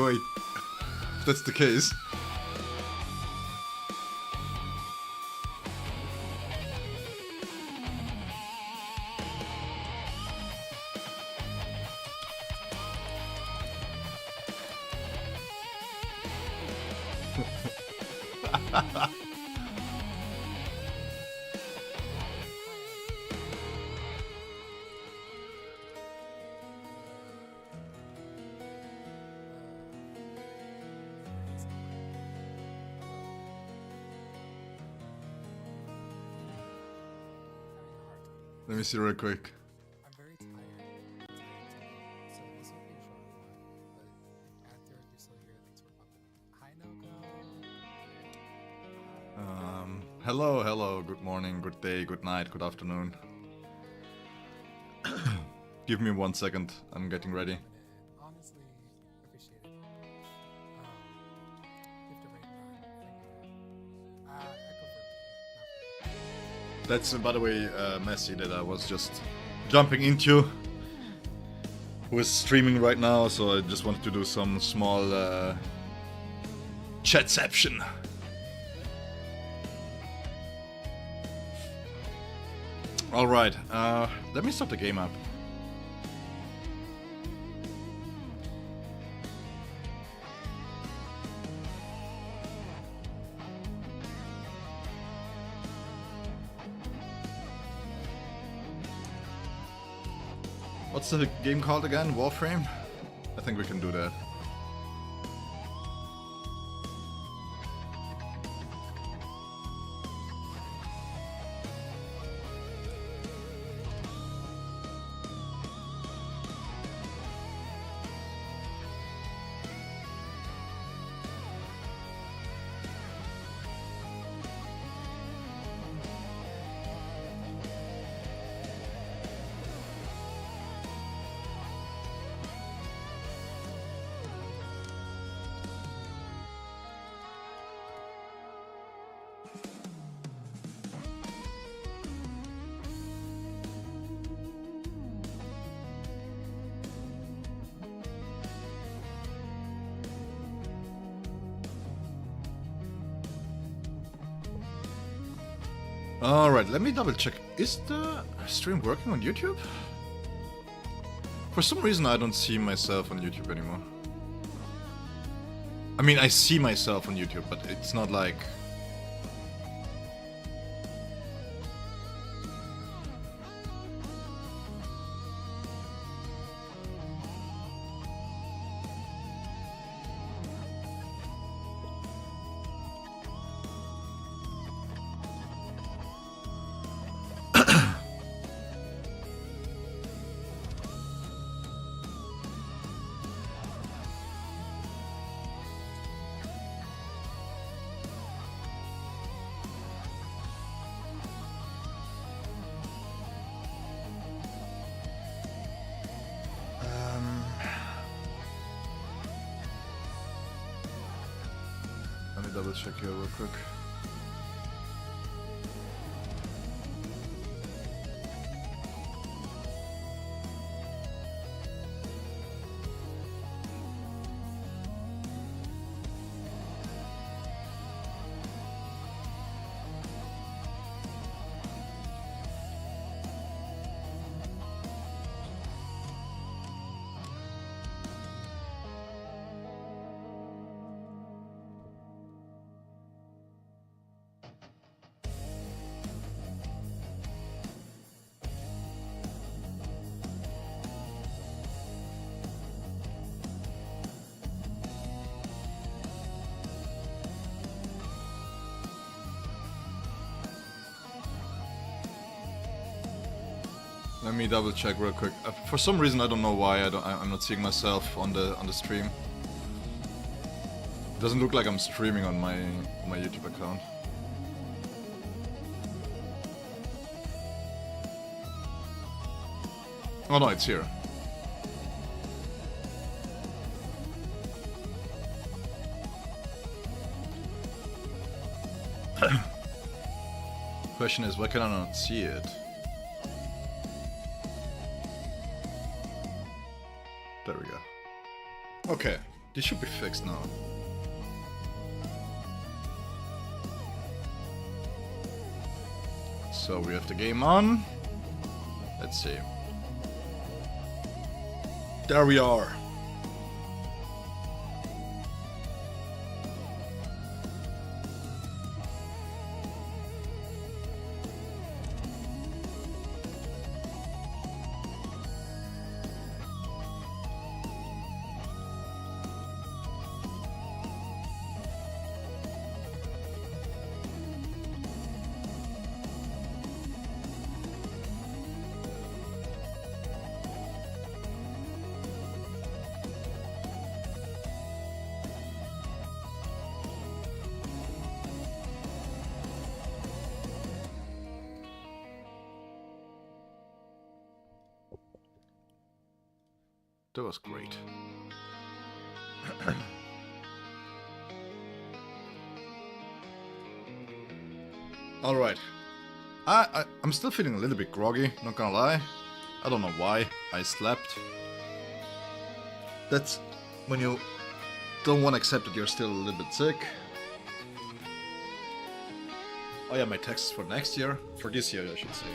Wait. If that's the case. Let me see real quick. I'm very tired. So this will be a short one, but after you're still here, thanks for popping. Hi, Noko. Hello, good morning, good day, good night, good afternoon. Give me 1 second, I'm getting ready. Honestly, appreciate it. Gift of rain, thank you. Echo for me, not for That's, by the way, Messi that I was just jumping into. Who is streaming right now, so I just wanted to do some small chatception. Alright, let me start the game up. What's the game called again? Warframe? I think we can do that. Alright, let me double check. Is the stream working on YouTube? For some reason I don't see myself on YouTube anymore. I mean, I see myself on YouTube, but it's not like... Let me double check here real quick. Let me double check real quick. For some reason, I don't know why I'm not seeing myself on the stream. It doesn't look like I'm streaming on my YouTube account. Oh no, it's here. Question is, why can I not see it? There we go. Okay, this should be fixed now. So we have the game on. Let's see. There we are. That was great. All right. I'm still feeling a little bit groggy, not gonna lie. I don't know why. I slept. That's when you don't want to accept that you're still a little bit sick. Oh yeah, my texts for next year. For this year, I should say.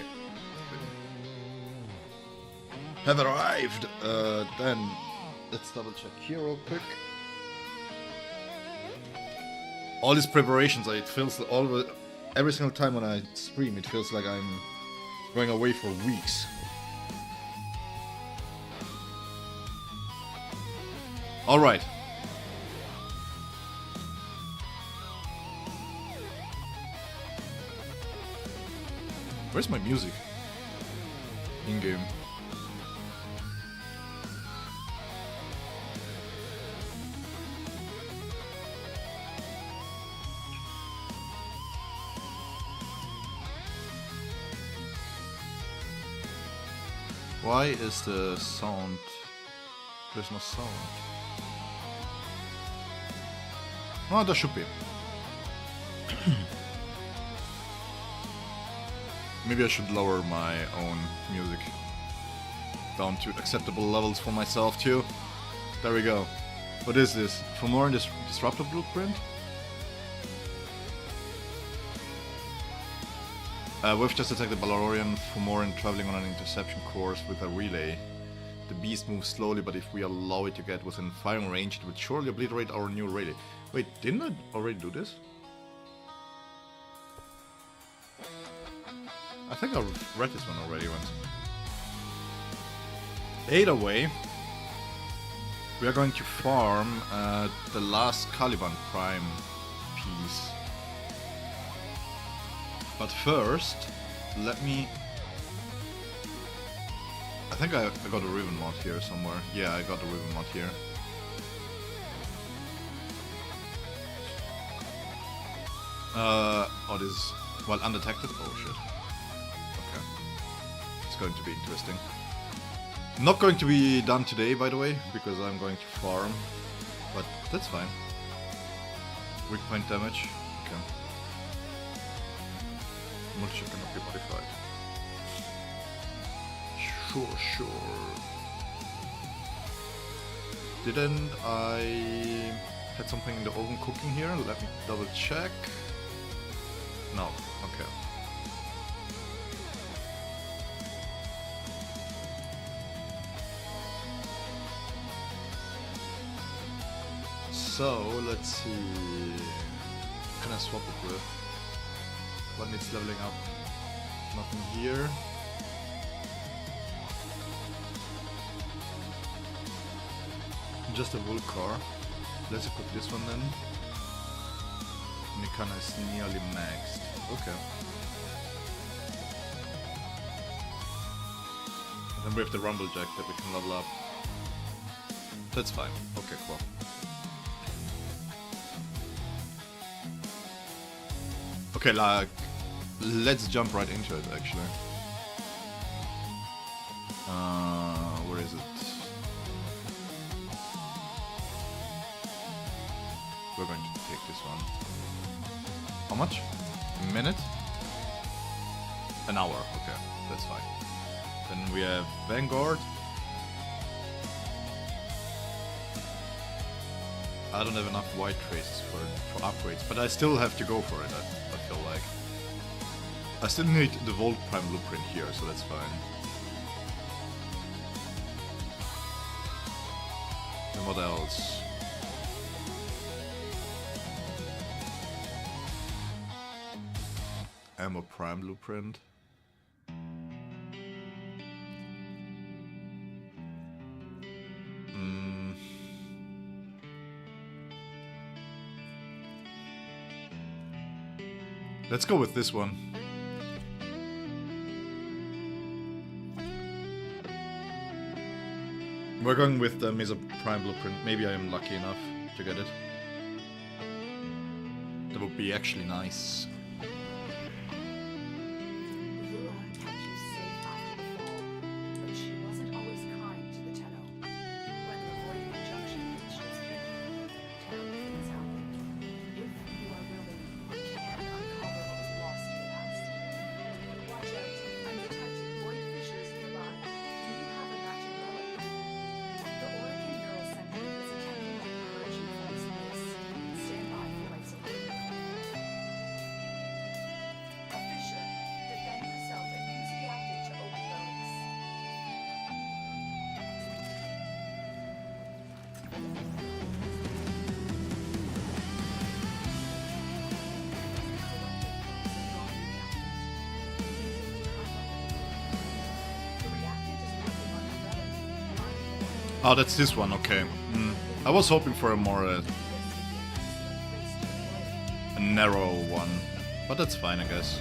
Have arrived. Then let's double check here real quick. All these preparations, it feels every single time when I stream, it feels like I'm going away for weeks. All right. Where's my music? In game. Why is the sound... There's no sound. Oh, there should be. Maybe I should lower my own music down to acceptable levels for myself too. There we go. What is this? For more in this disruptor blueprint? We've just detected Balorian for more in traveling on an interception course with a relay. The beast moves slowly, but if we allow it to get within firing range, it would surely obliterate our new relay. Wait, didn't I already do this? I think I read this one already once. Either way, we are going to farm the last Caliban Prime piece. But first, let me... I think I got a ribbon mod here somewhere. Yeah, I got a ribbon mod here. Oh, this is... Well, undetected? Oh shit. Okay. It's going to be interesting. Not going to be done today, by the way, because I'm going to farm. But that's fine. Weak point damage. Okay. Multi cannot be modified. Sure. Didn't I had something in the oven cooking here? Let me double check. No, okay. So, let's see. Can I swap it with? What needs leveling up? Nothing here. Just a wool car. Let's equip this one then. Nikana is nearly maxed. Okay. Then we have the Rumblejack that we can level up. That's fine. Okay, cool. Okay, like, let's jump right into it actually. Where is it? We're going to take this one. How much? A minute? An hour, okay, that's fine. Then we have Vanguard. I don't have enough white traces for upgrades, but I still have to go for it, I feel like. I still need the Warframe blueprint here, so that's fine. And what else? Ammo Prime blueprint. Let's go with this one. We're going with the Mesa Prime blueprint. Maybe I am lucky enough to get it. That would be actually nice. Lula kept you safe after the fall, but she wasn't always kind to the Tenno. When the Void Conjunction reached its peak, terrible things happened. If you are willing, you can uncover what was lost in the past. Watch out, I'm detecting void fissures nearby. Do you have a matching relic? The Oregon Neural Center is attempting to purge you from this place. Stand by for life support. A fissure. Defend yourself and use reactive to open relics. The reactant is working on the relic. Oh, that's this one, okay. I was hoping for a more a narrow one, but that's fine, I guess.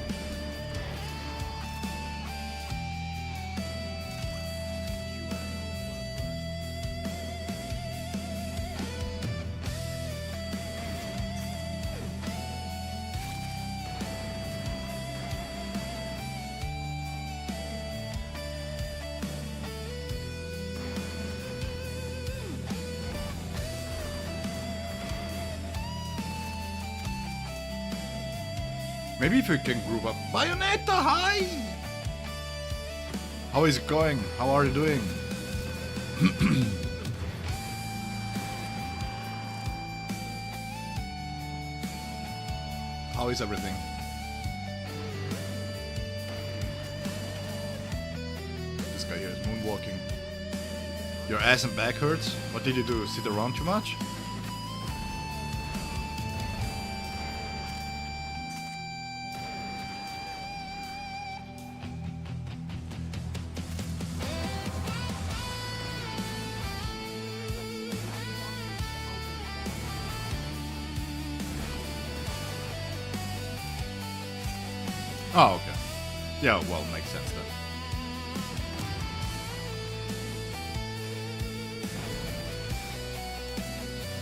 Maybe if we can group up. Bayonetta, hi! How is it going? How are you doing? How is everything? This guy here is moonwalking. Your ass and back hurts? What did you do? Sit around too much? Oh, okay. Yeah, well, makes sense then.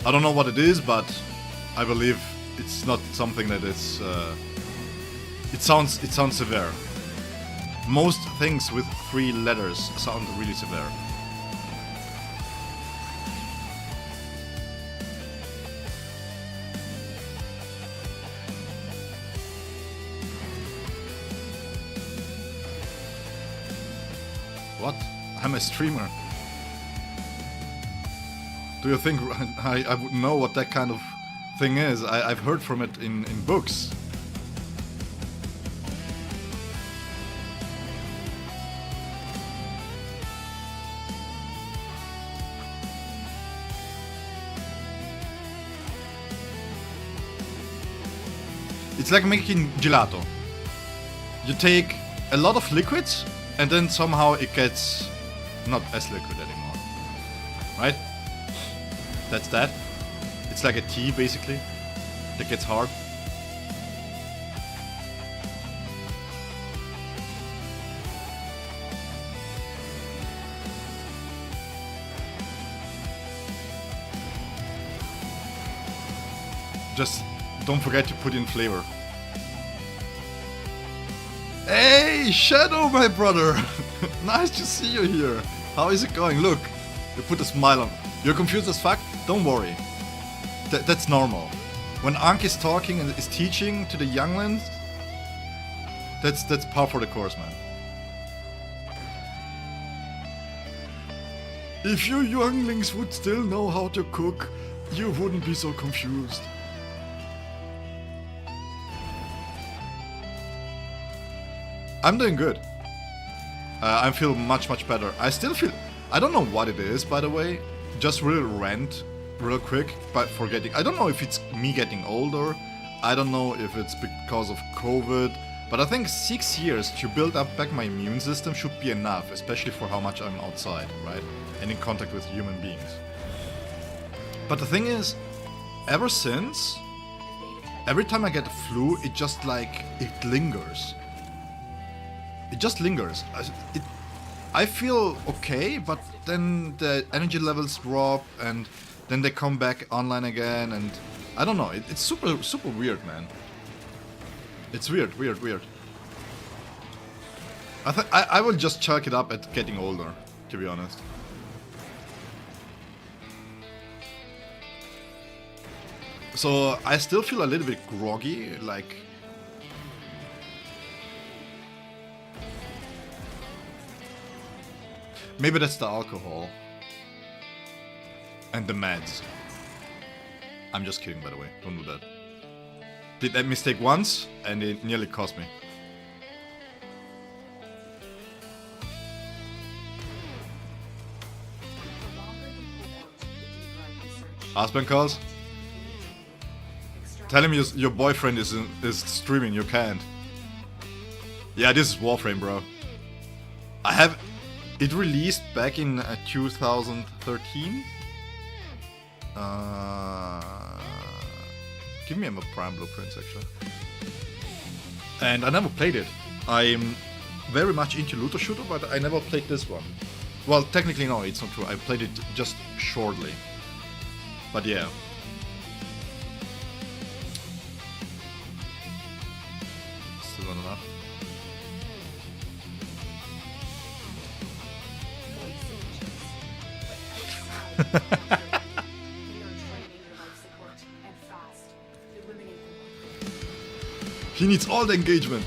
I don't know what it is, but I believe it's not something that is. It sounds severe. Most things with 3 letters sound really severe. What? I'm a streamer. Do you think I would know what that kind of thing is? I've heard from it in books. It's like making gelato. You take a lot of liquids and then somehow it gets not as liquid anymore. Right? That's that. It's like a tea basically that gets hard. Just don't forget to put in flavor. Hey, Shadow, my brother! Nice to see you here. How is it going? Look, you put a smile on. You're confused as fuck? Don't worry. That's normal. When Ankh is talking and is teaching to the younglings, that's par for the course, man. If you younglings would still know how to cook, You wouldn't be so confused. I'm doing good. I feel much better. I still feel... I don't know what it is, by the way. Just real rant, real quick, but forgetting. I don't know if it's me getting older. I don't know if it's because of COVID. But I think 6 years to build up back my immune system should be enough, especially for how much I'm outside, right? And in contact with human beings. But the thing is, ever since, every time I get the flu, it just like, it lingers. It just lingers. I feel okay, but then the energy levels drop and then they come back online again and I don't know, it's super weird, man. It's weird. I will just chalk it up at getting older, to be honest. So I still feel a little bit groggy, like... Maybe that's the alcohol. And the meds. I'm just kidding, by the way. Don't do that. Did that mistake once, and it nearly cost me. Husband calls? Tell him your boyfriend is streaming, you can't. Yeah, this is Warframe, bro. I have... It released back in 2013. Give me a Prime Blueprints, actually. And I never played it. I'm very much into looter shooter, but I never played this one. Well, technically no, it's not true. I played it just shortly. But yeah. Still not enough. He needs all the engagement.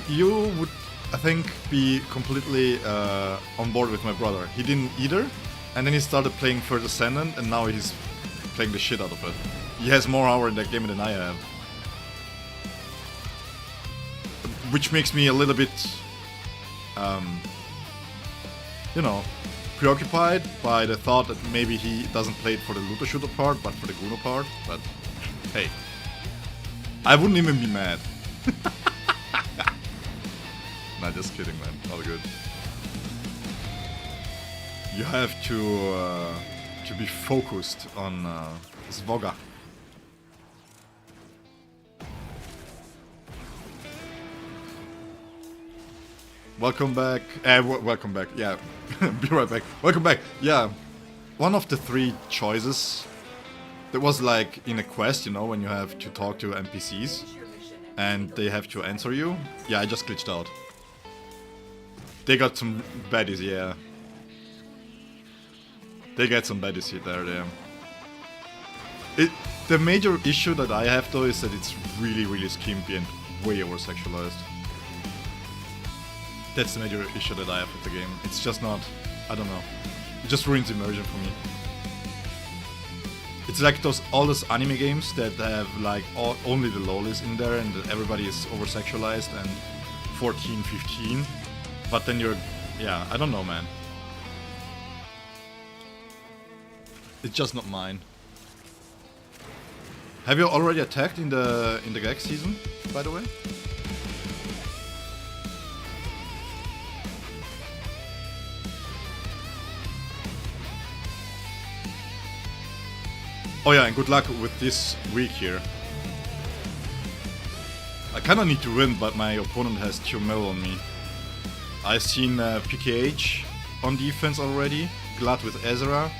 You would, I think, be completely on board with my brother. He didn't either, and then he started playing First Ascendant, and now he's playing the shit out of it. He has more hours in that game than I have. Which makes me a little bit, you know, preoccupied by the thought that maybe he doesn't play it for the looter shooter part, but for the Guno part. But hey, I wouldn't even be mad. Nah, just kidding, man. All good. You have to be focused on Svoga. Welcome back. Welcome back. Yeah, be right back. Welcome back. Yeah, one of the 3 choices. There was like in a quest, you know, when you have to talk to NPCs and they have to answer you. Yeah, I just glitched out. They got some baddies, yeah. They get some baddies here, there. The major issue that I have though is that it's really skimpy and way over-sexualized. That's the major issue that I have with the game. It's just not... I don't know. It just ruins immersion for me. It's like all those anime games that have like only the lolis in there and everybody is over-sexualized and 14, 15. But then you're... Yeah, I don't know, man. It's just not mine. Have you already attacked in the GAG season, by the way? Oh yeah, and good luck with this week here. I kinda need to win, but my opponent has 2 mil on me. I've seen PKH on defense already, Glad with Ezra,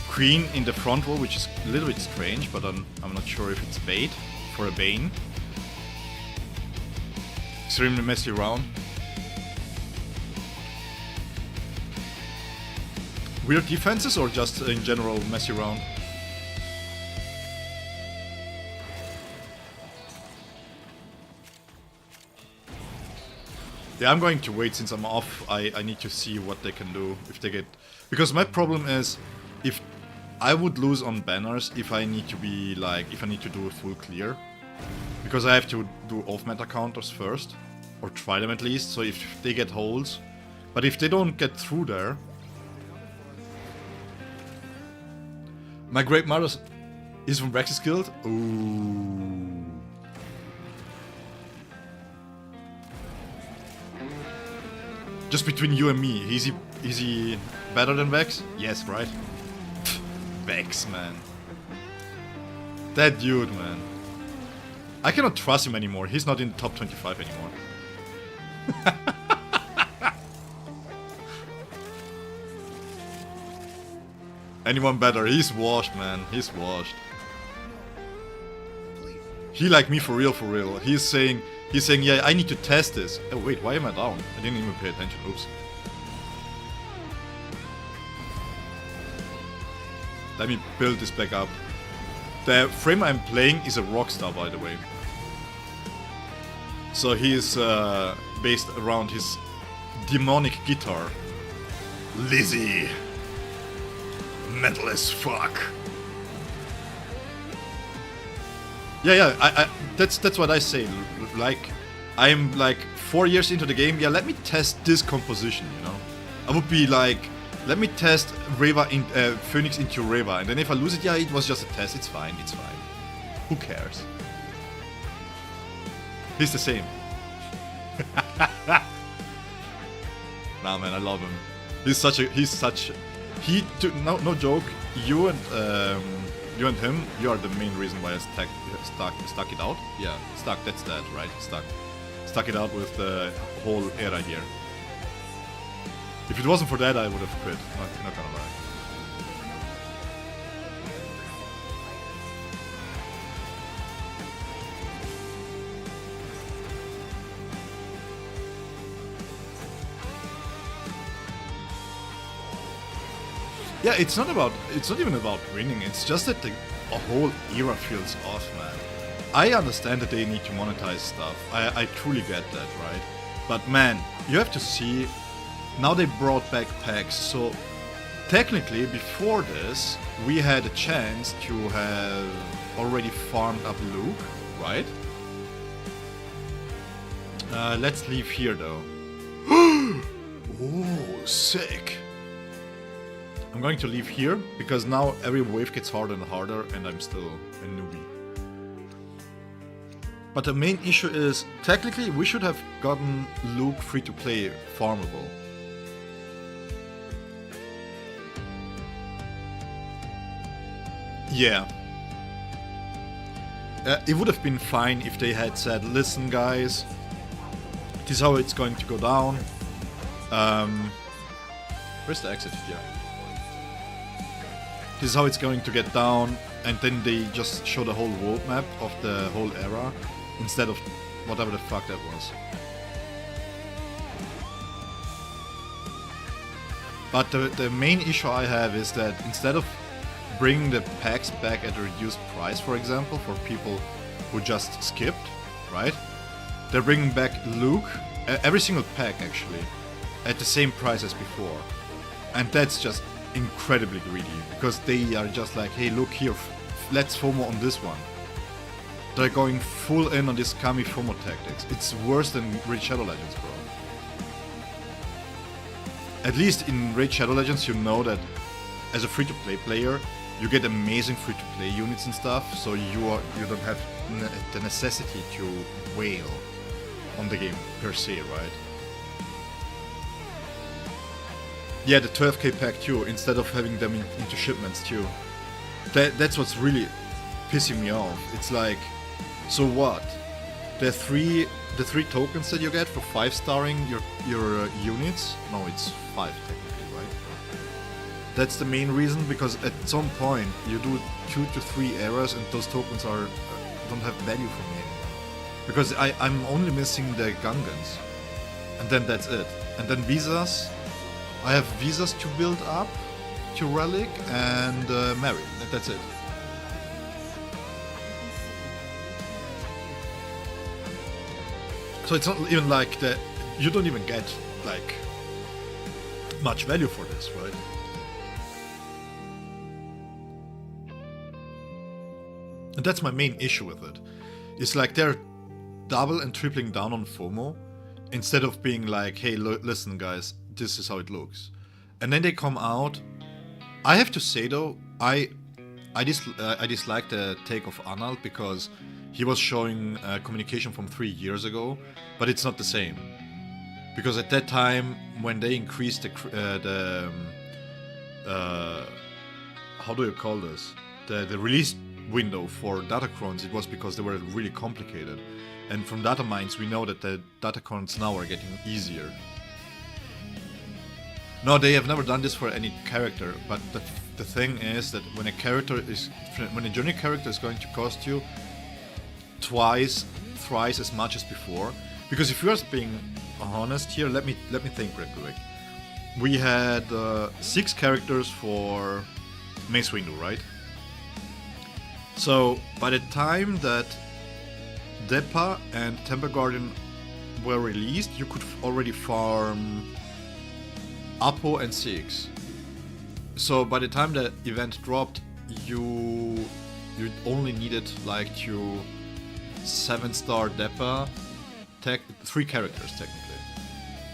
Queen in the front row, which is a little bit strange, but I'm not sure if it's bait for a Bane. Extremely messy round. Weird defenses or just in general messy round? Yeah, I'm going to wait since I'm off. I need to see what they can do if they get... Because my problem is, if I would lose on banners if I need to be like... If I need to do a full clear. Because I have to do off-meta counters first. Or try them at least, so if they get holds. But if they don't get through there... My Great Mother is from Rex's Guild? Ooh... Just between you and me, is he better than Vex? Yes, right? Vex, man. That dude, man. I cannot trust him anymore. He's not in the top 25 anymore. Anyone better? He's washed, man. He's washed. He like me for real, for real. He's saying, yeah, I need to test this. Oh wait, why am I down? I didn't even pay attention. Oops. Let me build this back up. The frame I'm playing is a rockstar, by the way. So he is based around his demonic guitar. Lizzie. Metal as fuck. Yeah, that's what I say. Like, I'm like 4 years into the game. Yeah, let me test this composition. You know, I would be like, let me test Reva in Phoenix into Reva, and then if I lose it, yeah, it was just a test. It's fine. It's fine. Who cares? He's the same. Nah, man, I love him. No joke. You and him, you are the main reason why I stuck it out. Yeah, stuck. That's that, right? Stuck it out with the whole era here. If it wasn't for that, I would have quit. Not gonna lie. Yeah, it's not even about winning, it's just that the whole era feels off, man. I understand that they need to monetize stuff, I truly get that, right? But man, you have to see, now they brought back packs, so technically before this, we had a chance to have already farmed up Luke, right? Let's leave here though. Oh, sick! I'm going to leave here, because now every wave gets harder and harder, and I'm still a newbie. But the main issue is, technically, we should have gotten Luke free-to-play farmable. Yeah. It would have been fine if they had said, listen guys, this is how it's going to go down. Where's the exit? Yeah. This is how it's going to get down, and then they just show the whole roadmap of the whole era, instead of whatever the fuck that was. But the main issue I have is that instead of bringing the packs back at a reduced price, for example, for people who just skipped, right? They're bringing back Luke, every single pack actually, at the same price as before. And that's just incredibly greedy, because they are just like, hey, look here, let's FOMO on this one. They're going full in on this Kami FOMO tactics. It's worse than Raid Shadow Legends, bro. At least in Raid Shadow Legends, you know that as a free-to-play player, you get amazing free-to-play units and stuff, so you don't have the necessity to wail on the game per se, right? Yeah, the 12k pack too, instead of having them into shipments too. That's what's really pissing me off. It's like, so what? The three tokens that you get for 5-starring your units? No, it's 5 technically, right? That's the main reason, because at some point you do 2 to 3 eras and those tokens don't have value for me anymore. Because I'm only missing the Gungans. And then that's it. And then visas. I have visas to build up, to Relic, and Mary. That's it. So it's not even like you don't even get like much value for this, right? And that's my main issue with it. It's like they're double and tripling down on FOMO instead of being like, hey, listen guys, this is how it looks. And then they come out. I have to say though, I dislike the take of Arnold because he was showing communication from 3 years ago, but it's not the same. Because at that time, when they increased the how do you call this? The release window for Datacrons, it was because they were really complicated. And from data mines, we know that the Datacrons now are getting easier. No, they have never done this for any character, but the thing is that when a junior character is going to cost you thrice as much as before, because if you're being honest here, let me think real quick. We had 6 characters for Mace Windu, right? So by the time that Depa and Temple Guardian were released, you could already farm Apo and Six. So by the time the event dropped, you only needed like to 7-star Depa, 3 characters technically,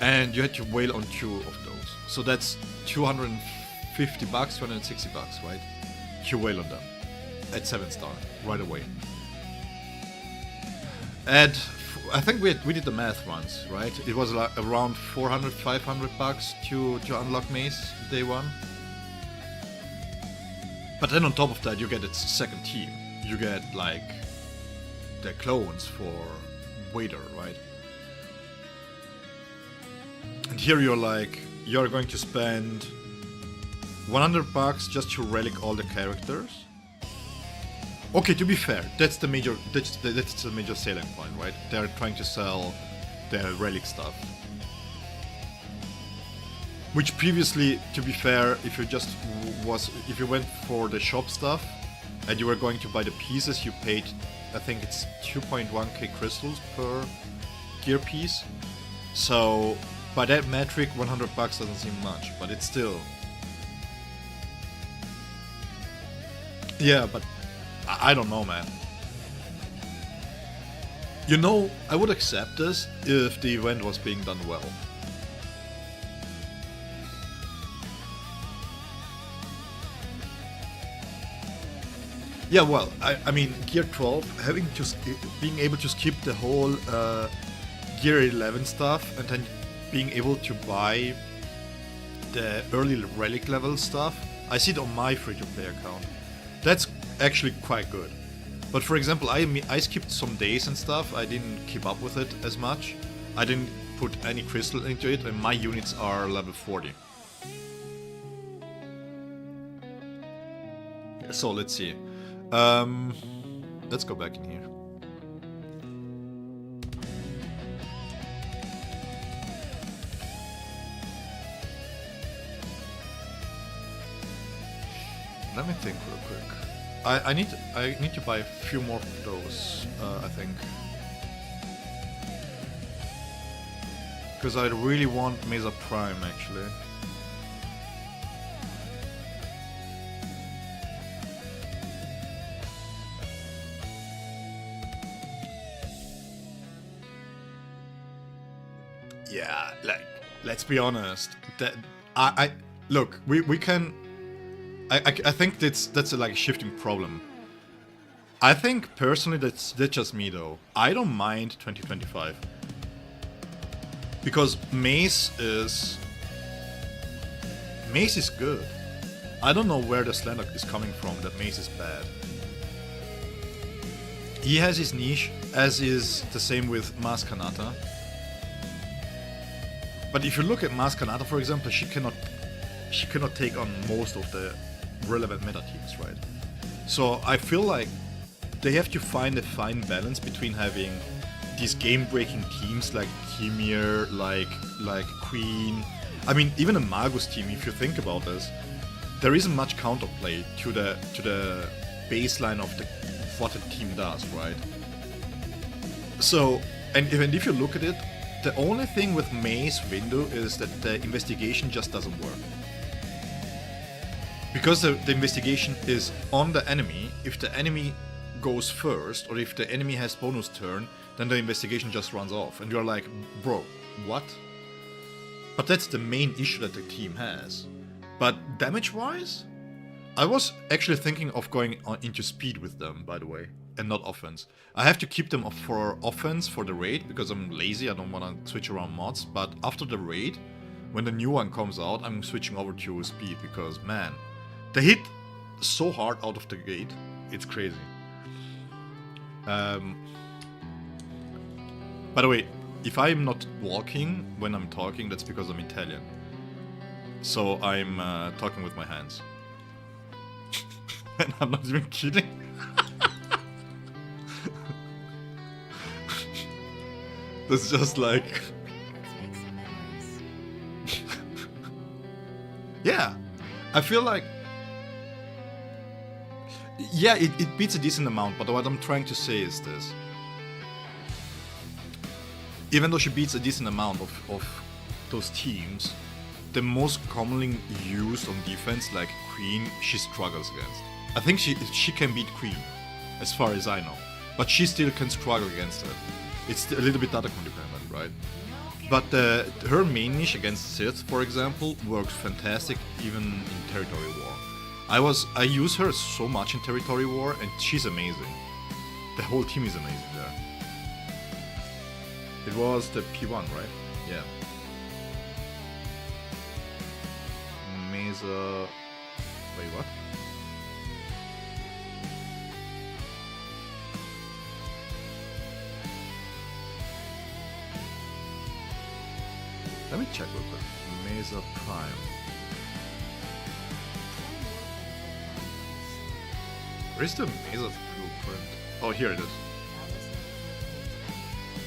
and you had to whale on 2 of those. So that's $250, $260, right? You whale on them at 7-star right away. And I think we did the math once, right? It was like around $400, $500 to unlock Mace day 1. But then on top of that, you get its second team. You get like the clones for Vader, right? And here you're going to spend $100 just to relic all the characters. Okay, to be fair, that's the major selling point, right? They're trying to sell the relic stuff. Which previously, to be fair, if you went for the shop stuff and you were going to buy the pieces, you paid, I think it's 2.1k crystals per gear piece. So by that metric, $100 doesn't seem much, but it's still. Yeah, but I don't know, man. You know, I would accept this if the event was being done well. Yeah, well, I mean, Gear 12, being able to skip the whole Gear 11 stuff and then being able to buy the early relic level stuff, I see it on my free-to-play account. That's actually quite good. But for example, I skipped some days and stuff, I didn't keep up with it as much. I didn't put any crystal into it, and my units are level 40. So let's see. Let's go back in here. Let me think real quick. I need to buy a few more of those, I think. Because I really want Mesa Prime, actually. Yeah, like, let's be honest. That look, we can. I think that's like a shifting problem. I think personally that's just me though. I don't mind 2025 because Mace is good. I don't know where the slander is coming from that Mace is bad. He has his niche, as is the same with Mas Kanata. But if you look at Mas Kanata, for example, she cannot take on most of the relevant meta teams, right? So I feel like they have to find a fine balance between having these game-breaking teams like Kimir, like Queen. I mean, even a Magus team, if you think about this, there isn't much counterplay to the baseline of what the team does, right? So, and if you look at it, The only thing with May's window is that the investigation just doesn't work. Because the investigation is on the enemy, if the enemy goes first, or if the enemy has bonus turn, then the investigation just runs off. And you're like, bro, what? But that's the main issue that the team has. But damage-wise, I was actually thinking of going into speed with them, by the way, and not offense. I have to keep them up for offense for the raid, because I'm lazy, I don't want to switch around mods. But after the raid, when the new one comes out, I'm switching over to speed, because, man, they hit so hard out of the gate, it's crazy. By the way, if I'm not walking when I'm talking, that's because I'm Italian. So I'm talking with my hands. And I'm not even kidding. That's just like... Let's make some memories. Yeah, I feel like... Yeah, it beats a decent amount, but what I'm trying to say is this. Even though she beats a decent amount of those teams, the most commonly used on defense, like Queen, she struggles against. I think she can beat Queen, as far as I know. But she still can struggle against it. It's a little bit datacon dependent, right? But her main niche against Sith, for example, works fantastic even in Territory War. I use her so much in Territory War, and she's amazing. The whole team is amazing there. It was the P1, right? Yeah. Mesa... Wait, what? Let me check real quick. Mesa Prime. Where's the Mesa blueprint? Oh, here it is.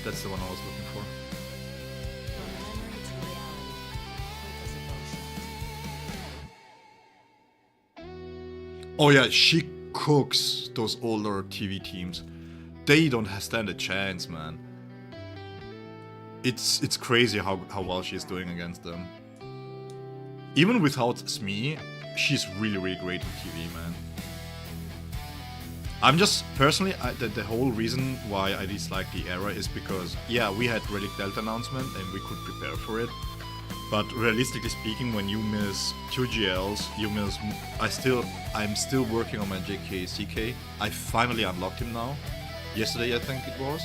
That's the one I was looking for. Oh yeah, she cooks those older TV teams. They don't stand a chance, man. It's crazy how well she's doing against them. Even without Smee, she's really great on TV, man. I'm just, personally, the whole reason why I dislike the era is because, yeah, we had Relic Delta announcement and we could prepare for it. But realistically speaking, when you miss 2 GLs, you miss... I'm still working on my JK CK. I finally unlocked him now. Yesterday, I think it was.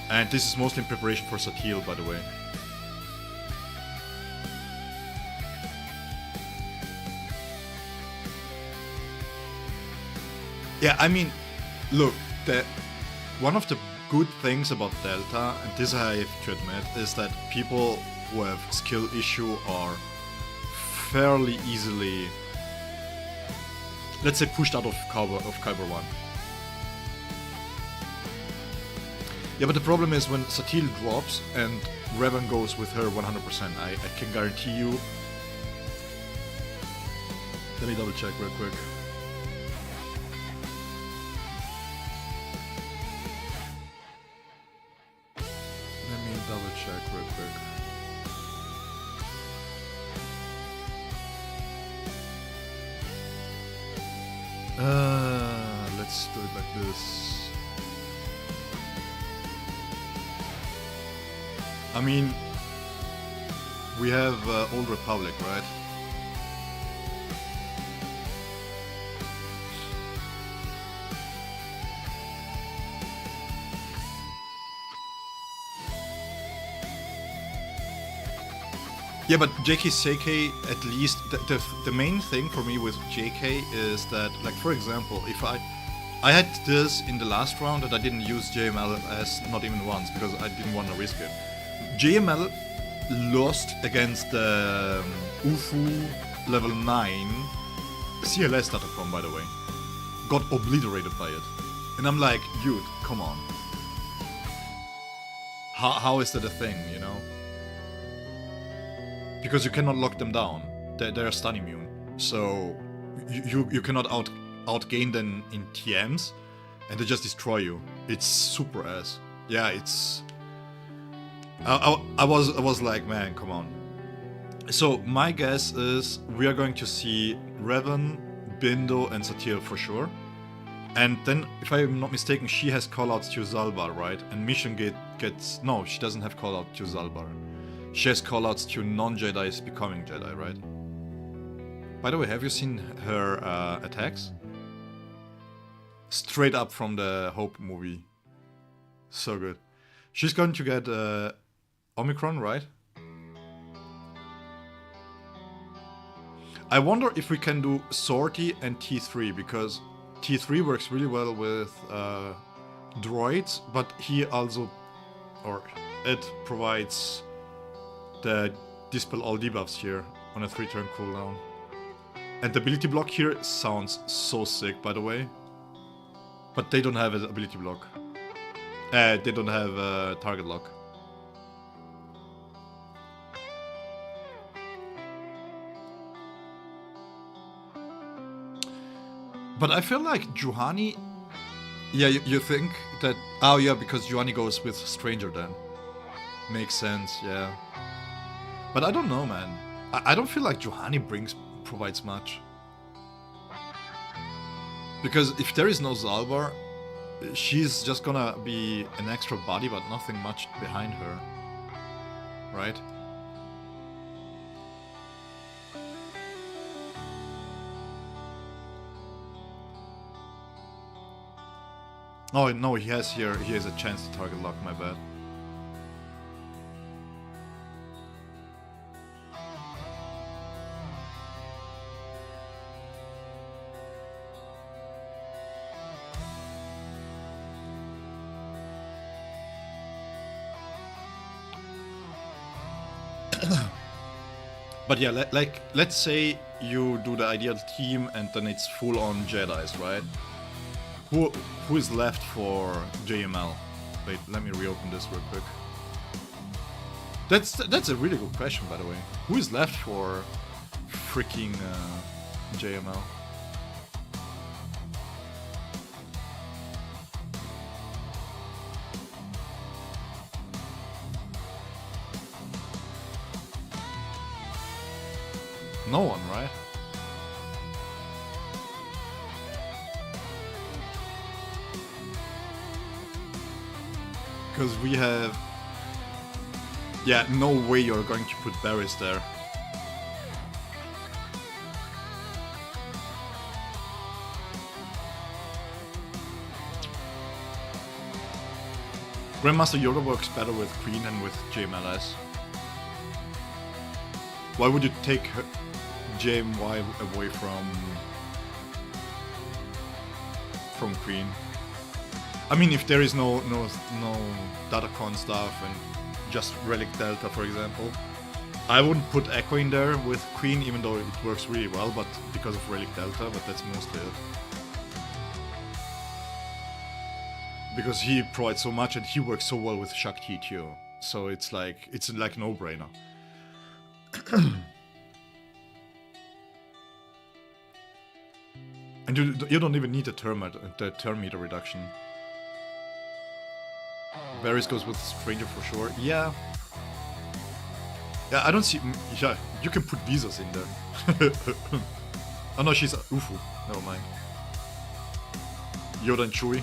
And this is mostly in preparation for Satil, by the way. Yeah, I mean, look, one of the good things about Delta, and this I have to admit, is that people who have skill issue are fairly easily, let's say, pushed out of Kyber 1. Yeah, but the problem is when Satil drops and Revan goes with her 100%, I can guarantee you... Let me double check real quick. Double check real quick. Let's do it like this. I mean, we have Old Republic, right? Yeah, but JK CK, at least, the main thing for me with JK is that, like, for example, if I had this in the last round and I didn't use JMLS not even once because I didn't want to risk it. JML lost against UFU level 9 CLS Datacom, by the way. Got obliterated by it. And I'm like, dude, come on. How is that a thing, you know? Because you cannot lock them down. They're stun immune. So you cannot outgain them in TMs and they just destroy you. It's super ass. Yeah, it's I was like, man, come on. So my guess is we are going to see Revan, Bindo, and Satir for sure. And then, if I'm not mistaken, she has callouts to Zalbar, right? And Mission gets... No, she doesn't have callout to Zalbar. She has callouts to non-Jedis becoming Jedi, right? By the way, have you seen her attacks? Straight up from the Hope movie. So good. She's going to get Omicron, right? I wonder if we can do Sortie and T3, because T3 works really well with droids, but he also, or it provides the Dispel All Debuffs here on a 3-turn cooldown. And the ability block here sounds so sick, by the way. But they don't have an ability block. They don't have target lock. But I feel like Juhani... Yeah, you think that... Oh yeah, because Juhani goes with Stranger then. Makes sense, yeah. But I don't know, man. I don't feel like Juhani provides much. Because if there is no Zalbar, she's just gonna be an extra body, but nothing much behind her. Right? Oh no, he has a chance to target lock, my bad. But yeah, let's say you do the ideal team and then it's full on Jedis, right? Who is left for JML? Wait, let me reopen this real quick. That's a really good question, by the way. Who is left for freaking JML? No one, right? Because we have... Yeah, no way you're going to put Barris there. Grandmaster Yoda works better with Queen than with JMLS. Why would you take JMY away from Queen? I mean, if there is no Datacon stuff and just Relic Delta, for example, I wouldn't put Echo in there with Queen, even though it works really well, but because of Relic Delta, but that's mostly it. Because he provides so much and he works so well with Shakti too, so it's like no-brainer. And you don't even need the turn meter reduction. Varys goes with Stranger for sure. Yeah. Yeah, I don't see... Yeah, you can put Visas in there. Oh no, she's Ufu. Never mind. Yoda and Chewie.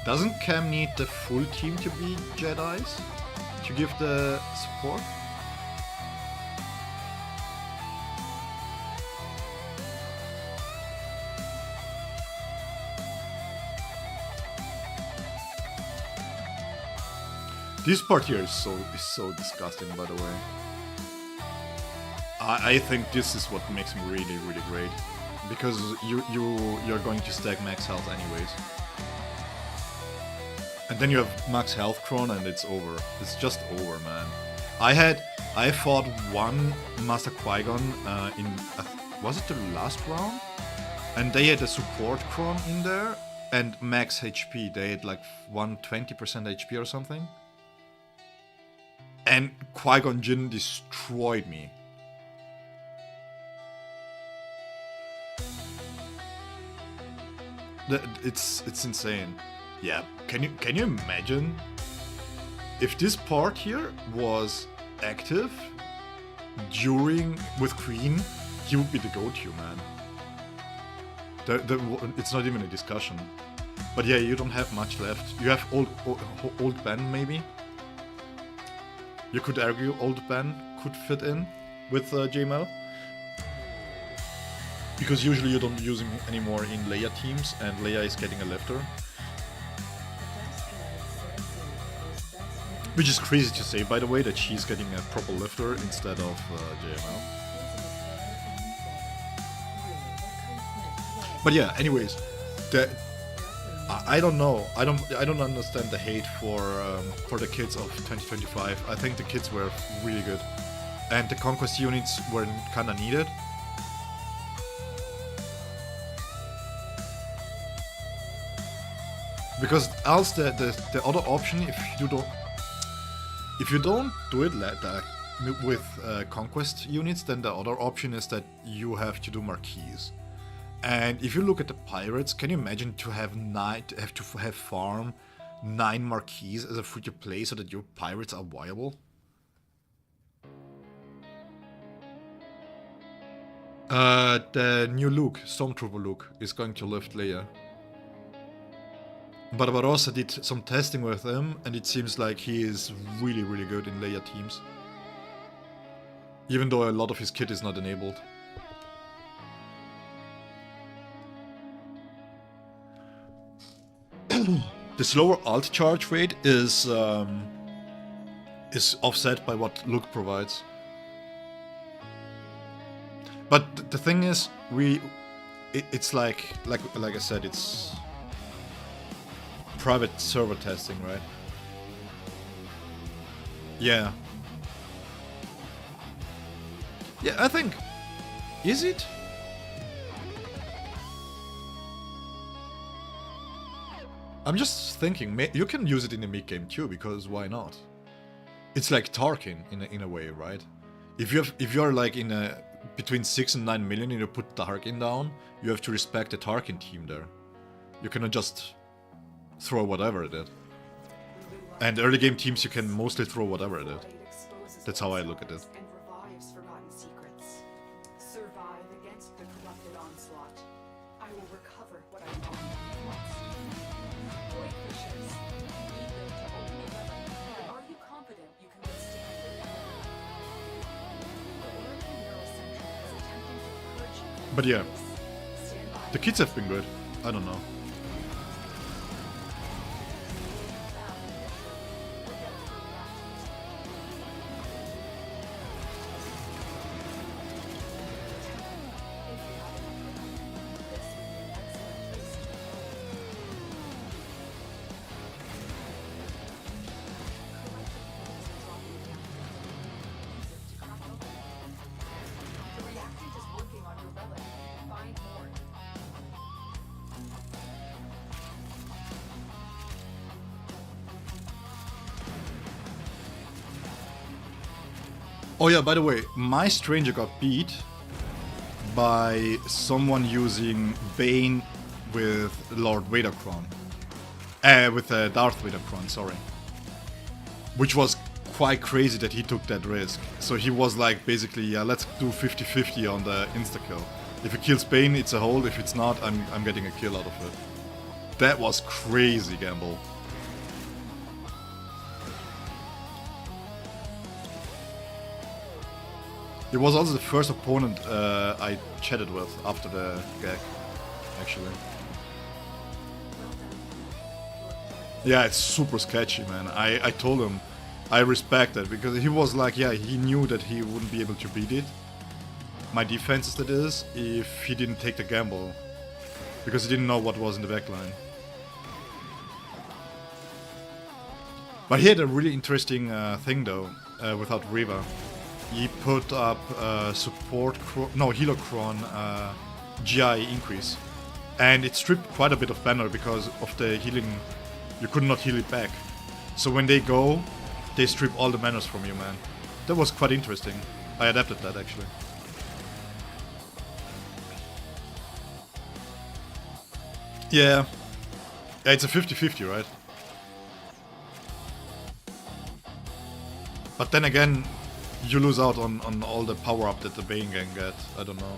Doesn't Cam need the full team to be Jedis? To give the support? This part here is so disgusting, by the way. I think this is what makes him really, really great. Because you're going to stack max health anyways. And then you have max health Kron and it's over. It's just over, man. I fought one Master Qui-Gon in... was it the last round? And they had a support Kron in there and max HP. They had like 120% HP or something. And Qui-Gon Jinn destroyed me. it's insane. Yeah, can you imagine if this part here was active during with Queen? He would be the go-to man. It's not even a discussion. But yeah, you don't have much left. You have old Ben maybe. You could argue old Ben could fit in with JML. Because usually you don't use him anymore in Leia teams, and Leia is getting a lifter. Which is crazy to say, by the way, that she's getting a proper lifter instead of JML. But yeah, anyways, I don't know. I don't understand the hate for the kids of 2025. I think the kids were really good, and the conquest units were kinda needed. Because else the other option, if you don't do it like that with conquest units, then the other option is that you have to do marquees. And if you look at the pirates, can you imagine to have farm 9 marquees as a free to play so that your pirates are viable? The new Luke, Stormtrooper Luke, is going to lift Leia. Barbarossa did some testing with him, and it seems like he is really, really good in Leia teams. Even though a lot of his kit is not enabled. The slower alt charge rate is offset by what Luke provides. But the thing is, it's like I said, it's private server testing, right? Yeah. Yeah, I think... Is it? I'm just thinking, you can use it in the mid game too, because why not? It's like Tarkin in a way, right? If you're like in a between 6 and 9 million and you put Tarkin down, you have to respect the Tarkin team there. You cannot just throw whatever at it. And early game teams, you can mostly throw whatever at it. That's how I look at it. And revives forgotten secrets. Survive against the corrupted onslaught. I will recover what I lost. Void fishers. Need them to open the weapon. But are you confident you can withstand their power? The Oregon Neurocentric is attempting to purge you from But yeah, space. Stand by. the kids have been good. I don't know. Oh yeah, by the way, my Stranger got beat by someone using Bane with Lord Vadercron. With Darth Vadercron, sorry. Which was quite crazy that he took that risk. So he was like, basically, yeah, let's do 50-50 on the insta-kill. If he kills Bane, it's a hold. If it's not, I'm getting a kill out of it. That was crazy gamble. It was also the first opponent I chatted with after the gag, actually. Yeah, it's super sketchy, man. I told him I respect that, because he was like, yeah, he knew that he wouldn't be able to beat it. My defenses, that is, if he didn't take the gamble. Because he didn't know what was in the backline. But he had a really interesting thing though, without Reva. He put up Helocron GI increase. And it stripped quite a bit of banner because of the healing. You could not heal it back. So when they go, they strip all the manners from you, man. That was quite interesting. I adapted that, actually. Yeah. Yeah, it's a 50-50, right? But then again, you lose out on all the power-up that the Bane can get. I don't know.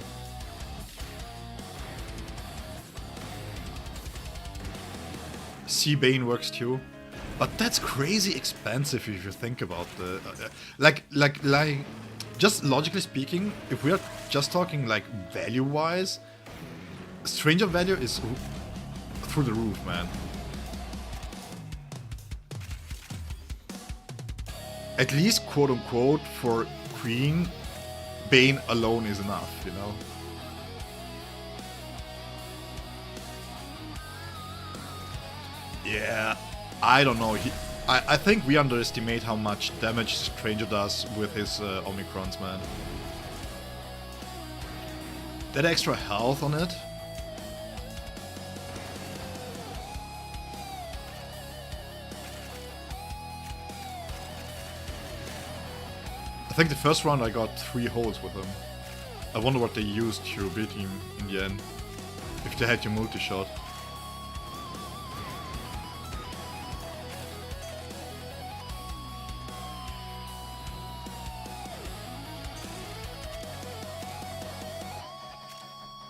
See, Bane works too. But that's crazy expensive if you think about the... like, just logically speaking, if we are just talking like value-wise, Stranger value is through the roof, man. At least, quote-unquote, for Queen, Bane alone is enough, you know? Yeah, I don't know. I think we underestimate how much damage Stranger does with his Omicrons, man. That extra health on it. I think the first round I got 3 holes with him. I wonder what they used to beat him in the end. If they had your multi-shot.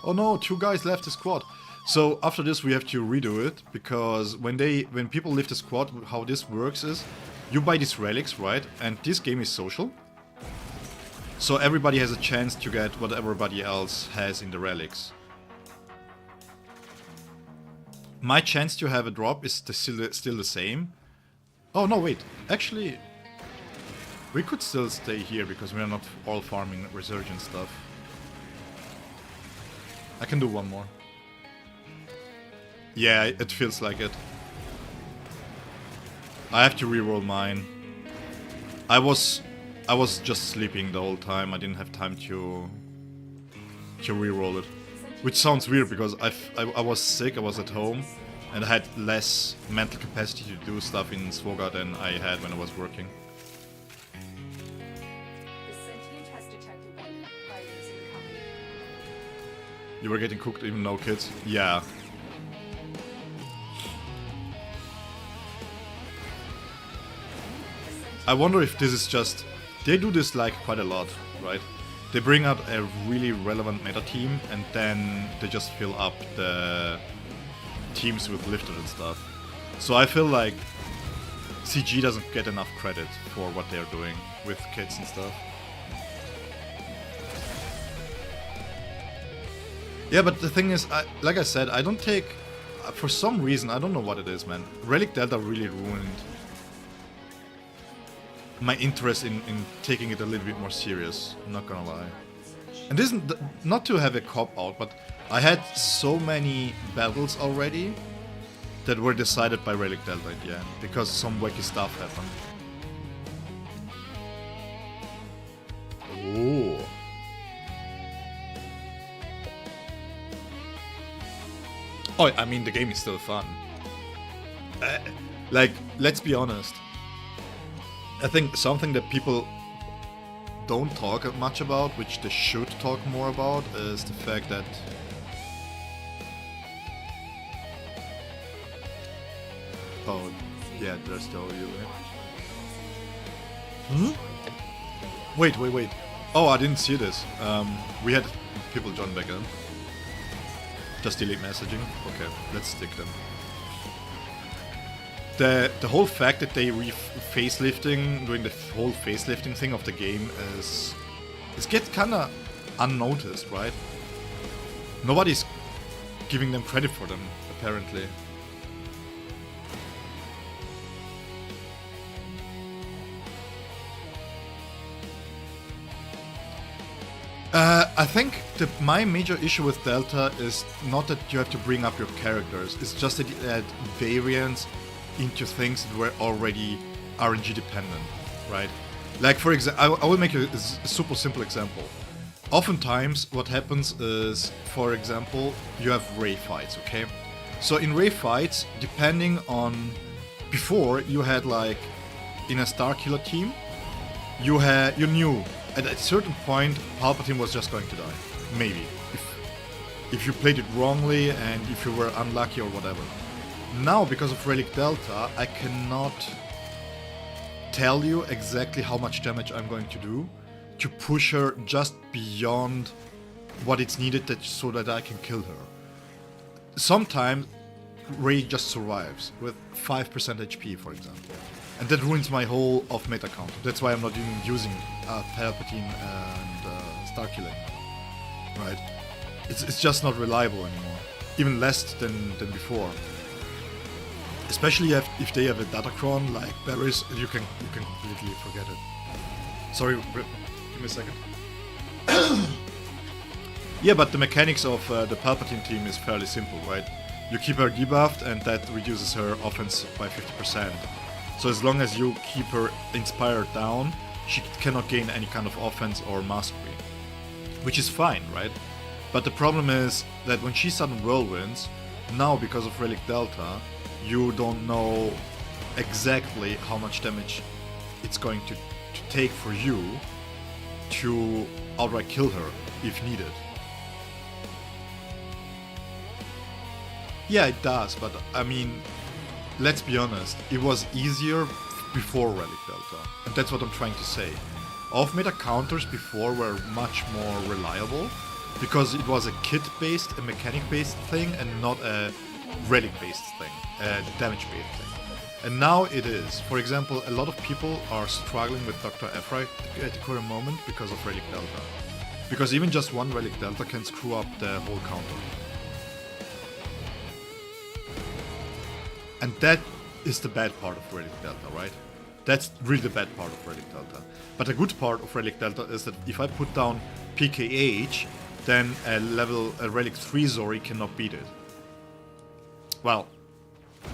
Oh no, 2 guys left the squad. So after this we have to redo it, because when people leave the squad, how this works is you buy these relics, right? And this game is social. So everybody has a chance to get what everybody else has in the relics. My chance to have a drop is still the same. Oh no, wait. Actually, we could still stay here because we are not all farming Resurgence stuff. I can do one more. Yeah, it feels like it. I have to reroll mine. I was just sleeping the whole time. I didn't have time to reroll it, which sounds weird because I was sick. I was at home, and I had less mental capacity to do stuff in Svoga than I had when I was working. The sentient has detected one fighters incoming. You were getting cooked, even no kids. Yeah. I wonder if this is just... They do this like quite a lot, right? They bring out a really relevant meta team and then they just fill up the teams with lifters and stuff. So I feel like CG doesn't get enough credit for what they're doing with kids and stuff. Yeah, but the thing is, like I said, I don't take... For some reason, I don't know what it is, man. Relic Delta really ruined my interest in taking it a little bit more serious, I'm not gonna lie. And this isn't not to have a cop out, but I had so many battles already that were decided by Relic Delta in the end, because some wacky stuff happened. Oh. Oh, I mean, the game is still fun. Like, let's be honest. I think something that people don't talk much about, which they should talk more about, is the fact that oh, yeah, there's still you. Hmm? Wait. Oh, I didn't see this. We had people join back in. Just delete messaging. Okay, let's stick them. The whole fact that they facelifting, doing the whole facelifting thing of the game is... It gets kinda unnoticed, right? Nobody's giving them credit for them, apparently. I think my major issue with Delta is not that you have to bring up your characters, it's just that you add variants into things that were already RNG dependent, right? Like, for example, I will make a super simple example. Oftentimes, what happens is, for example, you have Ray fights, okay? So in Ray fights, depending on... Before, you had, like, in a Starkiller team, you knew at a certain point Palpatine was just going to die. Maybe. if you played it wrongly and if you were unlucky or whatever. Now, because of Relic Delta, I cannot tell you exactly how much damage I'm going to do to push her just beyond what it's needed so that I can kill her. Sometimes Rey just survives with 5% HP, for example, and that ruins my whole off-meta count. That's why I'm not even using Palpatine and Starkiller, right? It's just not reliable anymore, even less than before. Especially if they have a Datacron like Barris, you can completely forget it. Sorry, give me a second. Yeah, but the mechanics of the Palpatine team is fairly simple, right? You keep her debuffed and that reduces her offense by 50%. So as long as you keep her inspired down, she cannot gain any kind of offense or mastery. Which is fine, right? But the problem is that when she suddenly whirlwinds, now because of Relic Delta, you don't know exactly how much damage it's going to take for you to outright kill her if needed. Yeah, it does, but I mean, let's be honest, it was easier before Relic Delta, and that's what I'm trying to say. Off-meta counters before were much more reliable, because it was a kit-based, a mechanic-based thing, and not a relic-based thing, a damage-based thing. And now it is. For example, a lot of people are struggling with Dr. Ephraim at the current moment because of Relic Delta. Because even just one Relic Delta can screw up the whole counter. And that is the bad part of Relic Delta, right? That's really the bad part of Relic Delta. But the good part of Relic Delta is that if I put down PKH, then a Relic 3 Zori cannot beat it. Well,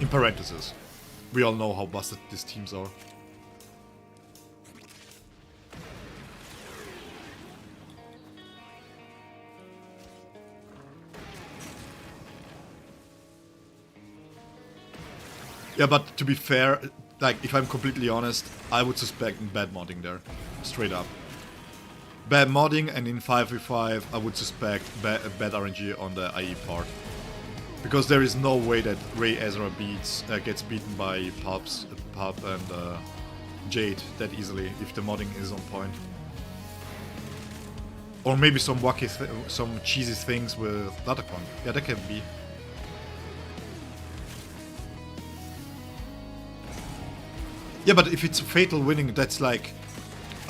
in parentheses, we all know how busted these teams are. Yeah, but to be fair, like, if I'm completely honest, I would suspect bad modding there. Straight up. Bad modding, and in 5v5, I would suspect bad RNG on the IE part. Because there is no way that Rey Ezra gets beaten by Pup and Jade that easily if the modding is on point. Or maybe some wacky, some cheesy things with Datacron. Yeah, that can be. Yeah, but if it's fatal winning, that's like,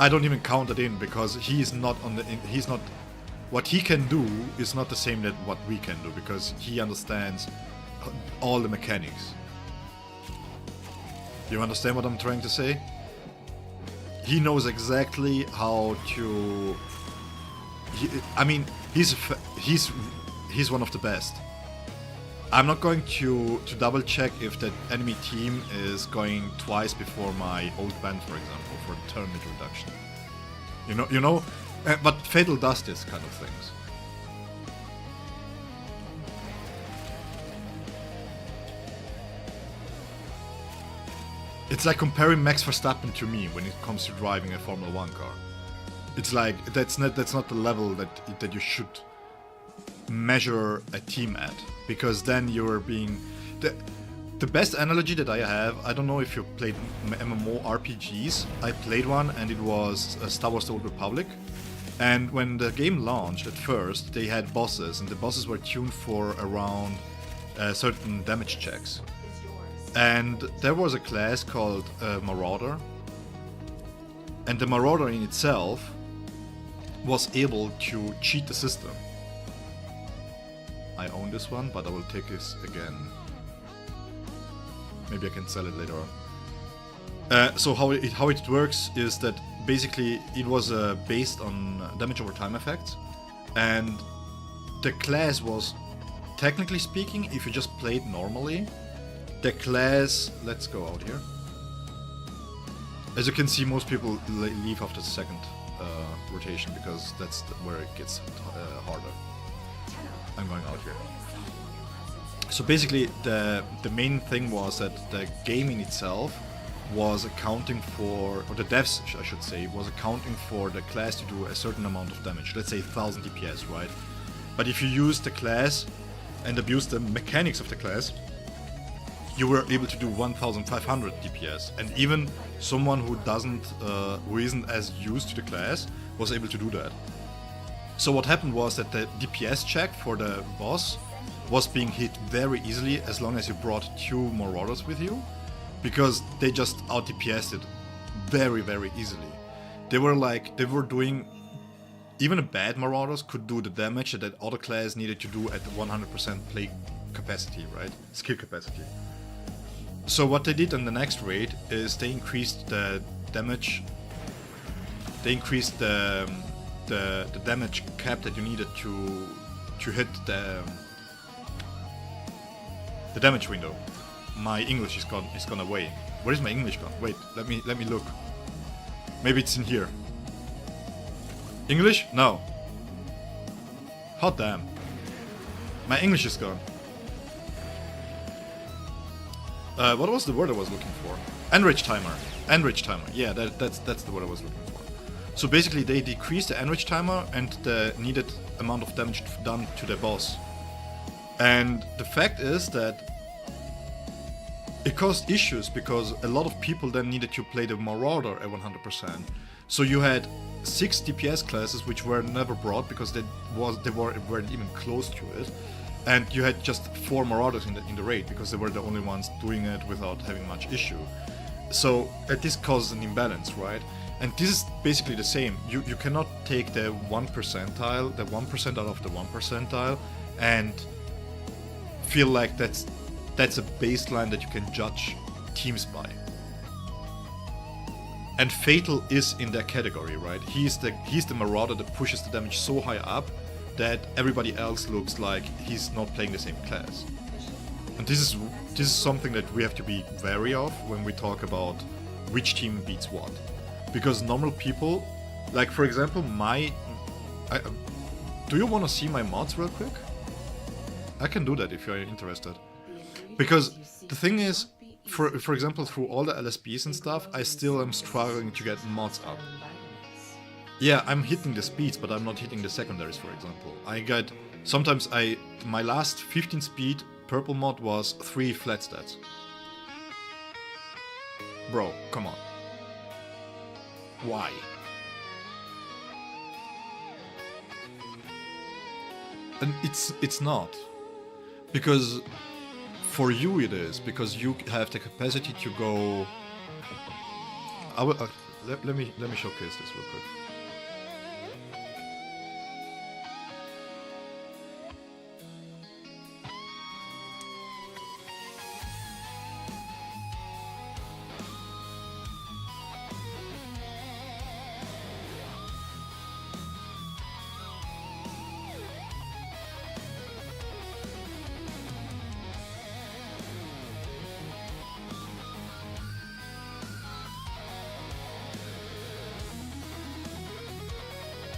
I don't even count it in because he is not on the. He's not. What he can do is not the same that what we can do because he understands all the mechanics. You understand what I'm trying to say? He knows exactly how to. I mean, he's one of the best. I'm not going to double check if that enemy team is going twice before my old band, for example, for turn mid reduction. You know, but Fatal does this kind of things. It's like comparing Max Verstappen to me when it comes to driving a Formula 1 car. It's like that's not the level that you should measure a team at, because then you're being the best analogy that I have. I don't know if you played MMO RPGs. I played one and it was Star Wars: The Old Republic, and when the game launched at first they had bosses, and the bosses were tuned for around certain damage checks, and there was a class called Marauder, and the Marauder in itself was able to cheat the system. I own this one, but I will take this again. Maybe I can sell it later on. So how it works is that basically it was based on damage over time effects, and the class was, technically speaking, if you just played normally, the class. Let's go out here. As you can see, most people leave after the second rotation because that's where it gets harder. I'm going out here. So basically the main thing was that the game in itself was accounting for, or the devs I should say, was accounting for the class to do a certain amount of damage, let's say 1000 DPS, right? But if you use the class and abuse the mechanics of the class, you were able to do 1500 DPS, and even someone who isn't as used to the class was able to do that. So what happened was that the DPS check for the boss was being hit very easily as long as you brought 2 Marauders with you, because they just out DPS'd it very, very easily. They were doing, even a bad Marauders could do the damage that other class needed to do at 100% play capacity, right? Skill capacity. So what they did on the next raid is they increased the damage. They increased the damage cap that you needed to hit the damage window. My English is gone away. Where is my English gone? Wait, let me look. Maybe it's in here. English? No. Hot damn. My English is gone. What was the word I was looking for? Enrich timer. Enrich timer. Yeah, that's the word I was looking for. So basically they decreased the enrich timer and the needed amount of damage done to the boss. And the fact is that it caused issues because a lot of people then needed to play the Marauder at 100%. So you had 6 DPS classes which were never brought because they weren't even close to it. And you had just 4 Marauders in the raid because they were the only ones doing it without having much issue. So this causes an imbalance, right? And this is basically the same. You cannot take the 1 percentile, the 1% out of the 1 percentile, and feel like that's a baseline that you can judge teams by. And Fatal is in that category, right? He's the Marauder that pushes the damage so high up that everybody else looks like he's not playing the same class. And this is something that we have to be wary of when we talk about which team beats what. Because normal people, like for example do you want to see my mods real quick? I can do that if you're interested. Because the thing is, for example, through all the LSBs and stuff, I still am struggling to get mods up. Yeah, I'm hitting the speeds, but I'm not hitting the secondaries, for example. My last 15 speed purple mod was 3 flat stats. Bro, come on. Why? And it's not. Because for you it is, because you have the capacity to go... let me showcase this real quick.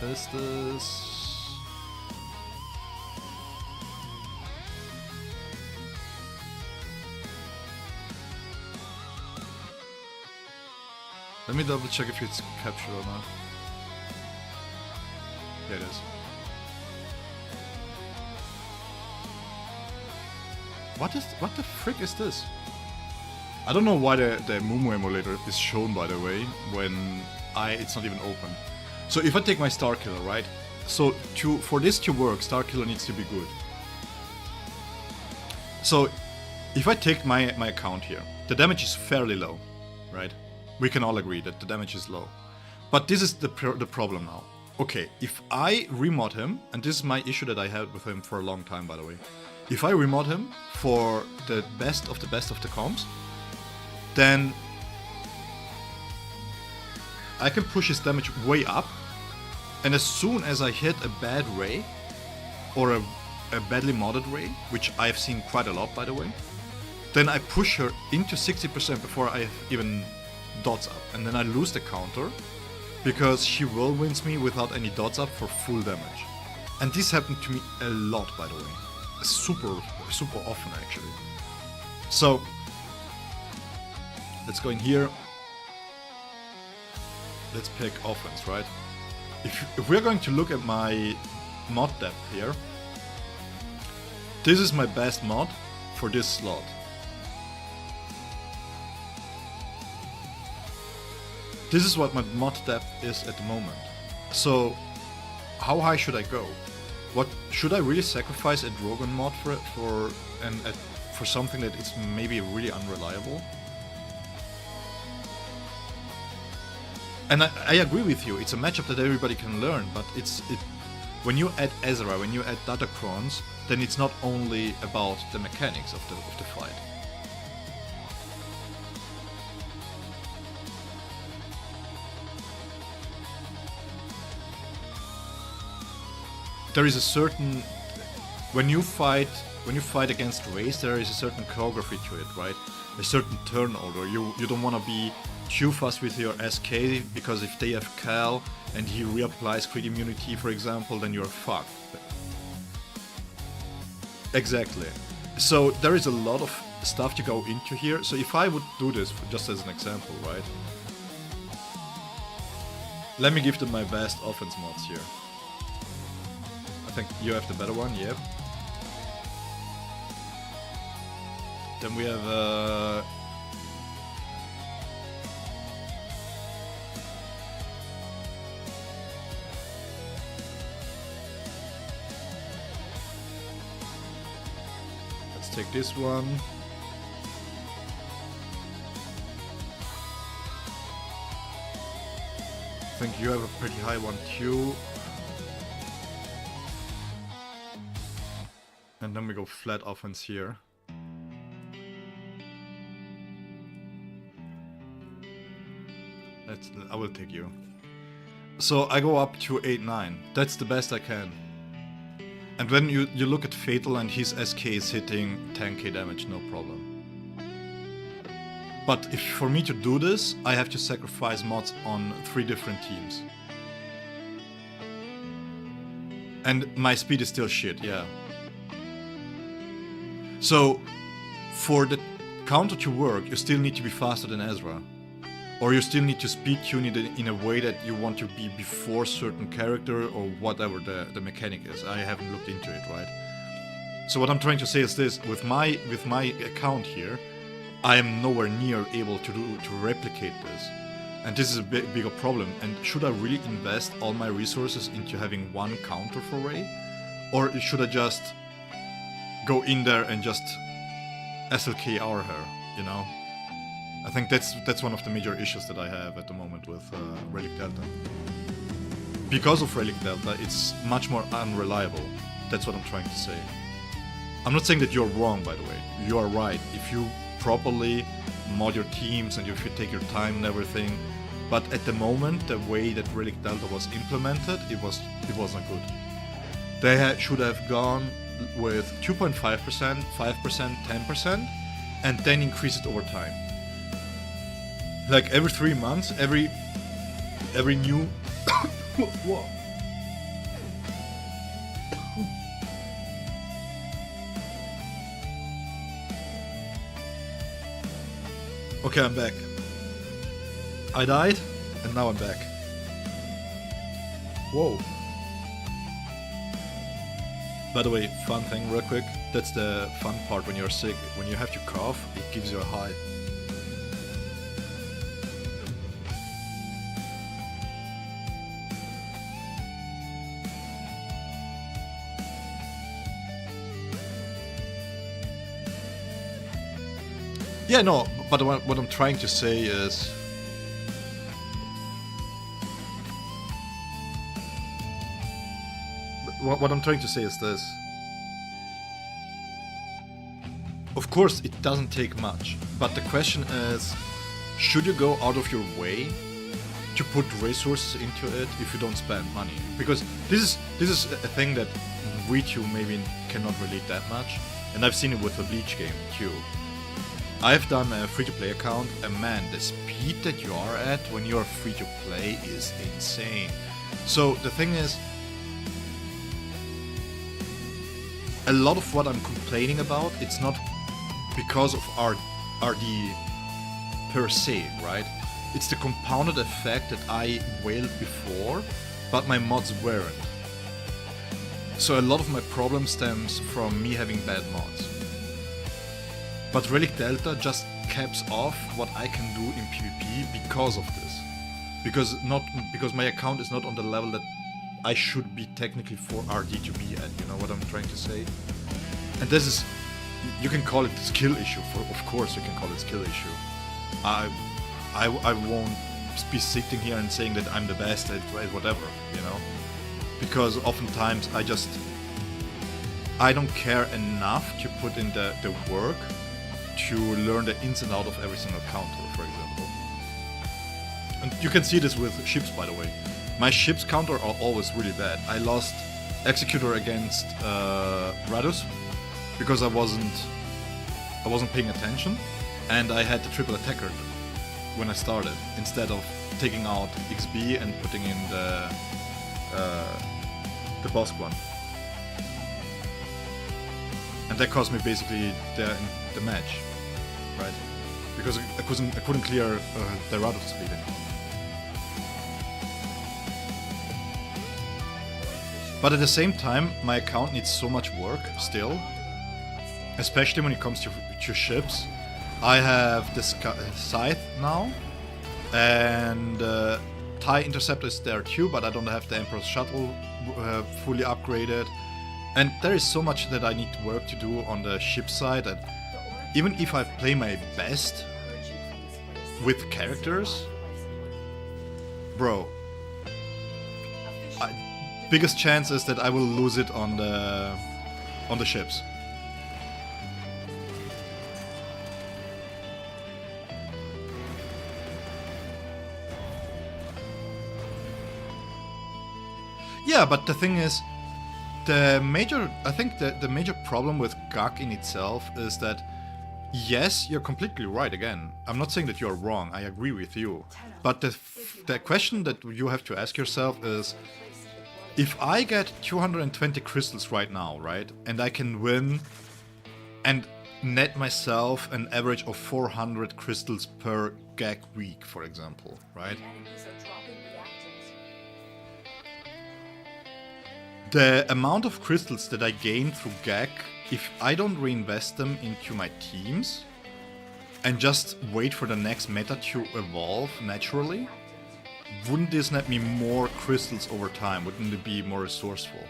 Is this... Let me double check if it's captured or not. Yeah, it is. What the frick is this? I don't know why the Mumu emulator is shown, by the way, when it's not even open. So if I take my Star Killer, right? So for this to work, Star Killer needs to be good. So if I take my account here, the damage is fairly low, right? We can all agree that the damage is low. But this is the problem now. Okay, if I remod him, and this is my issue that I had with him for a long time, by the way. If I remod him for the best of the comps, then I can push his damage way up, and as soon as I hit a bad ray, or a badly modded ray, which I've seen quite a lot by the way, then I push her into 60% before I have even dots up, and then I lose the counter, because she whirlwinds me without any dots up for full damage. And this happened to me a lot, by the way. Super often actually. So, let's go in here. Let's pick offense, right? If we're going to look at my mod depth here, This is my best mod for this slot. This is what my mod depth is at the moment. So, how high should I go? What should I really sacrifice a Drogon mod for something that is maybe really unreliable? And I agree with you. It's a matchup that everybody can learn, but when you add Ezra, when you add Datacrons, then it's not only about the mechanics of the fight. There is a certain when you fight against race, there is a certain choreography to it, right? A certain turn order. You don't want to be too fast with your SK, because if they have Cal and he reapplies crit immunity, for example, then you're fucked. Exactly. So there is a lot of stuff to go into here. So if I would do this, just as an example, right? Let me give them my best offense mods here. I think you have the better one, yep. Then we have let's take this one. I think you have a pretty high one too. And then we go flat offense here. I will take you. So I go up to 8-9. That's the best I can. And when you look at Fatal and his SK is hitting 10k damage, no problem. But for me to do this, I have to sacrifice mods on 3 different teams. And my speed is still shit, yeah. So, for the counter to work, you still need to be faster than Ezra. Or you still need to speed tune it in a way that you want to be before certain character or whatever the mechanic is. I haven't looked into it, right? So what I'm trying to say is this: with my account here, I am nowhere near able to replicate this. And this is a bigger problem. And should I really invest all my resources into having one counter for Rey? Or should I just go in there and just SLKR her, you know? I think that's one of the major issues that I have at the moment with Relic Delta. Because of Relic Delta, it's much more unreliable. That's what I'm trying to say. I'm not saying that you're wrong, by the way. You are right. If you properly mod your teams and if you take your time and everything. But at the moment, the way that Relic Delta was implemented, it wasn't good. They should have gone with 2.5%, 5%, 10%, and then increase it over time. Like every 3 months, every new whoa. Okay, I'm back. I died, and now I'm back. Whoa. By the way, fun thing real quick, that's the fun part when you're sick. When you have to cough, it gives you a high. Yeah, no, but what I'm trying to say is... What I'm trying to say is this. Of course, it doesn't take much, but the question is, should you go out of your way to put resources into it if you don't spend money? Because this is a thing that we two maybe cannot relate that much, and I've seen it with the Bleach game too. I've done a free-to-play account, and man, the speed that you are at when you're free-to-play is insane. So the thing is, a lot of what I'm complaining about, it's not because of RD per se, right? It's the compounded effect that I wailed before, but my mods weren't. So a lot of my problem stems from me having bad mods. But Relic Delta just caps off what I can do in PvP because of this. Because my account is not on the level that I should be technically for RD to be at, you know what I'm trying to say? And this is, you can call it a skill issue, of course you can call it a skill issue. I won't be sitting here and saying that I'm the best at whatever, you know? Because oftentimes I don't care enough to put in the work to learn the ins and out of every single counter, for example. And you can see this with ships, by the way. My ships counter are always really bad. I lost Executor against Radus because I wasn't paying attention, and I had the triple attacker when I started instead of taking out XB and putting in the boss one. And that cost me basically the match, right? Because I couldn't clear the Radus fleet anymore. But at the same time, my account needs so much work still, especially when it comes to ships. I have the Scythe now, and TIE Interceptor is there too, but I don't have the Emperor's Shuttle fully upgraded. And there is so much that I need work to do on the ship side, that even if I play my best with characters, bro, biggest chance is that I will lose it on the ships. Yeah, but the thing is, I think the major problem with GAC in itself is that, yes, you're completely right again. I'm not saying that you're wrong, I agree with you. But the question that you have to ask yourself is, if I get 220 crystals right now, right, and I can win and net myself an average of 400 crystals per GAC week, for example, right? The amount of crystals that I gain through GAC, if I don't reinvest them into my teams and just wait for the next meta to evolve naturally, wouldn't this net me more crystals over time? Wouldn't it be more resourceful?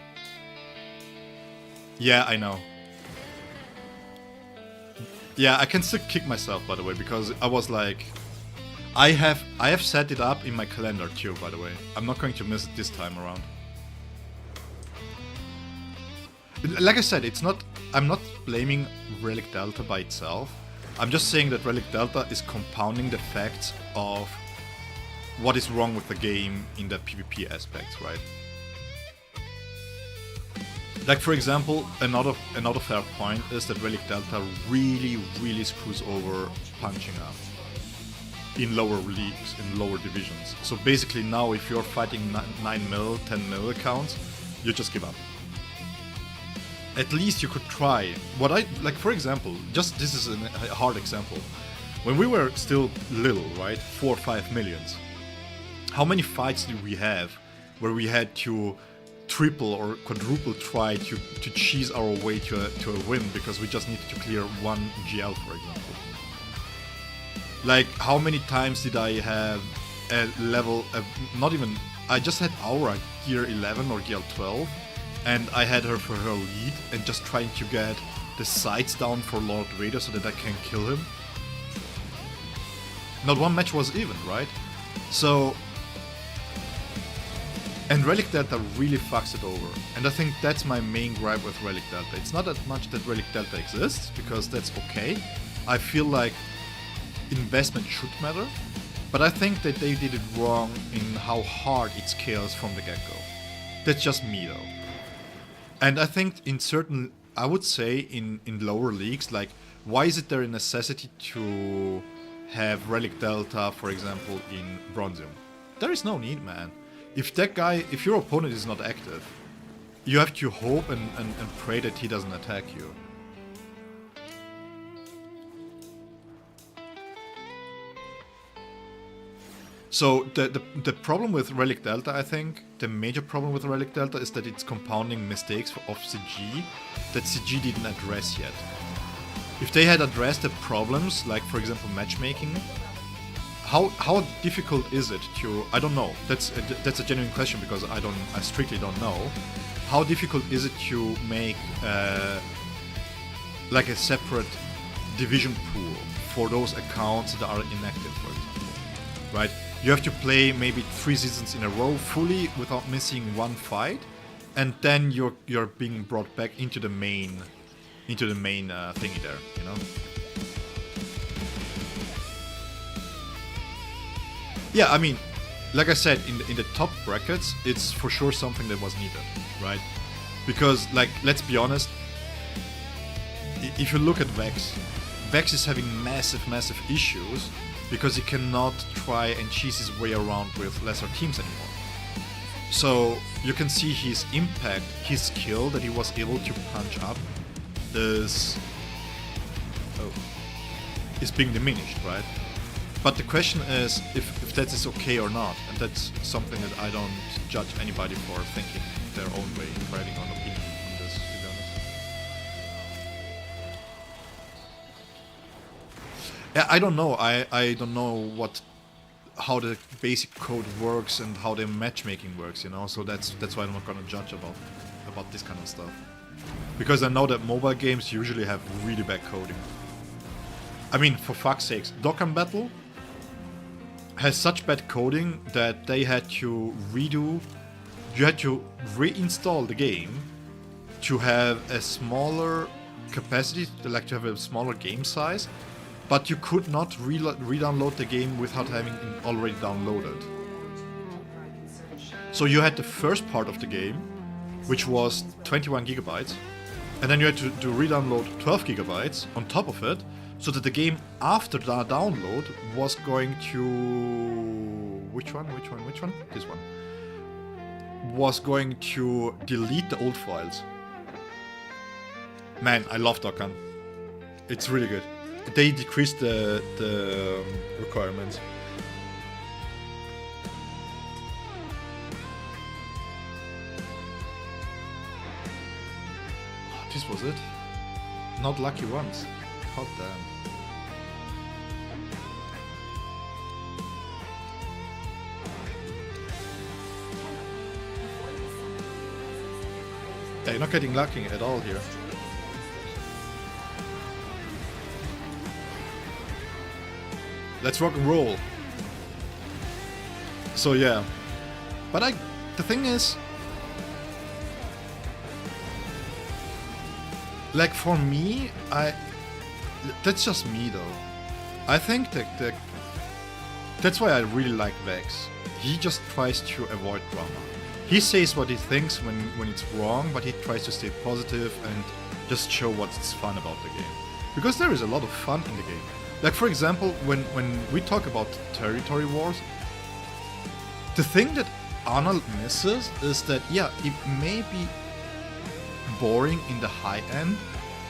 Yeah, I know. Yeah, I can still kick myself, by the way, because I was like, I have set it up in my calendar too, by the way. I'm not going to miss it this time around. Like I said, I'm not blaming Relic Delta by itself. I'm just saying that Relic Delta is compounding the facts of what is wrong with the game in the PvP aspects, right? Like, for example, another fair point is that Relic Delta really screws over punching up in lower leagues, in lower divisions. So basically now if you're fighting 9 mil, 10 mil accounts, you just give up. At least you could try. Like, for example, just this is a hard example. When we were still little, right, 4 or 5 millions, how many fights did we have where we had to triple or quadruple try to cheese our way to a win because we just needed to clear one GL, for example? Like, how many times did I have a level, I just had Aura gear 11 or gear 12, and I had her for her lead and just trying to get the sights down for Lord Vader so that I can kill him. Not one match was even, right? So, and Relic Delta really fucks it over. And I think that's my main gripe with Relic Delta. It's not that much that Relic Delta exists, because that's okay. I feel like investment should matter, but I think that they did it wrong in how hard it scales from the get-go. That's just me though. And I think I would say in lower leagues, like, why is it there a necessity to have Relic Delta, for example, in Bronzium? There is no need, man. If your opponent is not active, you have to hope and pray that he doesn't attack you. So the problem with Relic Delta, I think, the major problem with Relic Delta is that it's compounding mistakes of CG that CG didn't address yet. If they had addressed the problems, like for example matchmaking, how difficult is it to? I don't know. That's a genuine question because I strictly don't know. How difficult is it to make like a separate division pool for those accounts that are inactive, for example, right? You have to play maybe 3 seasons in a row fully without missing one fight, and then you're being brought back into the main thingy there, you know? Yeah, I mean, like I said, in the top brackets, it's for sure something that was needed, right? Because, like, let's be honest, if you look at Vex is having massive issues because he cannot try and cheese his way around with lesser teams anymore. So you can see his impact, his skill that he was able to punch up is being diminished, right? But the question is if that is okay or not, and that's something that I don't judge anybody for thinking their own way, for having an opinion on this, to be honest. Yeah, I don't know. I don't know how the basic code works and how the matchmaking works, you know. So that's why I'm not gonna judge about this kind of stuff, because I know that mobile games usually have really bad coding. I mean, for fuck's sakes, Dokkan Battle has such bad coding that they had to redo. You had to reinstall the game to have a smaller capacity, like to have a smaller game size, but you could not re-download the game without having it already downloaded. So you had the first part of the game, which was 21 gigabytes, and then you had to re-download 12 gigabytes on top of it, so that the game after the download was going to... Which one? This one. Was going to delete the old files. Man, I love Dokkan. It's really good. They decreased the requirements. Oh, this was it? Not lucky ones. Hot damn. Yeah, you're not getting lucky at all here. Let's rock and roll. So yeah. But the thing is, like for me, that's just me though. I think that that's why I really like Vex. He just tries to avoid drama. He says what he thinks when it's wrong, but he tries to stay positive and just show what's fun about the game. Because there is a lot of fun in the game. Like for example, when we talk about territory wars, the thing that Arnold misses is that, yeah, it may be boring in the high end,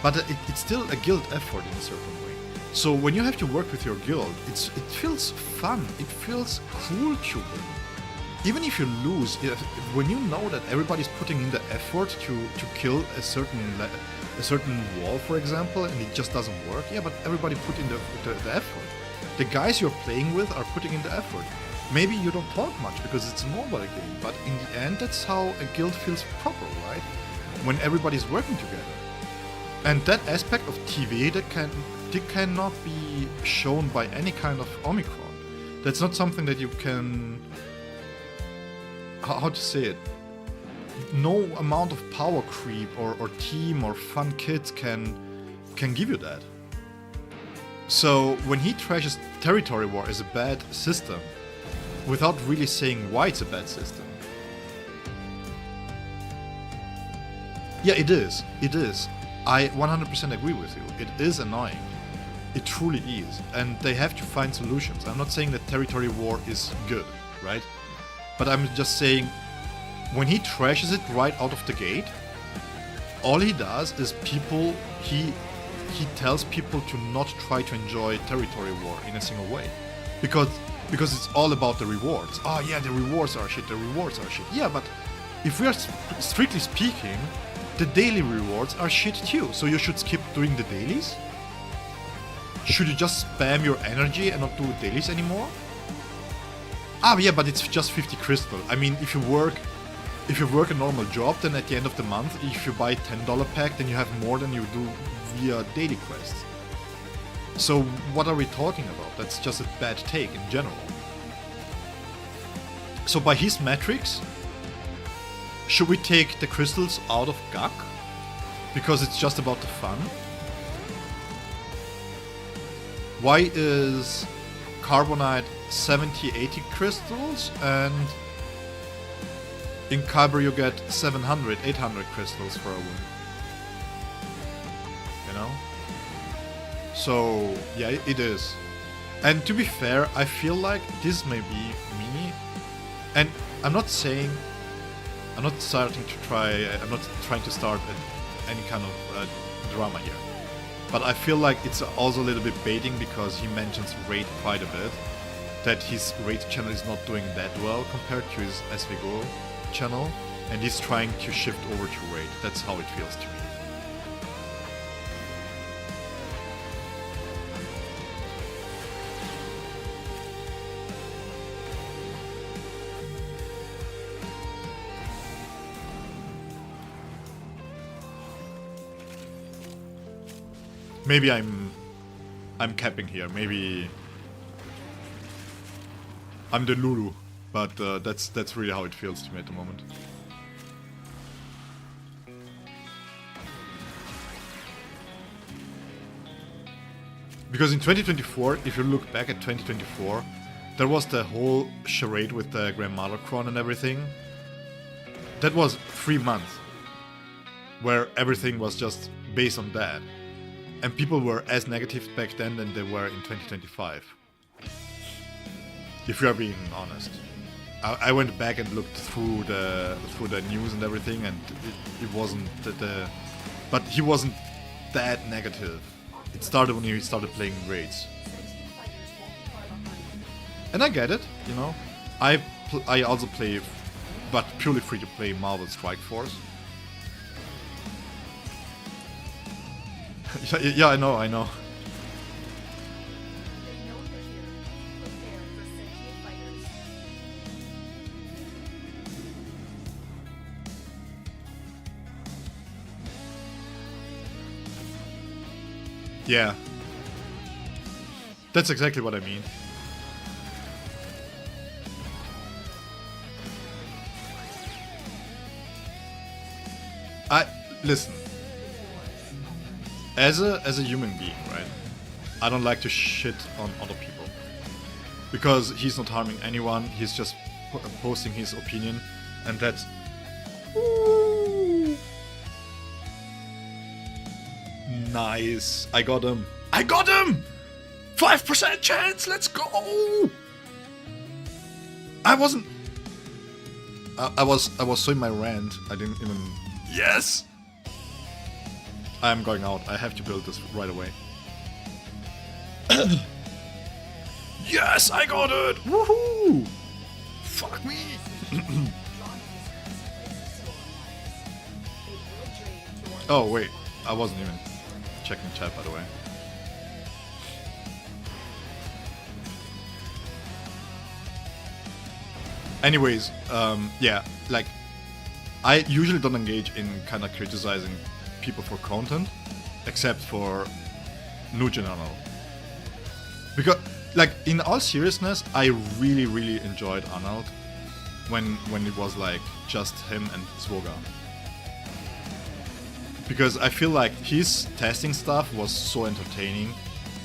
but it's still a guild effort in a certain way. So when you have to work with your guild, it feels fun, it feels cool to win. Even if you lose, when you know that everybody's putting in the effort to kill a certain wall, for example, and it just doesn't work, yeah, but everybody put in the effort. The guys you're playing with are putting in the effort. Maybe you don't talk much because it's a mobile game, but in the end, that's how a guild feels proper, right? When everybody's working together. And that aspect of TV that cannot be shown by any kind of Omicron. That's not something that you can... How to say it? No amount of power creep or team or fun kids can give you that. So when he trashes Territory War as a bad system, without really saying why it's a bad system. Yeah, it is. It is. I 100% agree with you. It is annoying. It truly is. And they have to find solutions. I'm not saying that Territory War is good, right? But I'm just saying, when he trashes it right out of the gate, all he does is he tells people to not try to enjoy Territory War in a single way. Because Because it's all about the rewards. Oh yeah, the rewards are shit, the rewards are shit. Yeah, but if we are strictly speaking, the daily rewards are shit too. So you should skip doing the dailies? Should you just spam your energy and not do dailies anymore? Ah yeah, but it's just 50 crystal. I mean, if you work a normal job, then at the end of the month, if you buy $10 pack, then you have more than you do via daily quests. So what are we talking about? That's just a bad take in general. So by his metrics, should we take the crystals out of GAC? Because it's just about the fun? Why is Carbonite 70-80 crystals and in Kyber you get 700-800 crystals for a win? You know? So, yeah, it is. And to be fair, I feel like this may be me. And I'm not trying to start any kind of drama here. But I feel like it's also a little bit baiting because he mentions raid quite a bit. That his raid channel is not doing that well compared to his SVGO channel. And he's trying to shift over to raid. That's how it feels to me. Maybe I'm capping here. Maybe I'm the Lulu, but that's really how it feels to me at the moment. Because in 2024, if you look back at 2024, there was the whole charade with the Grandmother Crown and everything. That was 3 months, where everything was just based on that. And people were as negative back then than they were in 2025. If you are being honest. I went back and looked through the news and everything, and it wasn't but he wasn't that negative. It started when he started playing raids. And I get it, you know. I also play, but purely free to play Marvel Strike Force. Yeah, I know. They know you're here. Prepare for sentient fighters. Yeah. That's exactly what I mean. Listen. As a human being, right? I don't like to shit on other people. Because he's not harming anyone, he's just posting his opinion, and that's... Ooh. Nice. I got him. 5% chance, let's go! I wasn't... I was so in my rant, I didn't even... Yes! I'm going out. I have to build this right away. Yes, I got it! Woohoo! Fuck me! Oh wait, I wasn't even checking chat by the way. Anyways, yeah, like I usually don't engage in kind of criticizing people for content, except for new general. Because, like, in all seriousness, I really enjoyed Arnold when it was like just him and Svoga. Because I feel like his testing stuff was so entertaining,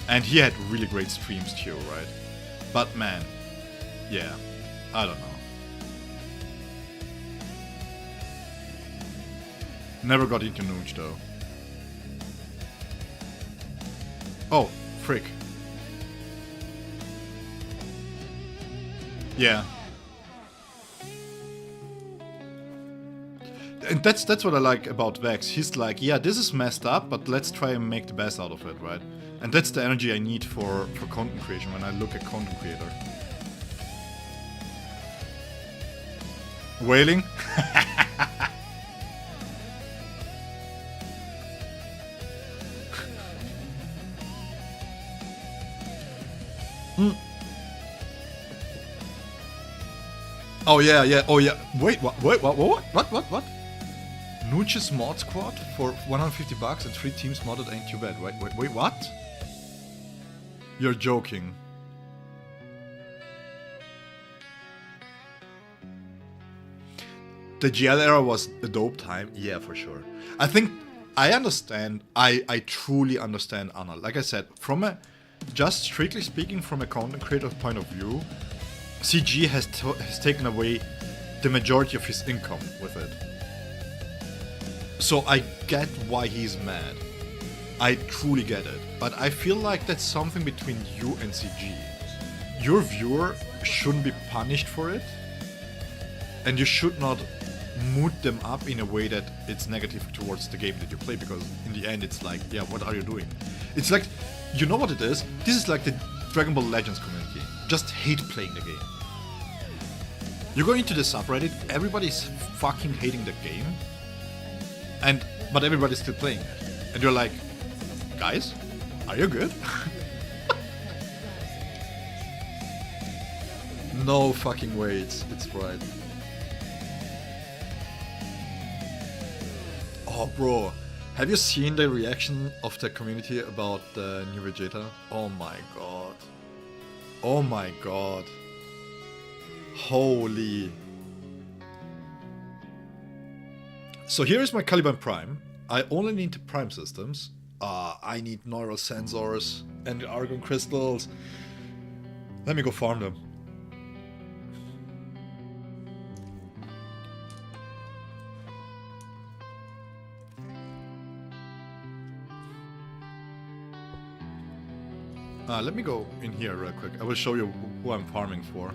and he had really great streams too, right? But man, yeah, I don't know. Never got into Nuge though. Oh, frick. Yeah. And that's what I like about Vex. He's like, yeah, this is messed up, but let's try and make the best out of it, right? And that's the energy I need for content creation when I look at content creator. Wailing? Oh yeah, yeah, oh yeah. Wait, what? Nooch's mod squad for 150 bucks and 3 teams modded ain't too bad. Wait, what? You're joking. The GL era was a dope time, yeah, for sure. I think I understand. I truly understand Anna. Like I said, from a just strictly speaking from a content creator point of view, CG has taken away the majority of his income with it. So I get why he's mad. I truly get it. But I feel like that's something between you and CG. Your viewer shouldn't be punished for it, and you should not mood them up in a way that it's negative towards the game that you play, because in the end it's like, yeah, what are you doing? It's like, you know what it is? This is like the Dragon Ball Legends community. Just hate playing the game. You go into the subreddit, everybody's fucking hating the game, but everybody's still playing it. And you're like, guys, are you good? No fucking way, it's right. Oh, bro, have you seen the reaction of the community about the new Vegeta? Oh my god. Oh my god. Holy. So here is my Caliban Prime. I only need the Prime systems. I need neural sensors and argon crystals. Let me go farm them. Let me go in here real quick. I will show you who I'm farming for.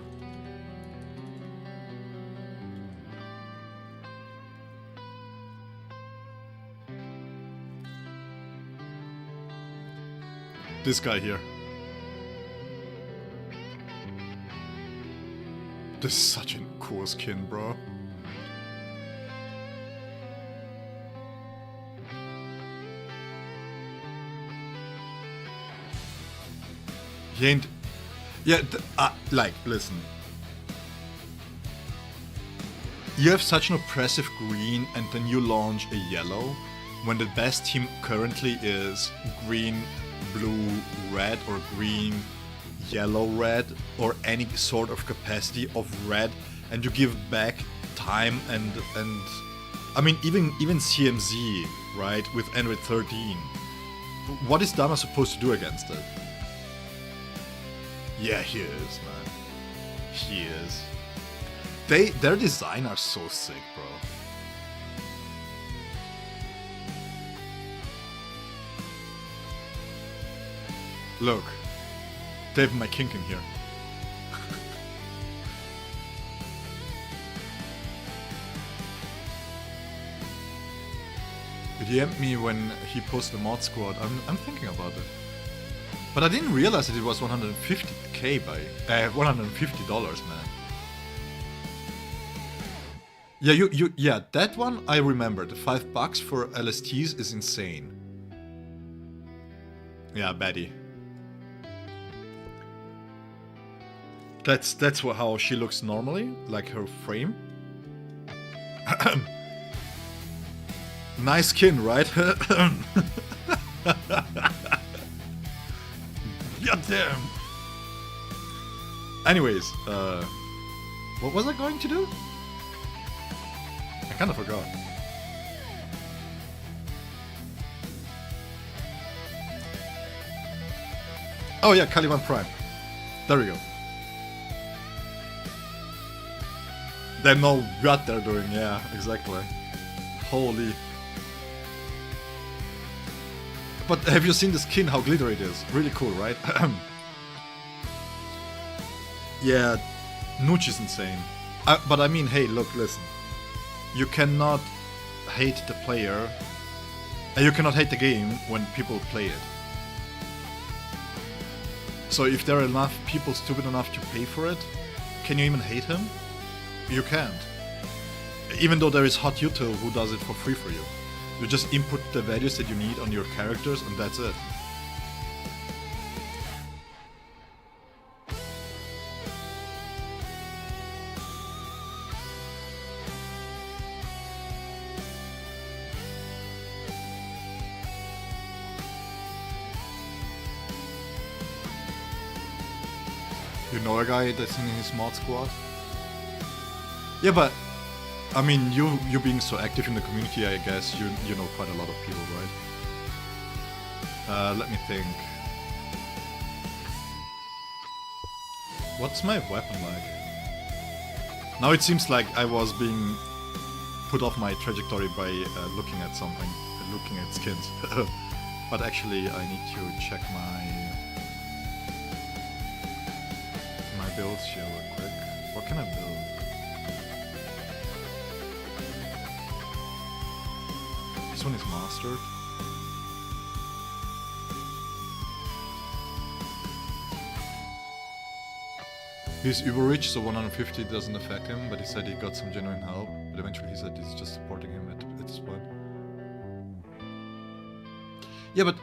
This guy here. This is such a cool skin, bro. He ain't... Yeah, like, listen. You have such an oppressive green and then you launch a yellow when the best team currently is green, blue, red, or green, yellow, red, or any sort of capacity of red, and you give back time and I mean even CMZ, right, with Android 13. What is Dama supposed to do against it? Yeah, he is, man. He is. Their design are so sick, bro. Look, they have my kink in here. He DM'd me when he posted the mod squad. I'm thinking about it. But I didn't realize that it was 150k by $150, man. Yeah, yeah, that one I remember. The $5 for LSTs is insane. Yeah, Betty. That's how she looks normally, like her frame. Nice skin, right? Goddamn. Anyways, what was I going to do? I kind of forgot. Oh yeah, Caliban Prime. There we go. They know what they're doing, yeah, exactly. Holy. But have you seen the skin, how glittery it is? Really cool, right? Yeah, Nooch is insane. But I mean, hey, look, listen. You cannot hate the player, and you cannot hate the game when people play it. So if there are enough people stupid enough to pay for it, can you even hate him? You can't. Even though there is hot util who does it for free for you. You just input the values that you need on your characters and that's it. You know a guy that's in his mod squad? Yeah, but I mean, you being so active in the community, I guess you know quite a lot of people, right? Let me think. What's my weapon like? Now it seems like I was being put off my trajectory by looking at something, looking at skins. But actually, I need to check my builds here real quick. What can I build? This one is mastered. He's uber rich, so 150 doesn't affect him, but he said he got some genuine help. But eventually he said he's just supporting him at this point. Yeah, but...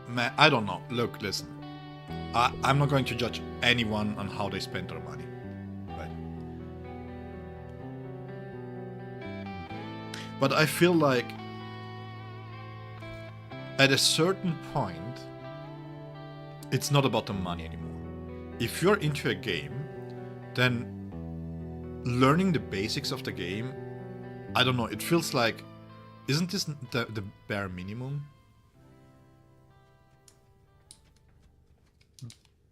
man, I don't know. Look, listen. I'm not going to judge anyone on how they spend their money. Right? But I feel like at a certain point, it's not about the money anymore. If you're into a game, then learning the basics of the game, I don't know, it feels like, isn't this the bare minimum?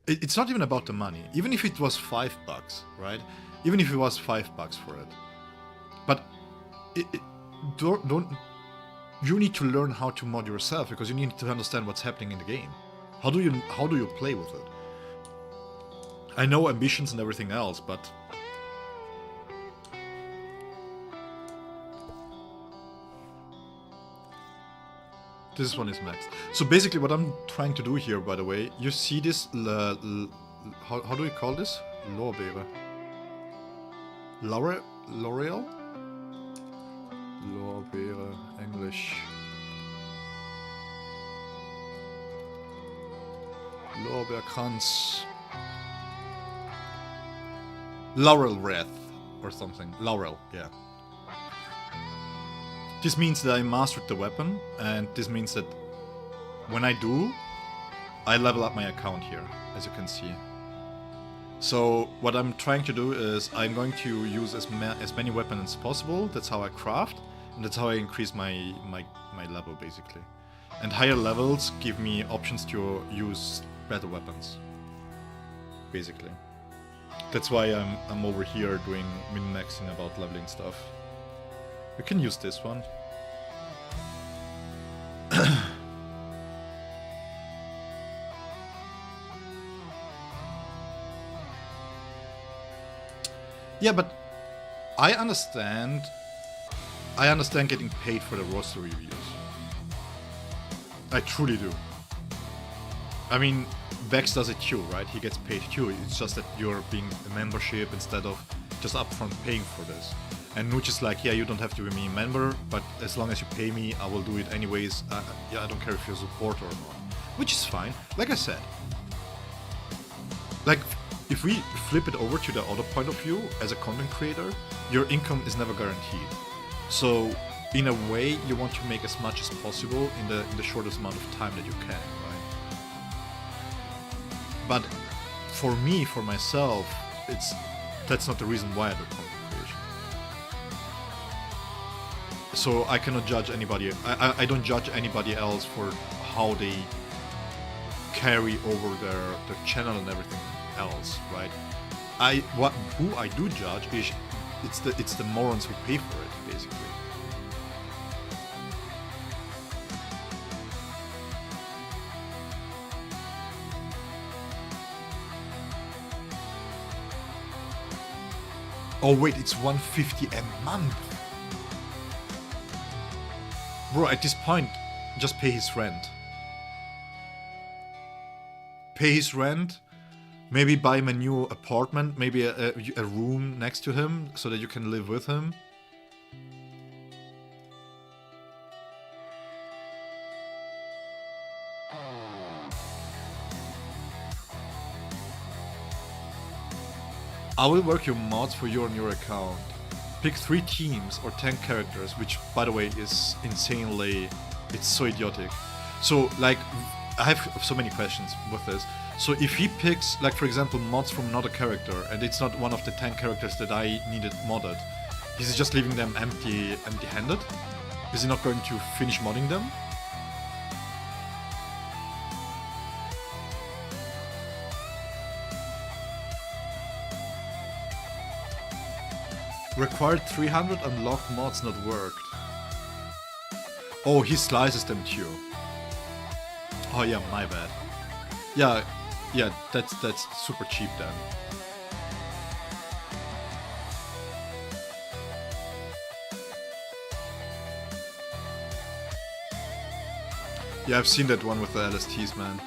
It's not even about the money. Even if it was $5, right? Even if it was $5 for it. But don't you need to learn how to mod yourself because you need to understand what's happening in the game. How do you play with it? I know ambitions and everything else, but this one is maxed. So basically what I'm trying to do here, by the way, you see this, how do we call this? Lorbeere. L'Oreal? Lorbeere, English. Lorbeerkranz. Laurel wreath or something. Laurel, yeah. This means that I mastered the weapon, and this means that when I do, I level up my account here, as you can see. So what I'm trying to do is I'm going to use as many weapons as possible. That's how I craft, and that's how I increase my level, basically. And higher levels give me options to use better weapons, basically. That's why I'm over here doing min-maxing about leveling stuff. We can use this one. Yeah, but I understand getting paid for the roster reviews. I truly do. I mean, Vex does it too, right? He gets paid too. It's just that you're being a membership instead of just upfront paying for this. And Nooch is like, yeah, you don't have to be me a member, but as long as you pay me, I will do it anyways. Yeah, I don't care if you're a supporter or not. Which is fine. Like I said. Like, if we flip it over to the other point of view, as a content creator, your income is never guaranteed. So, in a way, you want to make as much as possible in the shortest amount of time that you can, right? But for me, for myself, that's not the reason why I do content creation. So I cannot judge anybody. I don't judge anybody else for how they carry over their channel and everything else, right? Who I do judge is it's the morons who pay for it, basically. Oh wait, it's 150 a month. Bro, at this point, just pay his rent. Pay his rent, Maybe buy him a new apartment, maybe a room next to him, so that you can live with him. I will work your mods for you on your account. Pick 3 teams or 10 characters, which, by the way, is insanely... It's so idiotic. So, like, I have so many questions with this. So if he picks, like, for example, mods from another character, and it's not one of the 10 characters that I needed modded, is he just leaving them empty-handed? Is he not going to finish modding them? Required 300 unlocked mods not worked. Oh, he slices them too. Oh yeah, my bad. Yeah, that's super cheap then. Yeah, I've seen that one with the LSTs, man.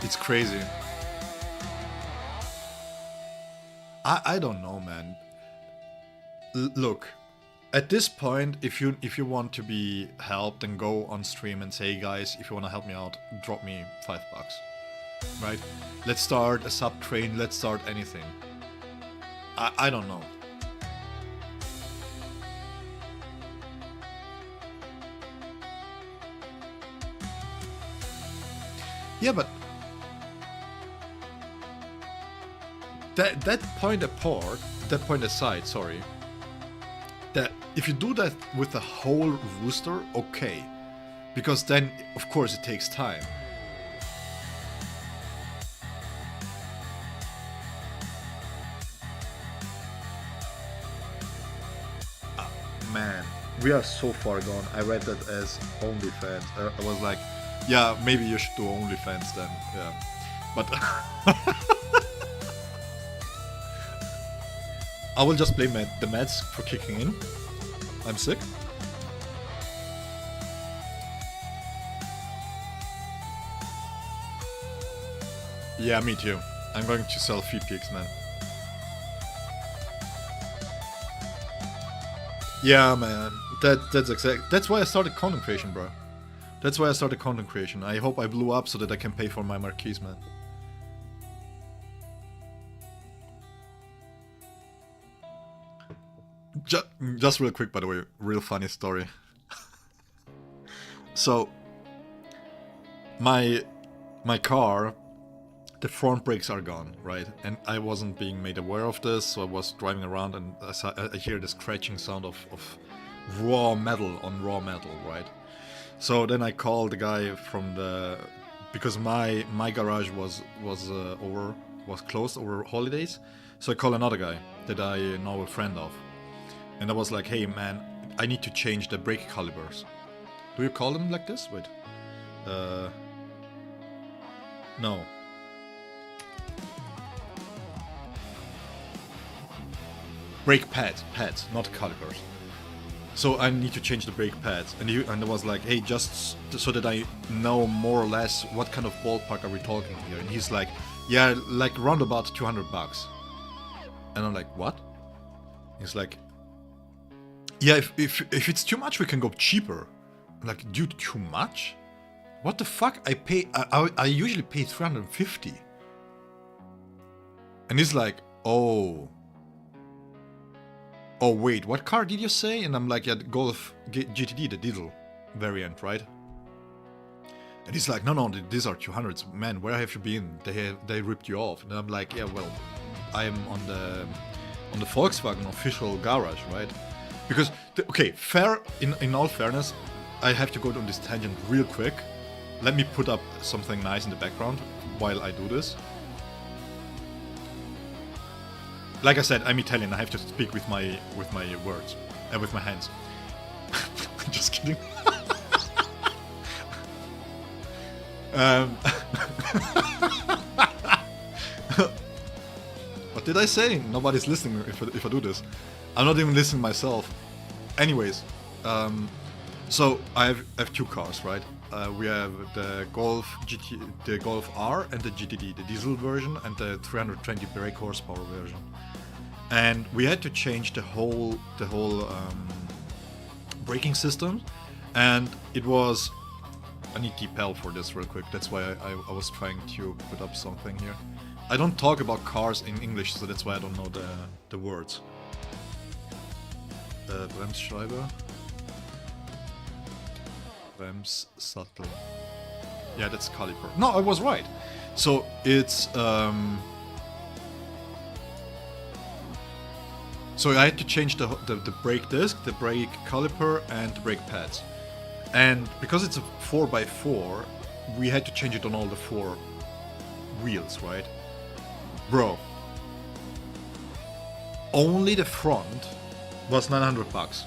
It's crazy. I don't know, man. Look, at this point, if you want to be helped, then go on stream and say, guys, if you want to help me out, drop me $5. Right? Let's start a sub train, let's start anything. I don't know. Yeah, but that point apart, that point aside, sorry. That if you do that with the whole rooster, okay. Because then, of course, it takes time. Man, we are so far gone. I read that as OnlyFans. I was like, yeah, maybe you should do OnlyFans then. Yeah, but I will just blame the meds for kicking in. I'm sick. Yeah, me too. I'm going to sell feed pics, man. Yeah, man. That's exact. That's why I started content creation, bro. That's why I started content creation. I hope I blew up so that I can pay for my marquees, man. Just real quick, by the way, real funny story. So, my car, the front brakes are gone, right? And I wasn't being made aware of this, so I was driving around and I hear the scratching sound of raw metal on raw metal, right? So then I called the guy from the... because my garage was closed over holidays, so I called another guy that I know a friend of. And I was like, hey man, I need to change the brake calibers. Do you call them like this? Wait. No. Brake pads, not calipers. So I need to change the brake pads. And I was like, hey, just so that I know more or less what kind of ballpark are we talking here. And he's like, yeah, like round about $200. And I'm like, what? He's like, yeah, if it's too much, we can go cheaper. I'm like, dude, too much? What the fuck? I usually pay 350. And he's like, oh wait, what car did you say? And I'm like, yeah, Golf GTD, the diesel variant, right? And he's like, no, these are 200s. Man, where have you been? They ripped you off. And I'm like, yeah, well, I am on the Volkswagen official garage, right? Because, okay, in all fairness, I have to go on this tangent real quick. Let me put up something nice in the background while I do this. Like I said, I'm Italian. I have to speak with my words, with my hands. Just kidding. What did I say? Nobody's listening if I do this. I'm not even listening myself. Anyways, So I have two cars, right? We have the Golf GT, the Golf R, and the GTD, the diesel version, and the 320 brake horsepower version. And we had to change the whole braking system, and it was. I need DeepL for this real quick. That's why I was trying to put up something here. I don't talk about cars in English, so that's why I don't know the words. Bremsscheibe. Bremssattel. Yeah, that's caliper. No, I was right. So it's so I had to change the brake disc, the brake caliper, and the brake pads. And because it's a 4x4, we had to change it on all the 4 wheels, right? Bro, only the front was $900.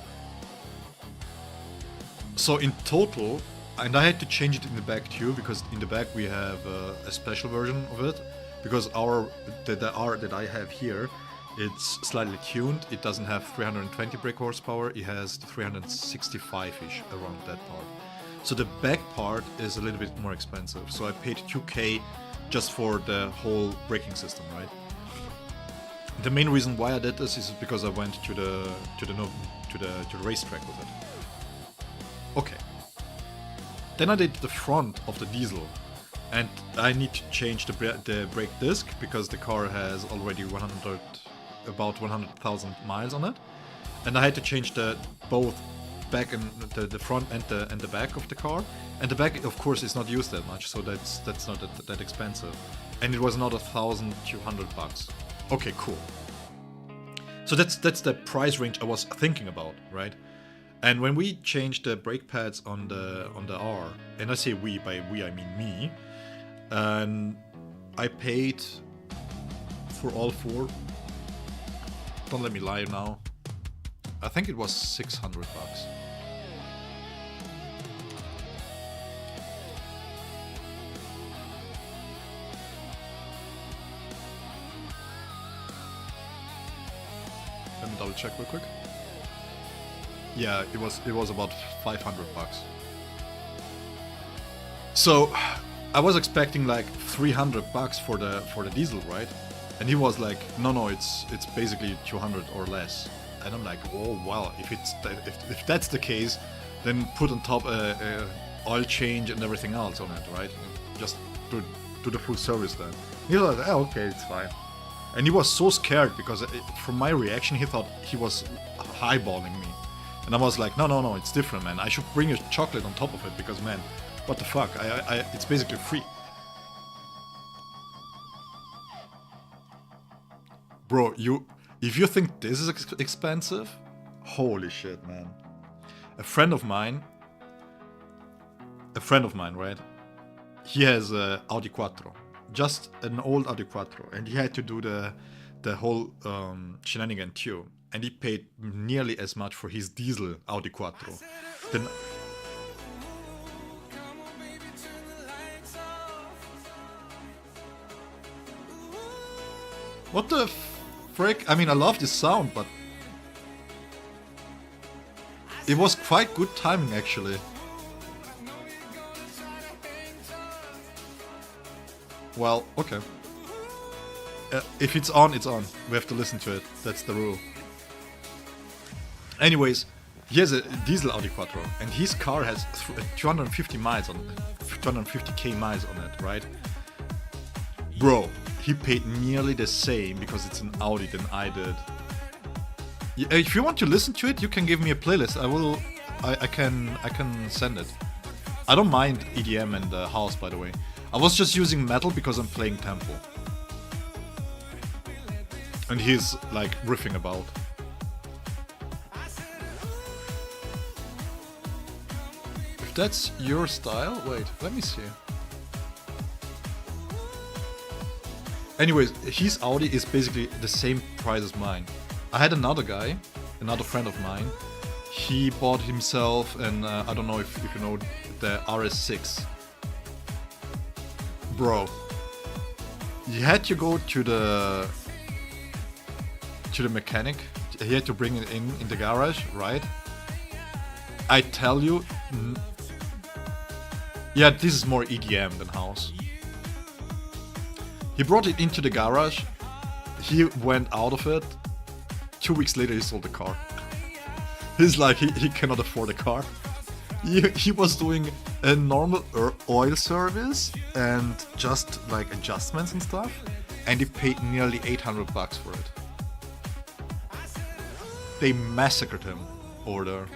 So in total, and I had to change it in the back too, because in the back we have a special version of it, because the R that I have here, it's slightly tuned. It doesn't have 320 brake horsepower, it has 365-ish around that part. So the back part is a little bit more expensive. So I paid $2K just for the whole braking system, right? The main reason why I did this is because I went to the racetrack with it. Okay. Then I did the front of the diesel, and I need to change the brake disc because the car has already about 100,000 miles on it, and I had to change both back and the front and the back of the car. And the back, of course, is not used that much, so that's not that expensive. And it was another $1,200. Okay, cool. So that's the price range I was thinking about, right? And when we changed the brake pads on the R, and I say we, by we I mean me, and I paid for all 4. Don't let me lie now. I think it was $600. Let me double check real quick. Yeah, it was about $500. So I was expecting like $300 for the diesel, right? And he was like, no, it's basically 200 or less. And I'm like, oh wow, if that's the case, then put on top a oil change and everything else on it, right? Just do the full service then. He was like, oh, okay, it's fine. And he was so scared because from my reaction, he thought he was highballing me. And I was like, no, it's different, man. I should bring a chocolate on top of it because, man, what the fuck? It's basically free. Bro, if you think this is expensive, holy shit, man. A friend of mine, right? He has a Audi Quattro, just an old Audi Quattro, and he had to do the whole shenanigan too, and he paid nearly as much for his diesel Audi Quattro. Then what the frick? I mean, I love this sound, but it was quite good timing actually. Well, okay. If it's on, it's on. We have to listen to it. That's the rule. Anyways, he has a diesel Audi Quattro, and his car has 250 miles on it, 250k miles on it, right? Bro, he paid nearly the same because it's an Audi than I did. If you want to listen to it, you can give me a playlist. I can send it. I don't mind EDM and house, by the way. I was just using metal because I'm playing tempo. And he's like riffing about. If that's your style, wait, let me see. Anyways, his Audi is basically the same price as mine. I had another guy, another friend of mine. He bought himself an, I don't know if you know, the RS6. Bro, you had to go to the mechanic. He had to bring it in the garage, right? I tell you, yeah, this is more EDM than house. He brought it into the garage. He went out of it. 2 weeks later, he sold the car. He's like, he cannot afford a car. He was doing a normal oil service and just like adjustments and stuff, and he paid nearly $800 for it. They massacred him over there.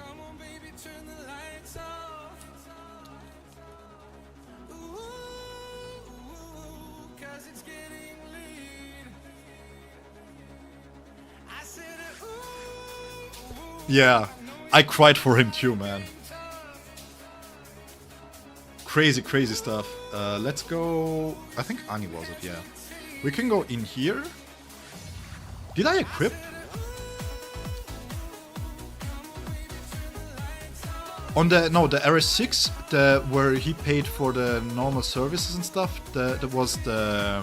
Yeah, I cried for him too, man. Crazy, crazy stuff. Let's go... I think Ani was it, yeah. We can go in here. Did I equip? On the... No, the RS6, where he paid for the normal services and stuff, that was the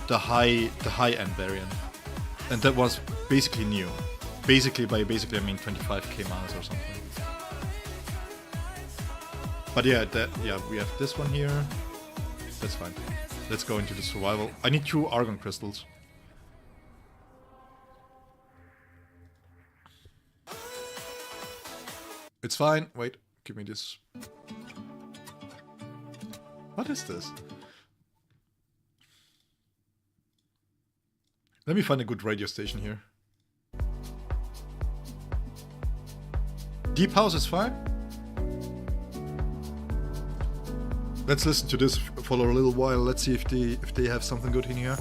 high-end variant. And that was basically new. Basically, by basically I mean 25k miles or something. But yeah, we have this one here. That's fine. Let's go into the survival. I need 2 argon crystals. It's fine. Wait, give me this. What is this? Let me find a good radio station here. Deep House is fine. Let's listen to this for a little while. Let's see if they have something good in here.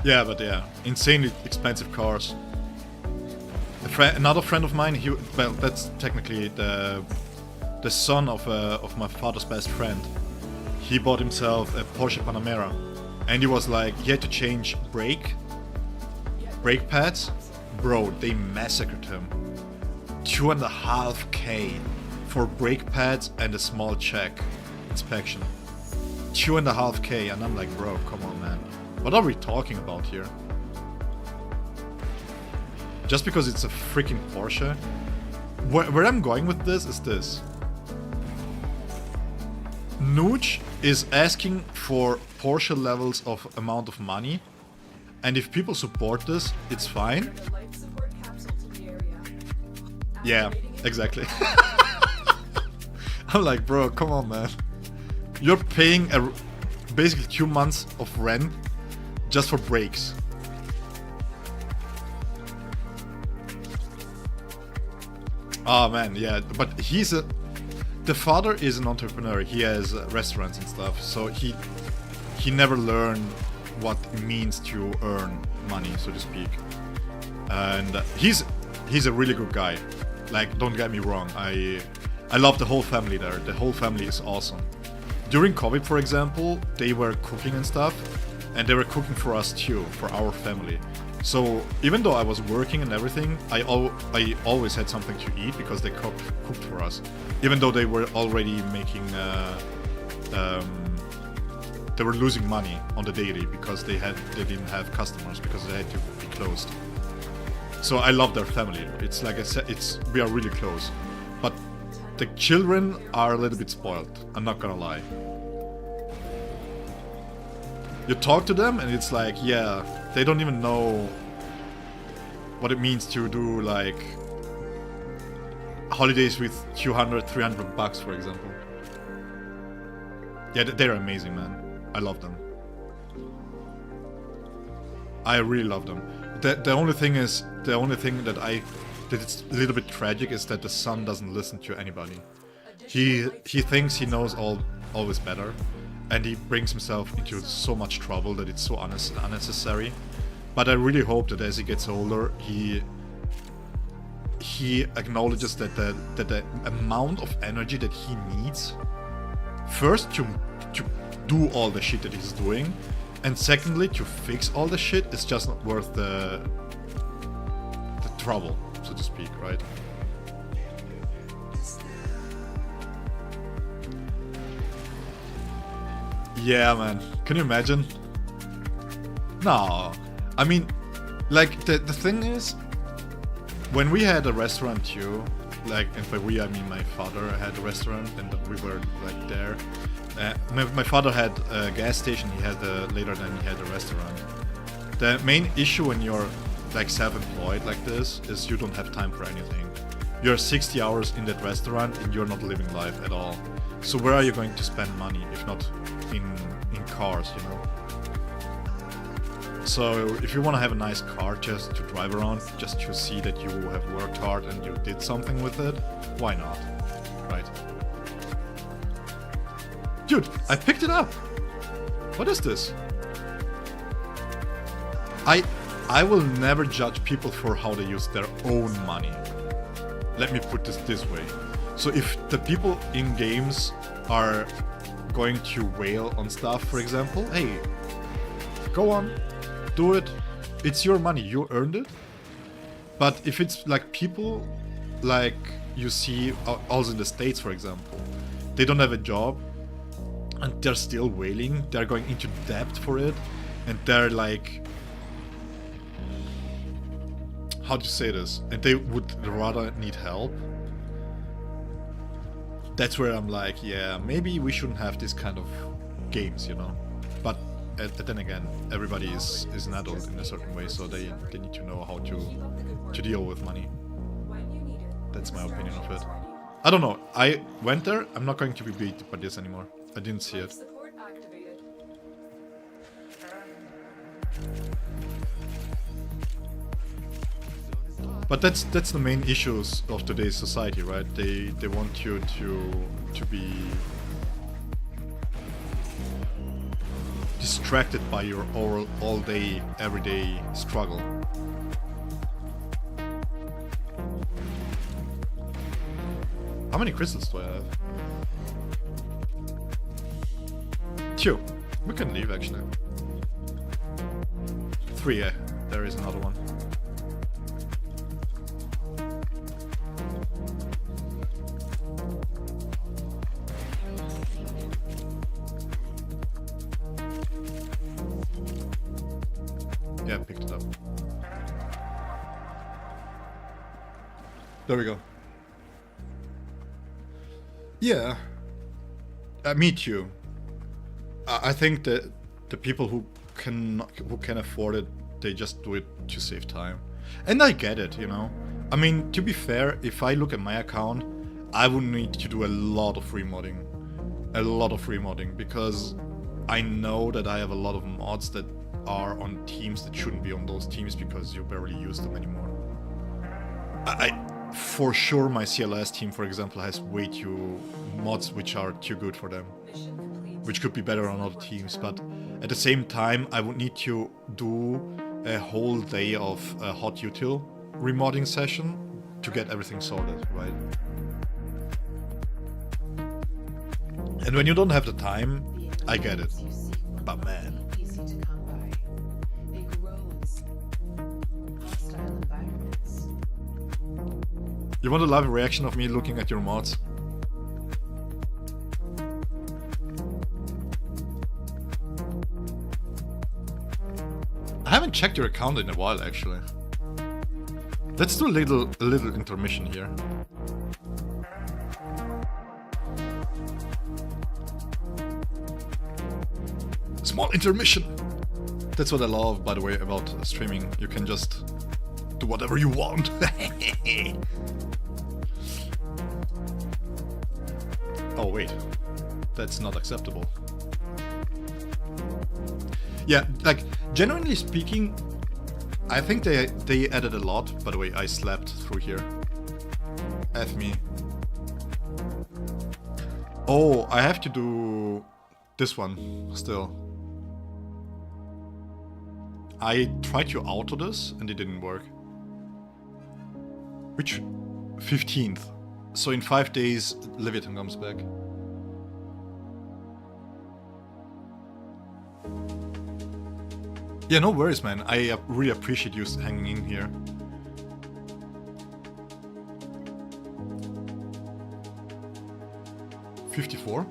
Yeah, but yeah, insanely expensive cars. Another friend of mine, well, that's technically the son of my father's best friend. He bought himself a Porsche Panamera. And he was like, he had to change brake pads. Bro, they massacred him. 2.5k for brake pads and a small inspection. 2.5k, and I'm like, bro, come on, man. What are we talking about here? Just because it's a freaking Porsche? Where I'm going with this is this. Nuge is asking for Porsche levels of amount of money, and if people support this, it's fine. Yeah, exactly. I'm like, bro, come on, man. You're paying basically 2 months of rent just for brakes. Oh man, yeah, but the father is an entrepreneur. He has restaurants and stuff, so he never learned what it means to earn money, so to speak. And he's a really good guy. Like, don't get me wrong, I love the whole family there. The whole family is awesome. During COVID, for example, they were cooking and stuff, and they were cooking for us too, for our family. So even though I was working and everything, I always had something to eat because they cooked for us. Even though they were already making, they were losing money on the daily because they didn't have customers because they had to be closed. So I love their family. It's like I said, we are really close. But the children are a little bit spoiled. I'm not gonna lie. You talk to them and it's like, yeah, they don't even know what it means to do like holidays with 200, 300 bucks, for example. Yeah, they're amazing, man. I love them. I really love them. The only thing that it's a little bit tragic is that the son doesn't listen to anybody. He thinks he knows always better, and he brings himself into so much trouble that it's so unnecessary. But I really hope that as he gets older, he acknowledges that the amount of energy that he needs, first to do all the shit that he's doing, and secondly to fix all the shit, is just not worth the trouble, so to speak, right? Yeah, man. Can you imagine? No. I mean, Like, the thing is, when we had a restaurant too, like, and by we I mean my father had a restaurant, and we were like there. My father had a gas station. He had later then he had a restaurant. The main issue when you're like self-employed like this is you don't have time for anything. You're 60 hours in that restaurant and you're not living life at all. So where are you going to spend money if not in cars, you know? So if you want to have a nice car just to drive around, just to see that you have worked hard and you did something with it, why not? Right? Dude, I picked it up! What is this? I will never judge people for how they use their own money. Let me put this way. So if the people in games are going to wail on stuff, for example, hey, go on, do it. It's your money, you earned it. But if it's like people, like you see also in the States, for example, they don't have a job and they're still wailing, they're going into debt for it, and they're like, how to say this, and they would rather need help. That's where I'm like, yeah, maybe we shouldn't have this kind of games, you know. But then again, everybody is an adult in a certain way, so they need to know how to deal with money. That's my opinion of it. I don't know. I went there. I'm not going to be beat by this anymore. I didn't see it. But that's the main issues of today's society, right? They want you to be distracted by your all day, everyday struggle. How many crystals do I have? 2. We can leave actually. 3, yeah. There is another one. Yeah, I picked it up. There we go. Yeah. Me too. I think that the people who can afford it, they just do it to save time. And I get it, you know. I mean, to be fair, if I look at my account, I would need to do a lot of remodding. A lot of remodding, because I know that I have a lot of mods that are on teams that shouldn't be on those teams because you barely use them anymore. For sure my CLS team, for example, has way too mods which are too good for them, which could be better on other teams, but at the same time I would need to do a whole day of a hot util remodding session to get everything sorted, right? And when you don't have the time, I get it, but man. You want a live reaction of me looking at your mods? I haven't checked your account in a while, actually. Let's do a little intermission here. Small intermission! That's what I love, by the way, about streaming. You can just do whatever you want. Oh wait, that's not acceptable. Yeah, like, genuinely speaking, I think they added a lot. By the way, I slept through here. F me. Oh, I have to do this one still. I tried to auto this and it didn't work. Which 15th? So in 5 days, Leviathan comes back. Yeah, no worries, man. I really appreciate you hanging in here. $54?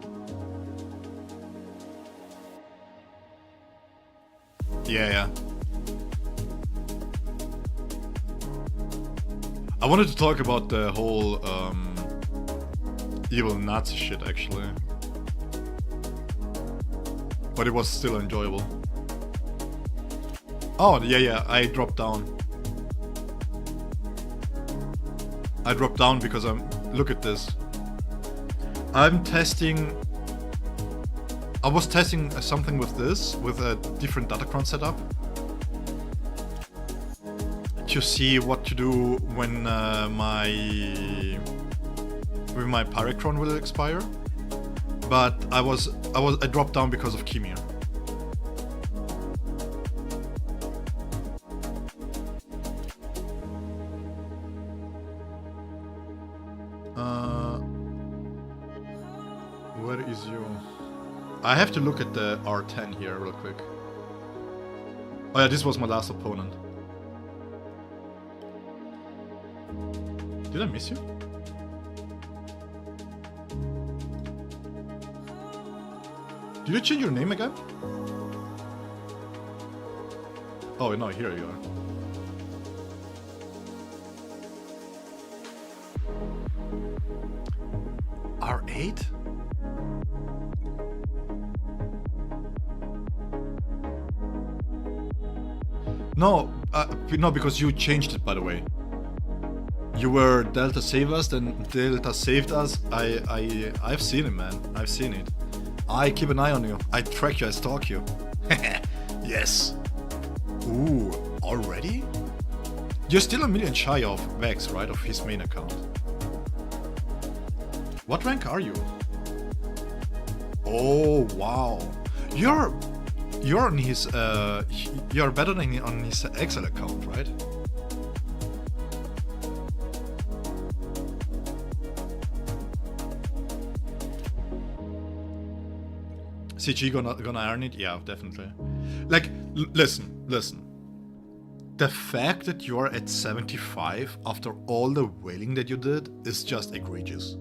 Yeah. I wanted to talk about the whole evil Nazi shit actually, but it was still enjoyable. Oh yeah, I dropped down. I dropped down because look at this. I was testing something with this, with a different datacron setup, to see what to do when my Pyrocron will expire. But I dropped down because of Kimir. Where is you? I have to look at the R10 here real quick. Oh yeah, this was my last opponent. Did I miss you? Did you change your name again? Oh no, here you are. R8? No, no, because you changed it, by the way. You were Delta Save Us, then Delta saved us. I've seen it, man. I've seen it. I keep an eye on you. I track you, I stalk you. Yes. Ooh, already? You're still a million shy of Vex, right? Of his main account. What rank are you? Oh, wow. You're on his you're better than on his Excel account, right? CG gonna earn it? Yeah, definitely. Like, listen. The fact that you're at 75 after all the whaling that you did is just egregious.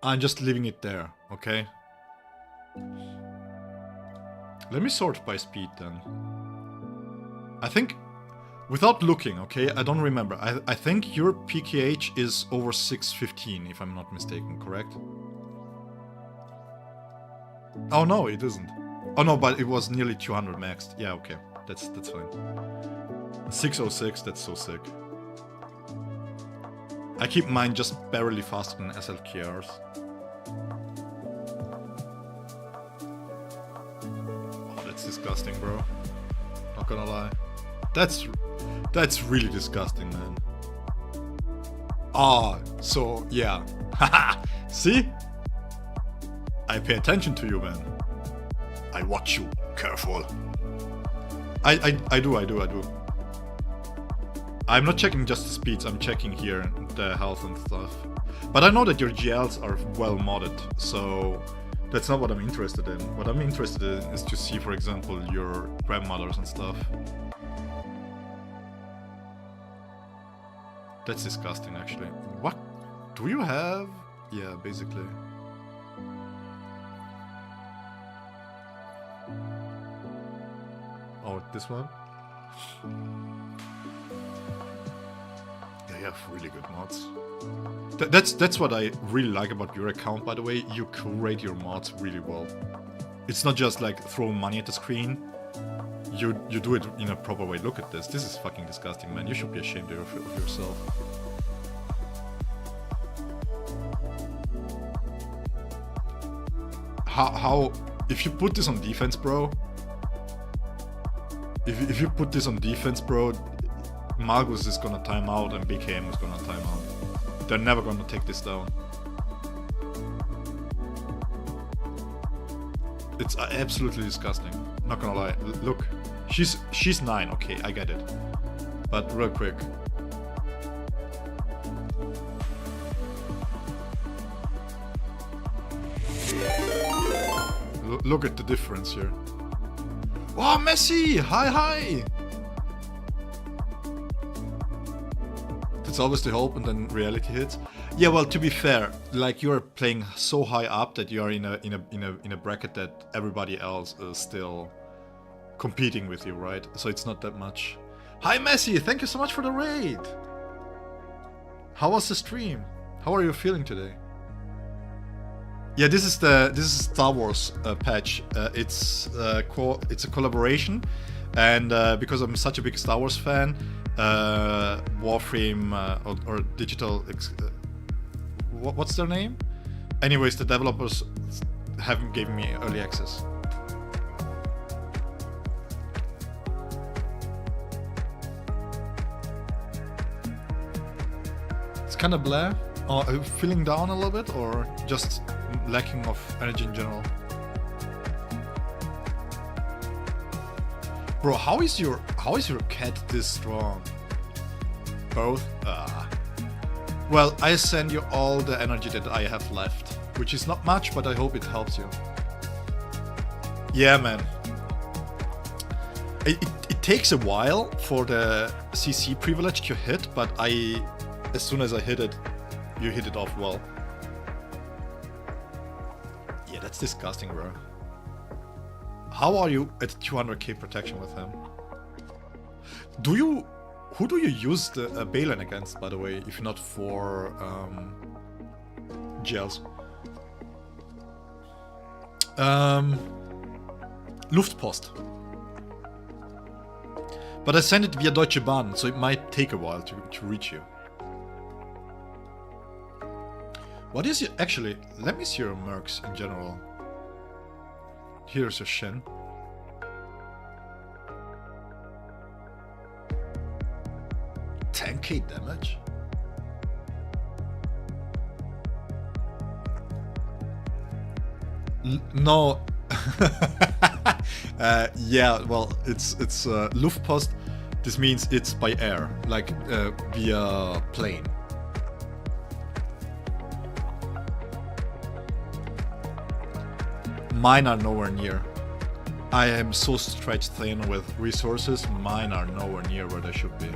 I'm just leaving it there, okay? Let me sort by speed then. I think, without looking, okay, I don't remember. I think your PKH is over 615, if I'm not mistaken, correct? Oh no, it isn't. Oh no, but it was nearly 200 maxed. Yeah, okay, that's fine. 606, that's so sick. I keep mine just barely faster than SLKRs. Oh, that's disgusting, bro. Not gonna lie. That's really disgusting, man. Ah, so yeah. Haha. See? I pay attention to you, man. I watch you. Careful. I do. I'm not checking just the speeds, I'm checking here the health and stuff. But I know that your GLs are well modded, so that's not what I'm interested in. What I'm interested in is to see, for example, your grandmothers and stuff. That's disgusting, actually. What do you have? Yeah, basically. Oh, this one? They have really good mods. That's what I really like about your account, by the way. You curate your mods really well. It's not just like throw money at the screen. You do it in a proper way. Look at this. This is fucking disgusting, man. You should be ashamed of yourself. How if you put this on defense, bro? If you put this on defense, bro, Magus is gonna time out and BKM is gonna time out. They're never gonna take this down. It's absolutely disgusting. Not gonna lie. Look, she's 9. Okay, I get it. But real quick. Look at the difference here. Oh, Messi! Hi! That's always the hope, and then reality hits. Yeah, well, to be fair, like you're playing so high up that you're in a bracket that everybody else is still competing with you, right? So it's not that much. Hi Messi, thank you so much for the raid. How was the stream? How are you feeling today? Yeah, this is Star Wars patch. It's a collaboration, and because I'm such a big Star Wars fan, Warframe or Digital, what's their name? Anyways, the developers haven't given me early access. It's kind of blah. Are you feeling down a little bit, or just lacking of energy in general? Bro, how is your cat this strong? Both? Well, I send you all the energy that I have left, which is not much, but I hope it helps you. Yeah, man. It takes a while for the CC privilege to hit, but as soon as I hit it, you hit it off well. Yeah, that's disgusting, bro. How are you at 200k protection with him? Who do you use the Balin against, by the way, if not for gels? Luftpost. But I sent it via Deutsche Bahn, so it might take a while to reach you. What is your... Actually, let me see your mercs in general. Here's your Shin. $10k damage? No. Yeah, well, it's Luftpost. This means it's by air, like via plane. Mine are nowhere near. I am so stretched thin with resources, mine are nowhere near where they should be.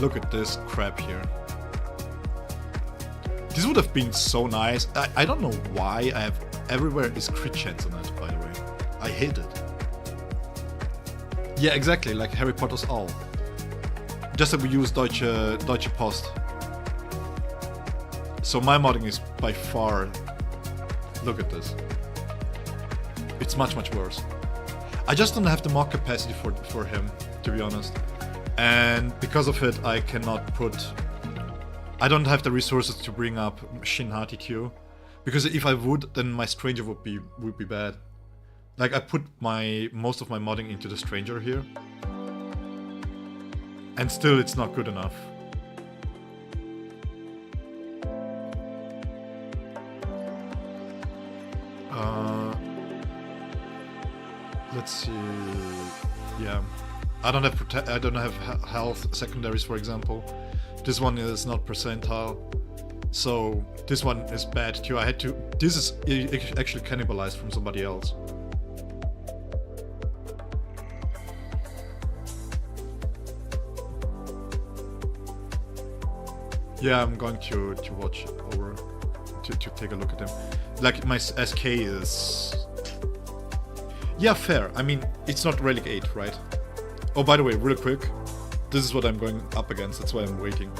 Look at this crap here. This would have been so nice. I don't know why I have everywhere is crit chance on it, by the way. I hate it. Yeah, exactly, like Harry Potter's owl. Just that we use Deutsche Post. So my modding is by far... Look at this. It's much worse. I just don't have the mod capacity for him, to be honest. And because of it, I cannot put... I don't have the resources to bring up Shin Hati Q. Because if I would, then my Stranger would be bad. Like, I put most of my modding into the Stranger here. And still it's not good enough. Let's see. Yeah, I don't have health secondaries, for example. This one is not percentile, so this one is bad too. This is actually cannibalized from somebody else. Yeah, I'm going to watch over to take a look at him. Like, my SK is... Yeah, fair. I mean, it's not Relic 8, right? Oh, by the way, real quick. This is what I'm going up against, that's why I'm waiting.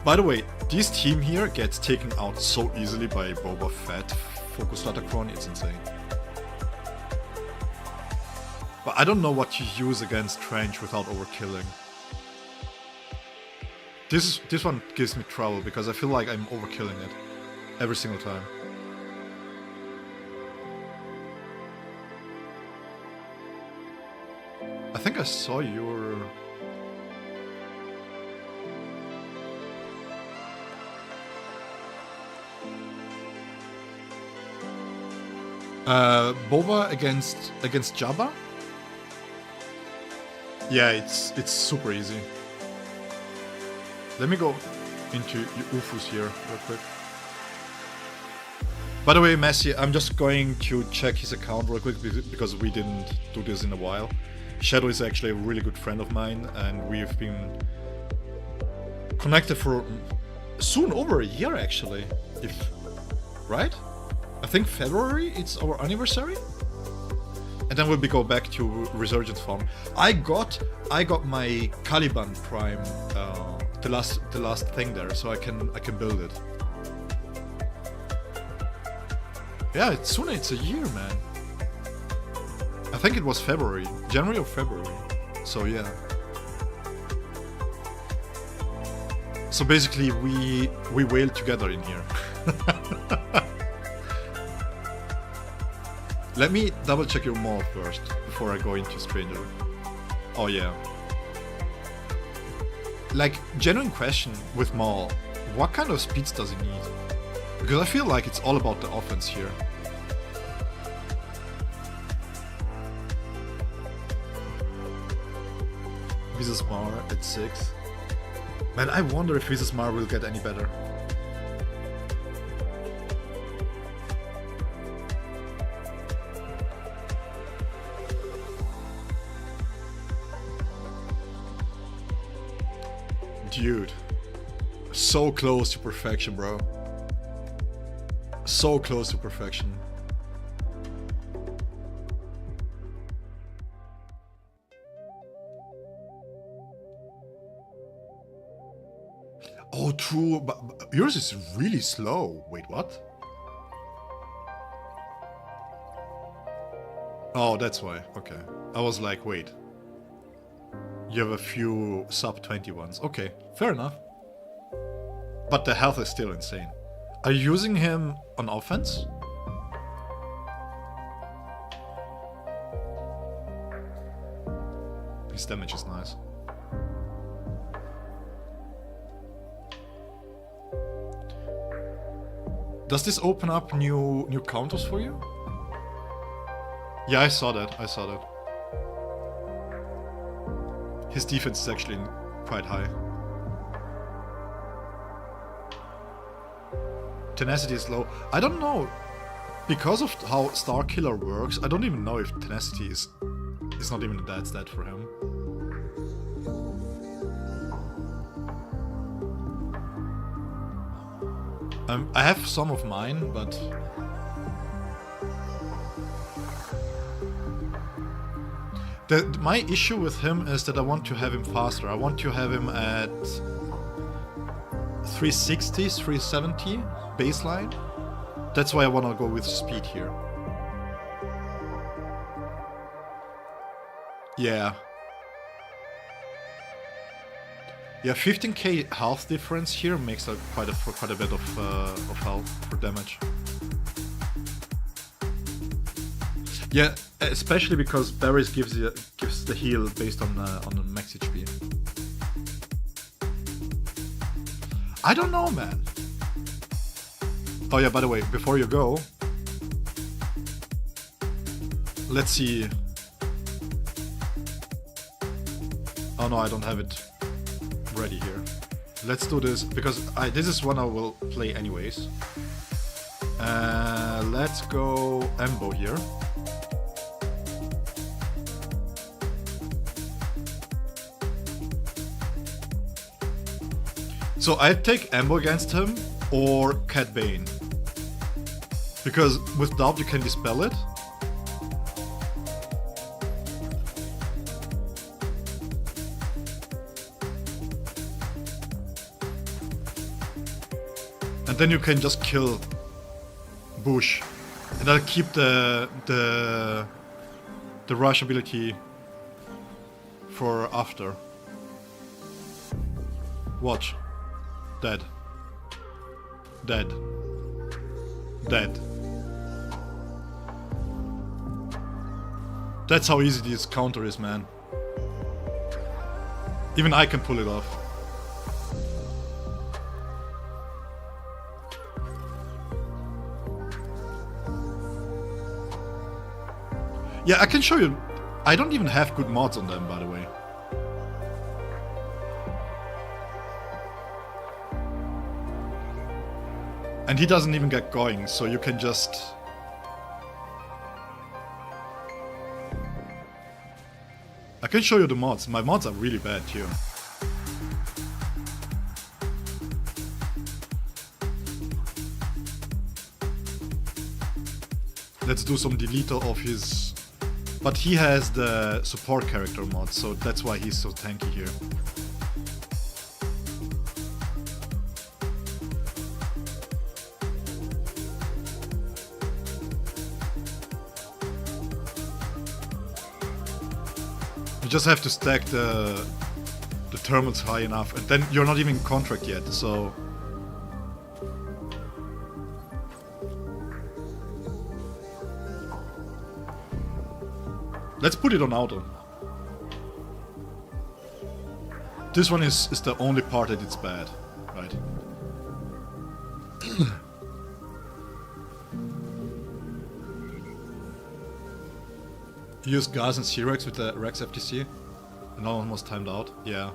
By the way, this team here gets taken out so easily by Boba Fett, Focus Datacron, it's insane. But I don't know what to use against Trench without overkilling. This one gives me trouble because I feel like I'm overkilling it every single time. I think I saw your... Boba against Jabba? Yeah, it's super easy. Let me go into Ufus here real quick. By the way, Messi, I'm just going to check his account real quick because we didn't do this in a while. Shadow is actually a really good friend of mine, and we've been connected for soon over a year, actually. Right? I think February, it's our anniversary. And then we'll go back to Resurgence farm. I got my Caliban Prime, the last thing there, so I can build it. Yeah, it's a year, man. I think it was February, January or February. So yeah. So basically, we wailed together in here. Let me double check your mod first before I go into Stranger. Oh yeah. Like, genuine question with Maul, what kind of speeds does he need? Because I feel like it's all about the offense here. Visasmar at 6. Man, I wonder if Visasmar will get any better. Dude, so close to perfection, bro. So close to perfection. Oh, true, but yours is really slow. Wait, what? Oh, that's why. Okay. I was like, wait. You have a few sub-20 ones. Okay, fair enough. But the health is still insane. Are you using him on offense? His damage is nice. Does this open up new counters for you? Yeah, I saw that. His defense is actually quite high. Tenacity is low. I don't know. Because of how Star Killer works, I don't even know if Tenacity is not even that stat for him. I have some of mine, but... my issue with him is that I want to have him faster. I want to have him at 360, 370 baseline. That's why I want to go with speed here. Yeah. Yeah, 15k health difference here makes quite a bit of health for damage. Yeah, especially because Barry's gives the heal based on the max HP. I don't know, man. Oh yeah, by the way, before you go, let's see. Oh no, I don't have it ready here. Let's do this because this is one I will play anyways. Let's go Embo here. So I take Embo against him or Cat Bane. Because with Doubt you can dispel it. And then you can just kill Bush. And I'll keep the rush ability for after. Watch. Dead. Dead. Dead. That's how easy this counter is, man. Even I can pull it off. Yeah, I can show you. I don't even have good mods on them, by the way. And he doesn't even get going, so you can just... I can show you the mods. My mods are really bad too. let's do some deleter of his... But he has the support character mod, so that's why he's so tanky here. You just have to stack the thermals high enough, and then you're not even in contract yet, so... Let's put it on auto. This one is the only part that it's bad, right? Use Gas and C-Rex with the Rex FTC. And almost timed out, yeah.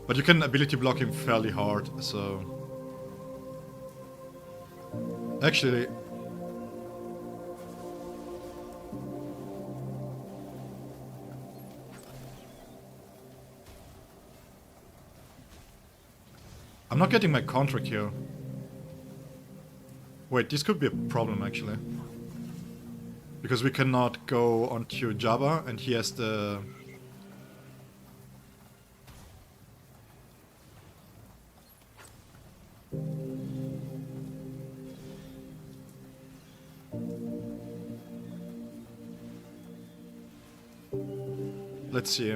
But you can ability block him fairly hard, so... Actually... I'm not getting my contract here. Wait, this could be a problem actually. Because we cannot go onto Jabba and he has the... Let's see.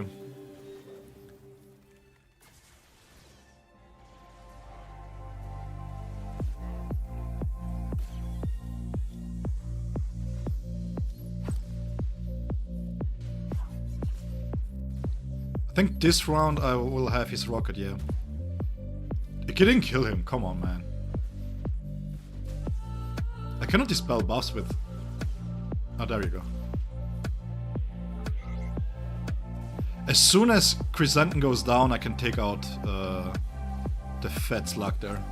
I think this round I will have his rocket, yeah. It didn't kill him, come on man. I cannot dispel buffs with... Oh, there you go. As soon as Chrysanthemum goes down, I can take out the fat slug there.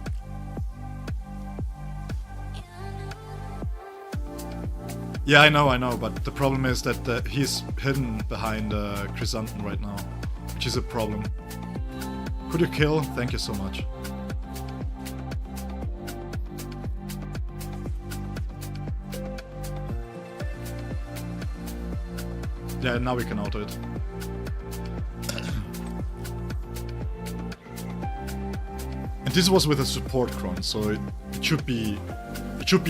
Yeah, I know, but the problem is that he's hidden behind Chrysanthemum right now, which is a problem. Could you kill? Thank you so much. Yeah, now we can auto it. And this was with a support cron, so it should be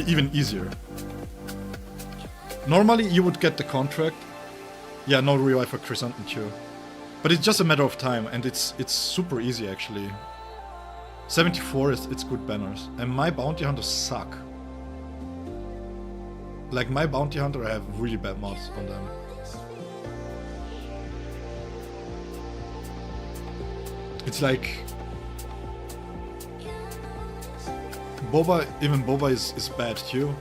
even easier. Normally you would get the contract. Yeah, no revive for Chrysanthemum too. But it's just a matter of time, and it's super easy actually. 74 it's good banners. And my bounty hunters suck. Like my bounty hunter, I have really bad mods on them. It's like Boba, even Boba is bad too.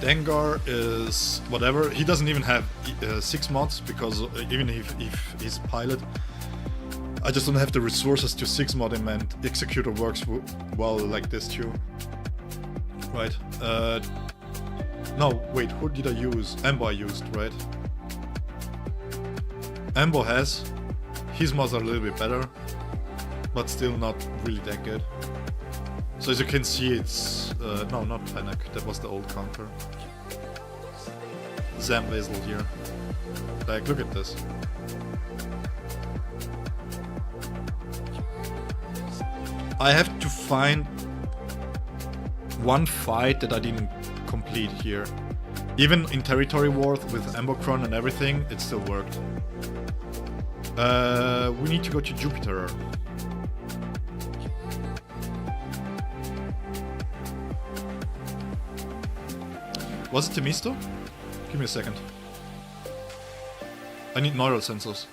Dengar is whatever. He doesn't even have 6 mods because even if he's pilot, I just don't have the resources to 6 mod him, and Executor works well like this too. Right. No, wait, who did I use? Ambo I used, right? Ambo has. His mods are a little bit better, but still not really that good. So as you can see, it's... no, not Panic, that was the old counter. Zambazel here. Like, look at this. I have to find one fight that I didn't complete here. Even in Territory Wars with Ambocron and everything, it still worked. We need to go to Jupiter. Was it Temisto? Give me a second. I need neural sensors.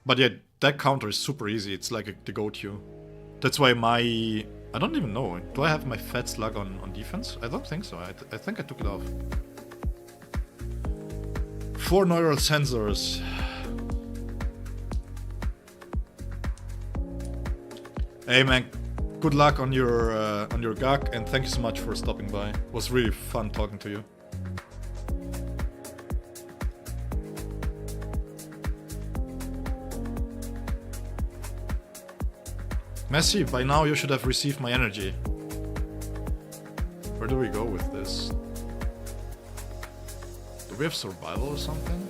But yeah, that counter is super easy. It's like the go-to. That's why my... I don't even know. Do I have my fat slug on defense? I don't think so. I think I took it off. 4 neural sensors. Hey man, good luck on your GAC, and thank you so much for stopping by. It was really fun talking to you. Messi, by now you should have received my energy. Where do we go with this? Do we have survival or something?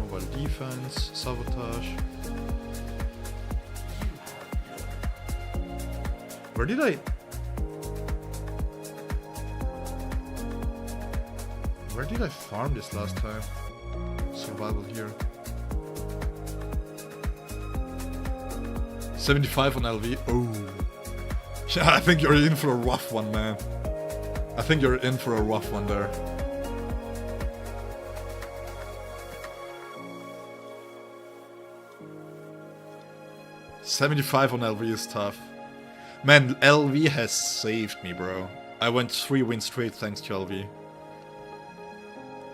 Mobile defense, sabotage. Where did I... Where did I farm this last time? Survival here. 75 on LV. Oh. Yeah, I think you're in for a rough one, man. I think you're in for a rough one there. $75 on LV is tough. Man, LV has saved me, bro. I went 3 wins straight thanks to LV.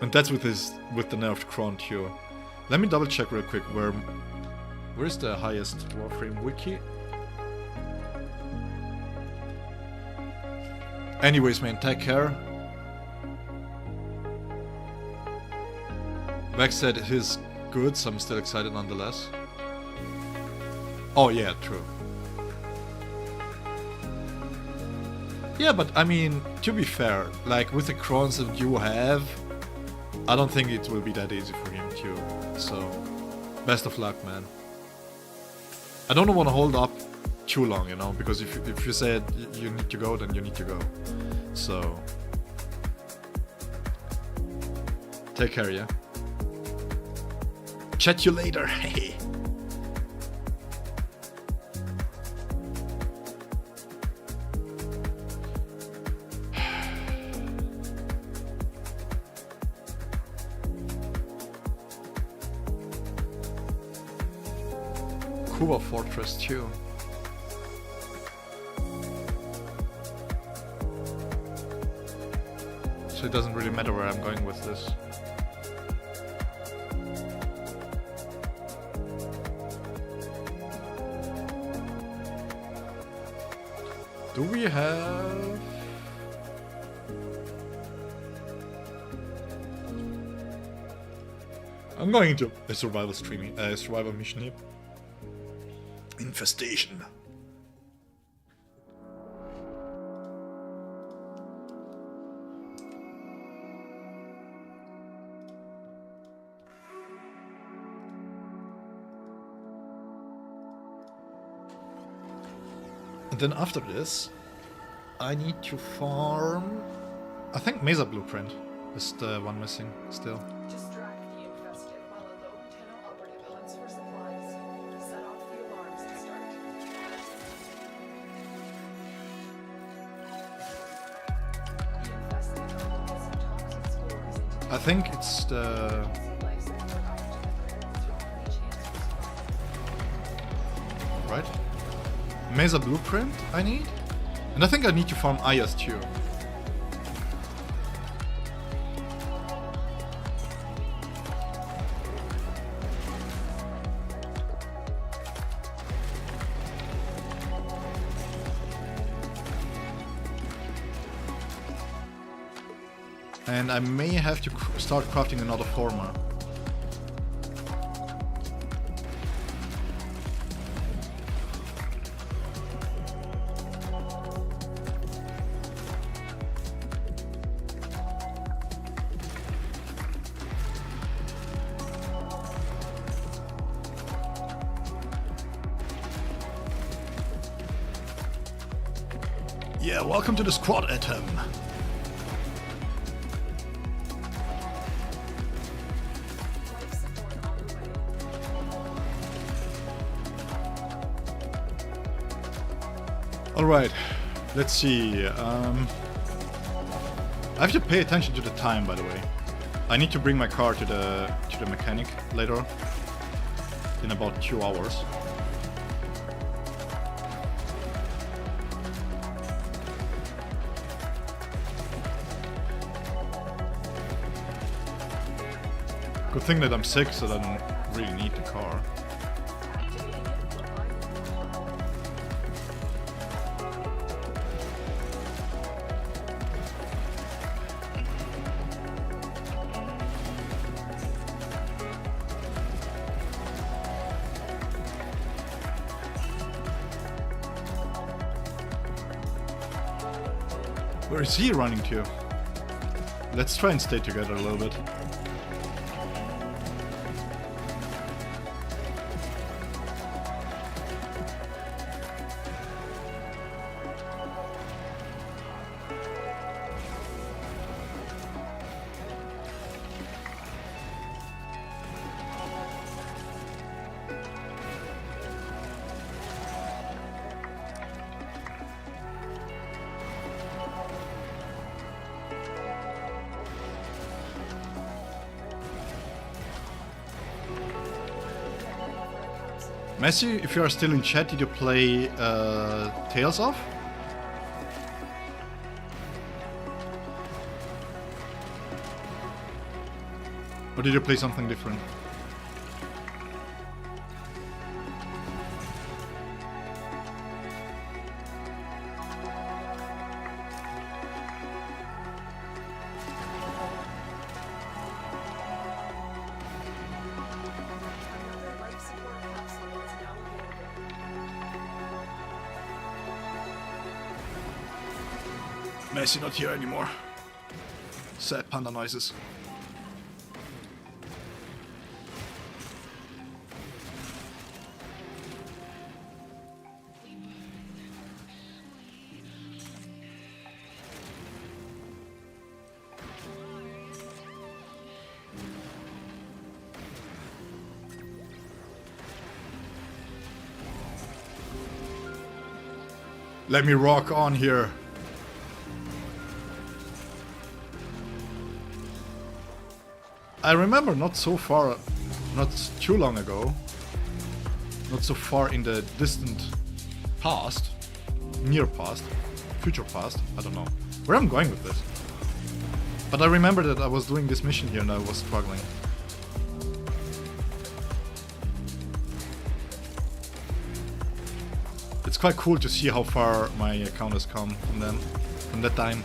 And that's with the nerfed Kron too. Let me double check real quick where's the highest Warframe wiki? Anyways, man, take care. Vex said his good, so I'm still excited nonetheless. Oh yeah, true. Yeah, but I mean, to be fair, like with the crons that you have, I don't think it will be that easy for him too. So, best of luck, man. I don't want to hold up too long, you know, because if you said you need to go, then you need to go. So, take care, yeah. Chat you later. Hey. Kuba Fortress 2. So it doesn't really matter where I'm going with this. Do we have... I'm going into a survival survival mission here. Infestation. And then after this, I need to farm... I think Mesa Blueprint is the one missing still. Distract the infested while a lone Tenno operative hunts for supplies. Set off the alarms to start. The infested are leaking some toxic spores into the I think it's the... life support oxygen barriers to any chance of survival. right? Mesa Blueprint I need? And I think I need to farm Ayas too. And I may have to start crafting another former. Yeah, welcome to the squad, Atom. Life support on the way. Alright, let's see. I have to pay attention to the time, by the way. I need to bring my car to the mechanic later, in about 2 hours. Good thing that I'm sick, so I don't really need the car. Activating it for Where is he running to? Let's try and stay together a little bit. Messi, if you are still in chat, did you play Tales of? Or did you play something different? Another life support capsule is now available. Messi not here anymore. Sad panda noises. Let me rock on here. I remember not so far, not too long ago, not so far in the distant past, near past, future past, I don't know where I'm going with this. But I remember that I was doing this mission here and I was struggling. It's quite cool to see how far my account has come from then, from that time.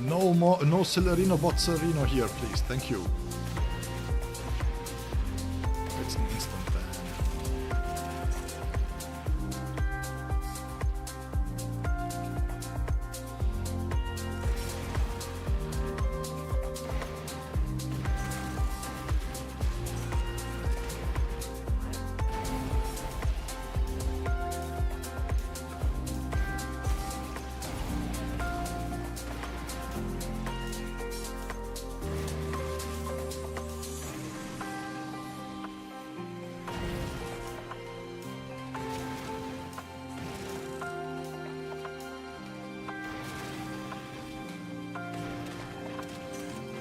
No more, no Celerino Bozzarino here, please. Thank you. It's an instant ban.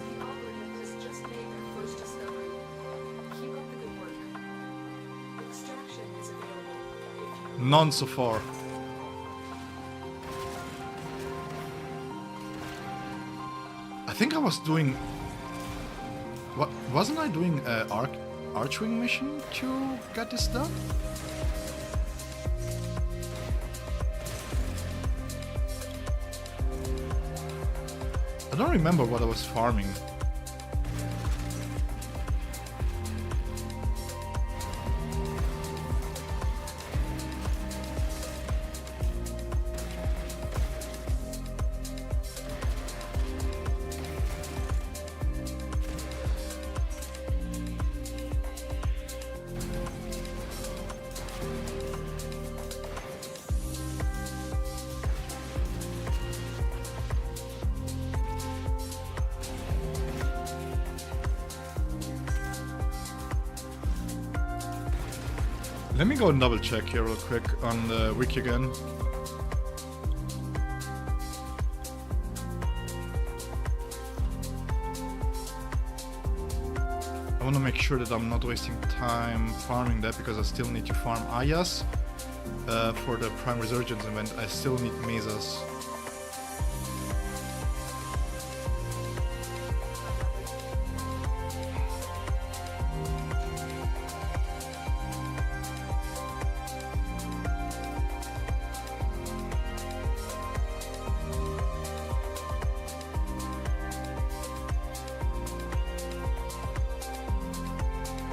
The algorithm has just made their first discovery. Keep up the good work. Extraction is available if you None so far. I think I was doing. What wasn't I doing a Archwing mission to get this done? I don't remember what I was farming. Let me go and double check here real quick on the wiki again. I want to make sure that I'm not wasting time farming that because I still need to farm Ayas for the Prime Resurgence event. I still need Mesas.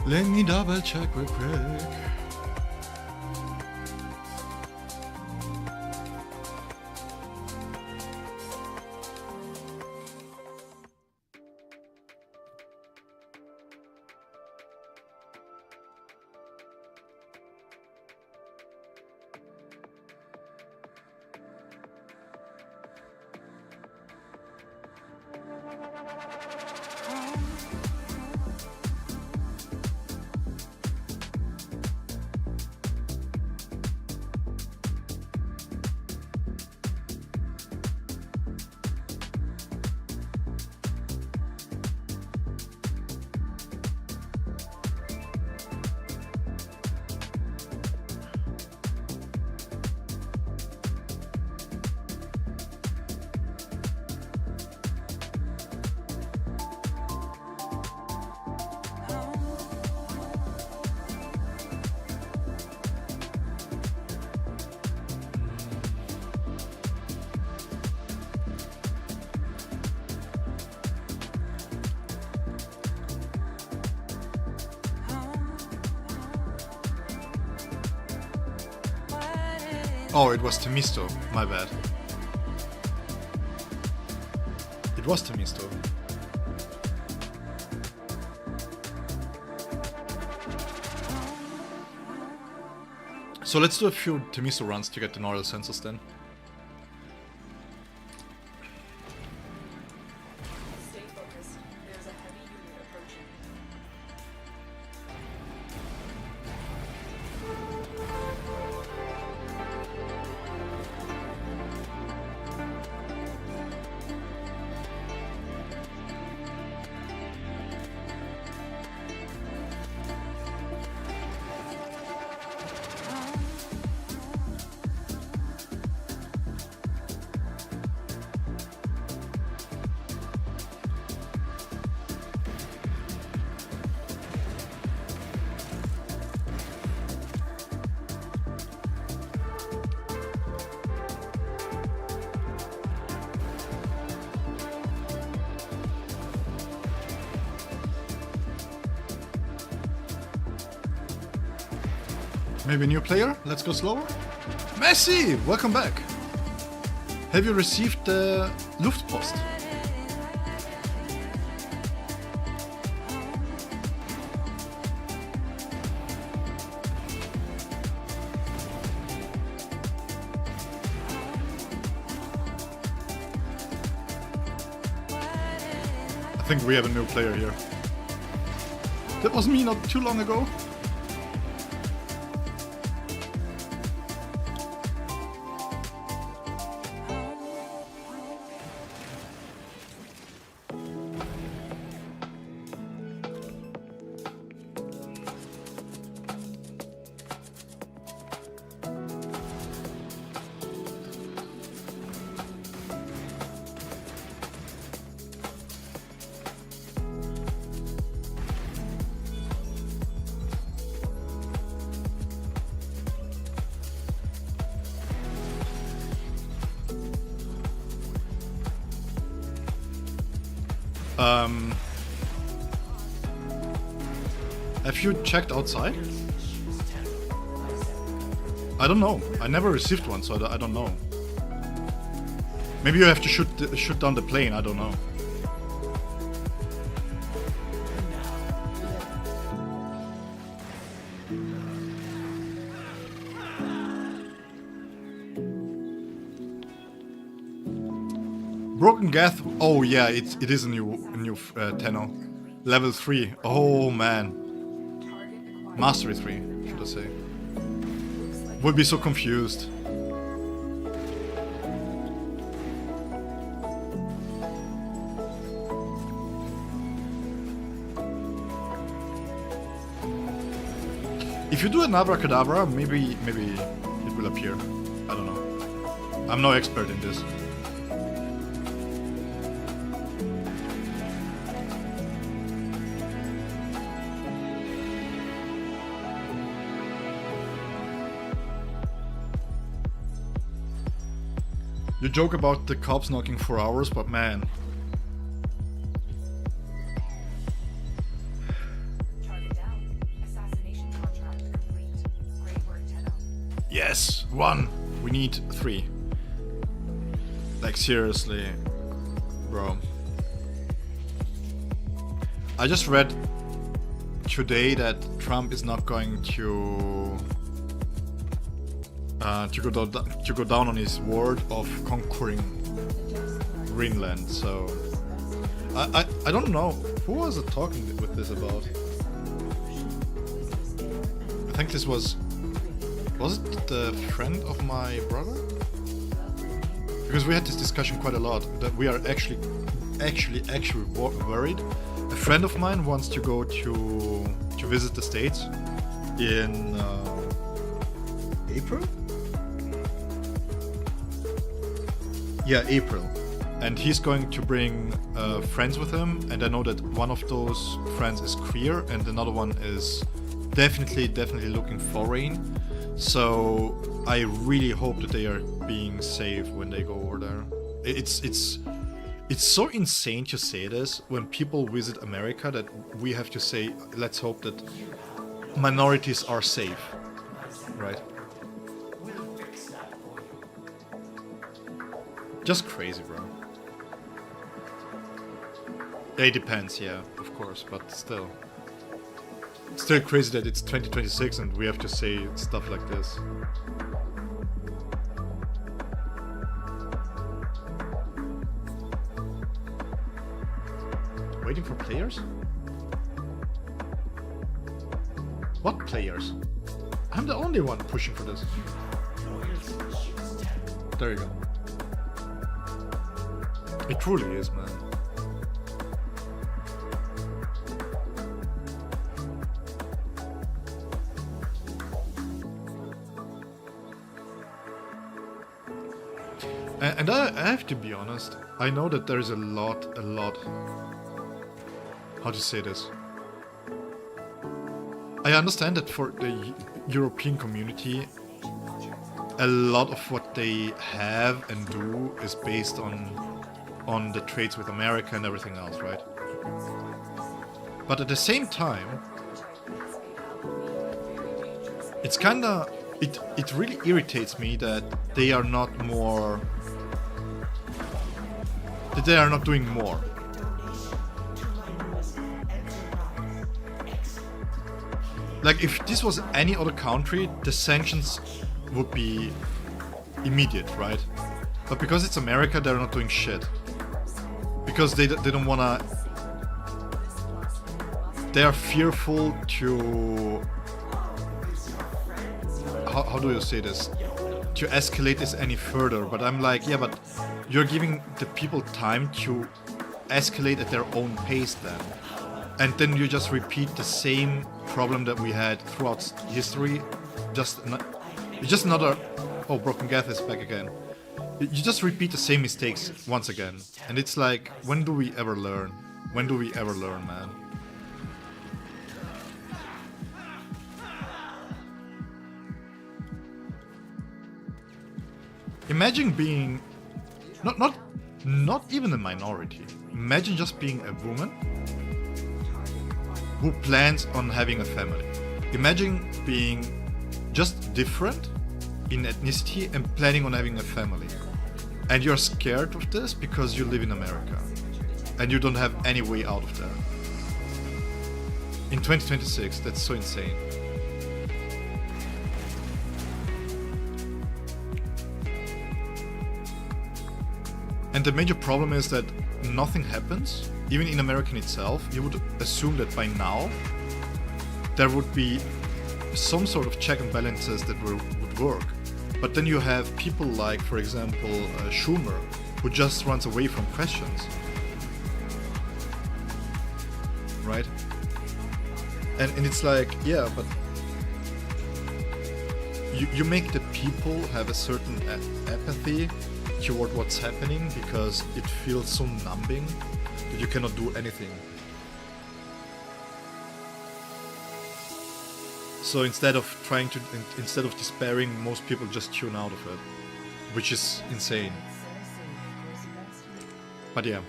Let me double check real quick. Oh, it was Temisto. My bad. It was Temisto. So let's do a few Temisto runs to get the neural sensors then. Stay focused. There's a heavy unit approaching. Maybe a new player? Let's go slower. Messi! Welcome back! Have you received the Luftpost? I think we have a new player here. That was me not too long ago. Have you checked outside? I don't know. I never received one, so I don't know. Maybe you have to shoot down the plane. I don't know. Broken Gath. Oh yeah, it is a new Tenno. Level 3. Oh man. Mastery 3, should I say. Would be so confused. If you do an abracadabra, maybe it will appear. I don't know. I'm no expert in this. You joke about the cops knocking for hours, but man. Target down. Yes, 1. We need 3. Like seriously, bro. I just read today that Trump is not going to go down on his word of conquering Greenland. So I don't know who was it talking with this about. I think this was it the friend of my brother? Because we had this discussion quite a lot that we are actually worried. A friend of mine wants to go to visit the States in April? Yeah, April. And he's going to bring friends with him, and I know that one of those friends is queer and another one is definitely looking foreign. So I really hope that they are being safe when they go over there. It's so insane to say this when people visit America that we have to say, let's hope that minorities are safe, right? Just crazy, bro. It depends, yeah, of course, but still. It's still crazy that it's 2026 and we have to say stuff like this. Waiting for players? What players? I'm the only one pushing for this. There you go. It truly is, man. And I have to be honest, I know that there is a lot, how to say this? I understand that for the European community, a lot of what they have and do is based on the trades with America and everything else, right? But at the same time, it's kinda, it really irritates me that they are not more, that they are not doing more. Like, if this was any other country, the sanctions would be immediate, right? But because it's America, they're not doing shit. Because they don't wanna... They are fearful to... How do you say this? To escalate this any further. But I'm like, yeah, but you're giving the people time to escalate at their own pace then. And then you just repeat the same problem that we had throughout history. Just another... Oh, Broken Gath is back again. You just repeat the same mistakes once again. And it's like, when do we ever learn? When do we ever learn, man? Imagine being... Not even a minority. Imagine just being a woman who plans on having a family. Imagine being just different in ethnicity and planning on having a family. And you're scared of this because you live in America. And you don't have any way out of that. In 2026, that's so insane. And the major problem is that nothing happens. Even in America itself, you would assume that by now there would be some sort of check and balances that would work. But then you have people like, for example, Schumer, who just runs away from questions. Right? And it's like, yeah, but you make the people have a certain apathy toward what's happening because it feels so numbing that you cannot do anything. So instead of despairing, most people just tune out of it, which is insane. But yeah.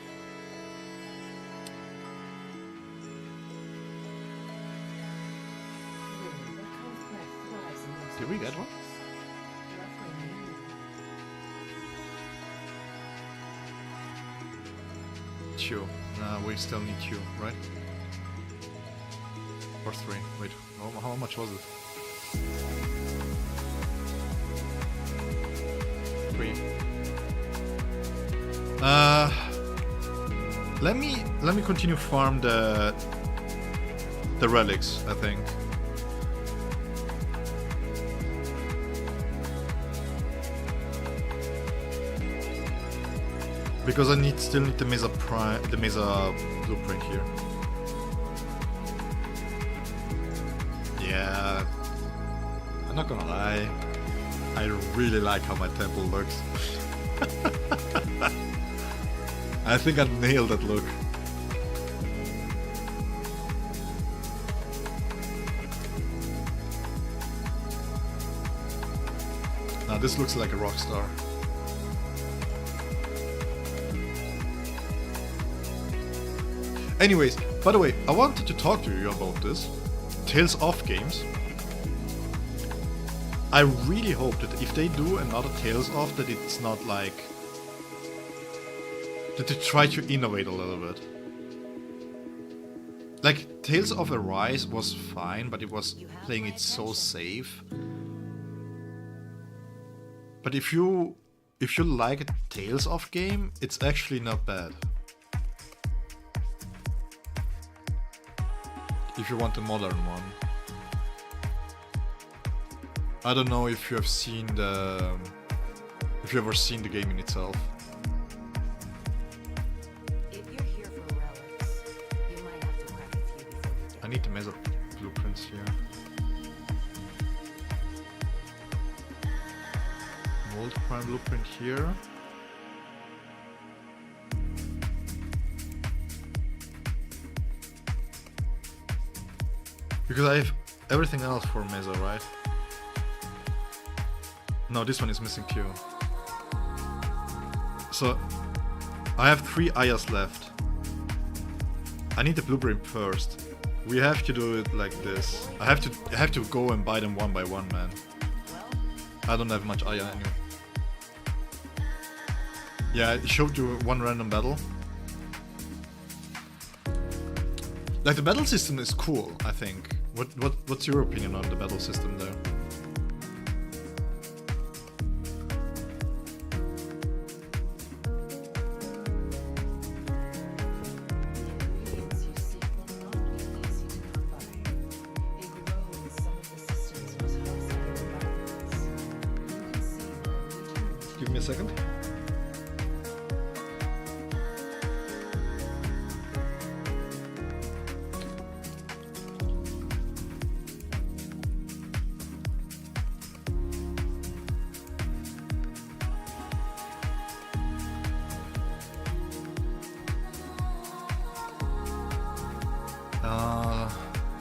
Did we get one? 2. Nah, we still need 2, right? Or 3. Wait, how much was it? 3. Let me continue farm the relics, I think. Because I still need the Mesa blueprint here. Yeah, I'm not gonna lie, I really like how my temple looks. I think I nailed that look. Now this looks like a rock star. Anyways, by the way, I wanted to talk to you about this. Tales of games. I really hope that if they do another Tales of, that it's not like... that they try to innovate a little bit. Like, Tales of Arise was fine, but it was playing it so safe. But if you like a Tales of game, it's actually not bad. If you want a modern one. I don't know if you have seen the... if you ever seen the game in itself. If you're here for relics, you might have to crack a few before you get I need the Mesa blueprints here. Mold Prime blueprint here. Because I have everything else for Mesa, right? No, this one is missing Q. So, I have 3 Ayas left. I need the blueprint first. We have to do it like this. I have to go and buy them one by one, man. I don't have much Aya anyway. Yeah, it showed you one random battle. Like, the battle system is cool, I think. What's your opinion on the battle system there? ingredients you seek will not be easy to come by. They grow in some of the system's most hostile environments. You can see where we turn to. Give me a second.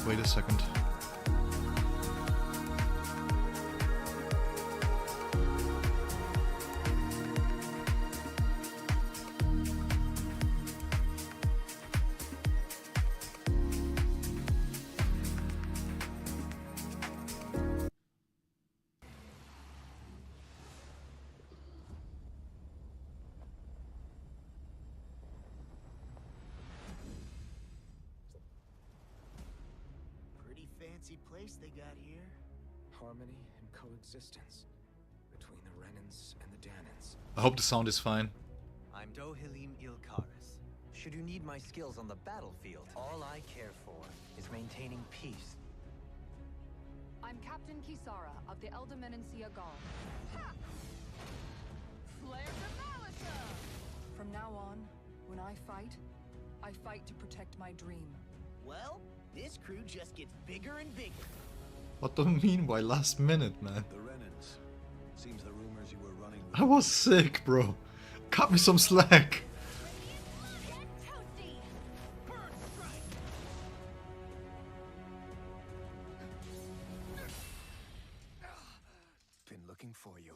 Wait a second. Fancy place they got here. Harmony and coexistence between the Renans and the Danans. I hope the sound is fine. I'm Dohilim Ilkaris. Should you need my skills on the battlefield, all I care for is maintaining peace. I'm Captain Kisara of the Elder Menancia Guard. Ha! Flare the Malisa! From now on, when I fight to protect my dream. Well, this crew just gets bigger and bigger. What do you mean by last minute, man? The Renans. Seems the rumors you were running I was sick, bro. Cut me some slack. been looking for you.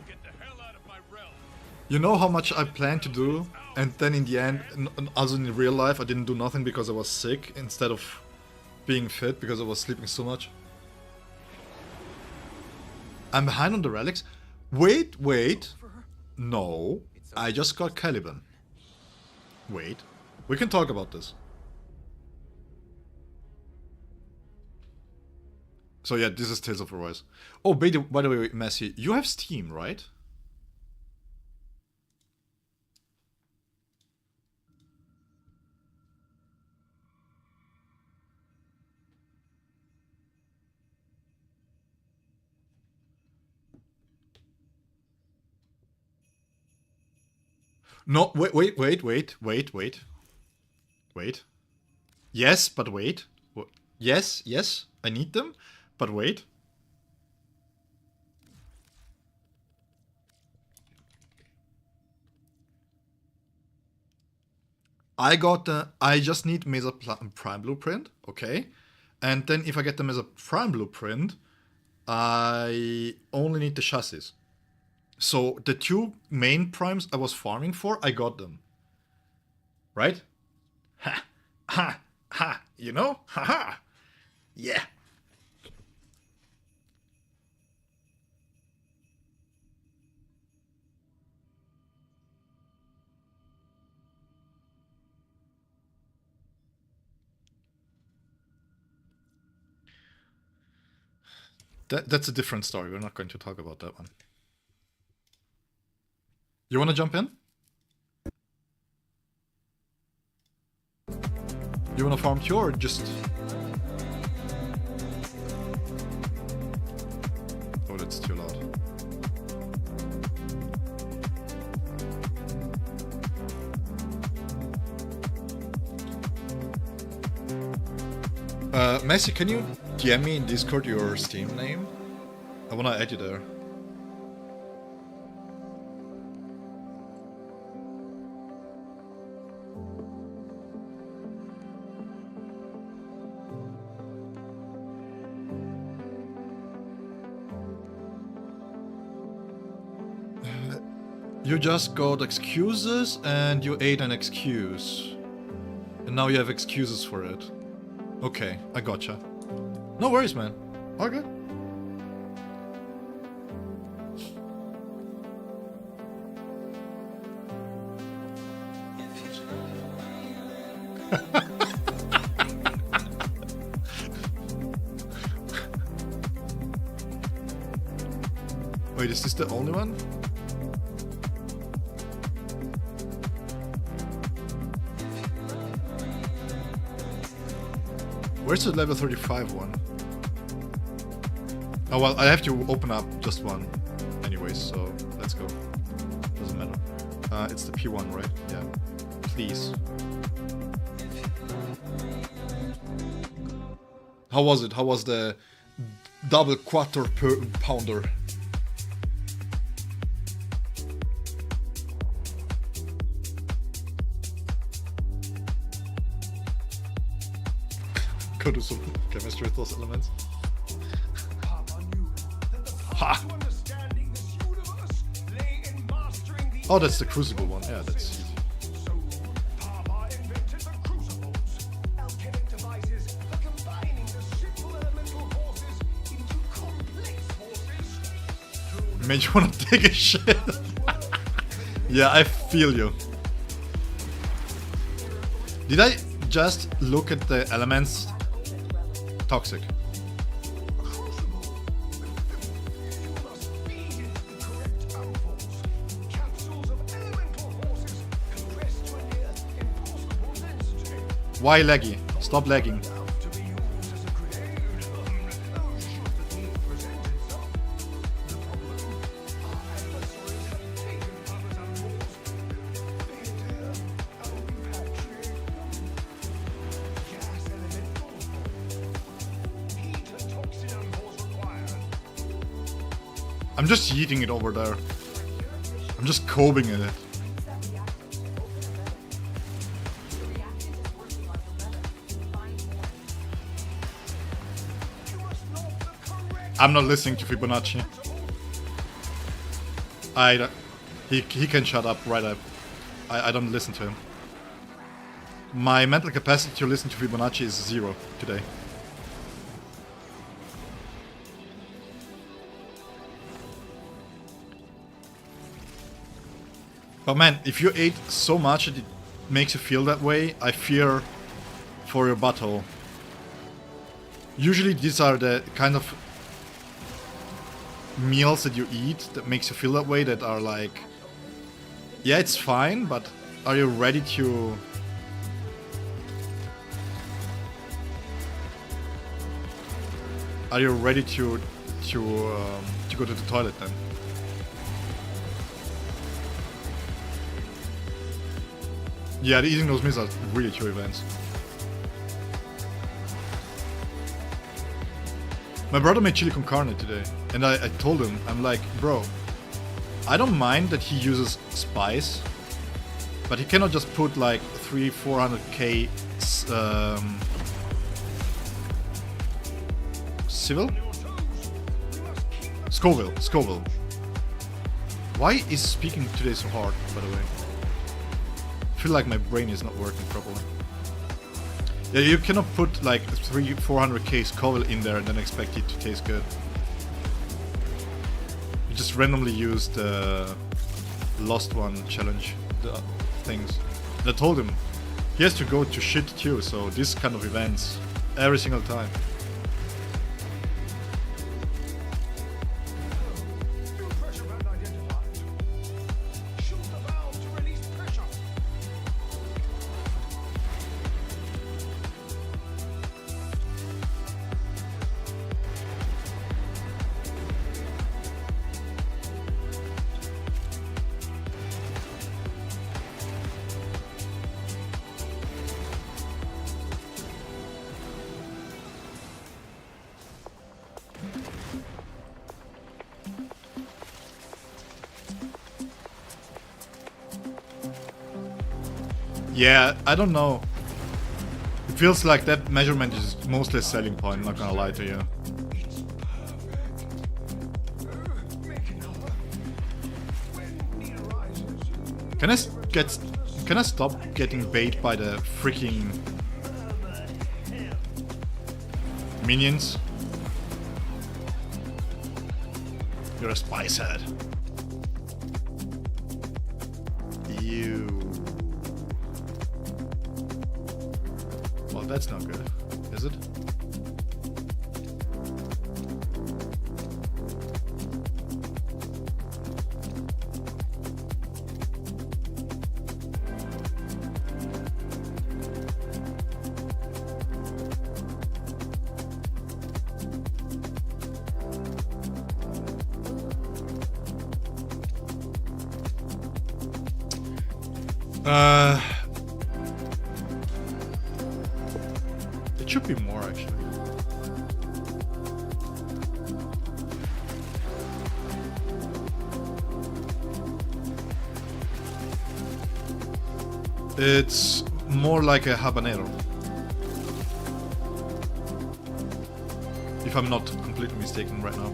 Get the hell out of my realm. You know how much I planned to do, and then in the end, also in real life, I didn't do nothing because I was sick instead of being fit because I was sleeping so much. I'm behind on the relics. Wait. No. It's I just got Caliban. Wait. We can talk about this. So yeah, this is Tales of Arise. Oh, by the way, Messi, you have Steam, right? No, wait. Yes, but wait. Yes, I need them, but wait. I just need Mesa Prime Blueprint, okay? And then if I get the Mesa Prime Blueprint, I only need the chassis. So the two main primes I was farming for, I got them. Right? Ha! Ha! Ha! You know? Ha ha! Yeah! That's a different story. We're not going to talk about that one. You want to jump in? You want to farm too, or just... Oh, that's too loud. Messi, can you DM me in Discord your Steam name? I wanna add you there. You just got excuses and you ate an excuse. And now you have excuses for it. Okay, I gotcha. No worries, man. All good. Wait, is this the only one? Where's the level 35 one? Oh well, I have to open up just one anyways, so let's go. Doesn't matter. It's the P1, right? Yeah. Please. How was it? How was the double quarter pounder? Go do some chemistry with those elements. Ha! Oh, that's the Crucible one. Yeah, that's easy. Made you wanna take a shit. Yeah, I feel you. Did I just look at the elements? Toxic. Why laggy? Stop lagging. I'm just yeeting it over there. I'm just combing in it. I'm not listening to Fibonacci. He can shut up right up. I don't listen to him. My mental capacity to listen to Fibonacci is 0 today. But man, if you ate so much that it makes you feel that way, I fear for your butthole. Usually these are the kind of meals that you eat that makes you feel that way, that are like, yeah, it's fine, but are you ready to... Are you ready to go to the toilet then? Yeah, eating those meals are really two events. My brother made chili con carne today, and I told him, I'm like, bro, I don't mind that he uses spice, but he cannot just put like 300-400k Civil? Scoville. Why is speaking today so hard, by the way? I feel like my brain is not working properly. Yeah, you cannot put like 300-400k Scoville in there and then expect it to taste good. You just randomly use the Lost One challenge things. And I told him he has to go to shit too, so this kind of events every single time. New pressure band identified. Shoot the valve to release pressure. Yeah, I don't know. It feels like that measurement is mostly a selling point, not gonna lie to you. Can I stop getting bait by the freaking minions? You're a spice head. Ew. Well, that's not good, is it? It should be more actually. It's more like a habanero. If I'm not completely mistaken right now.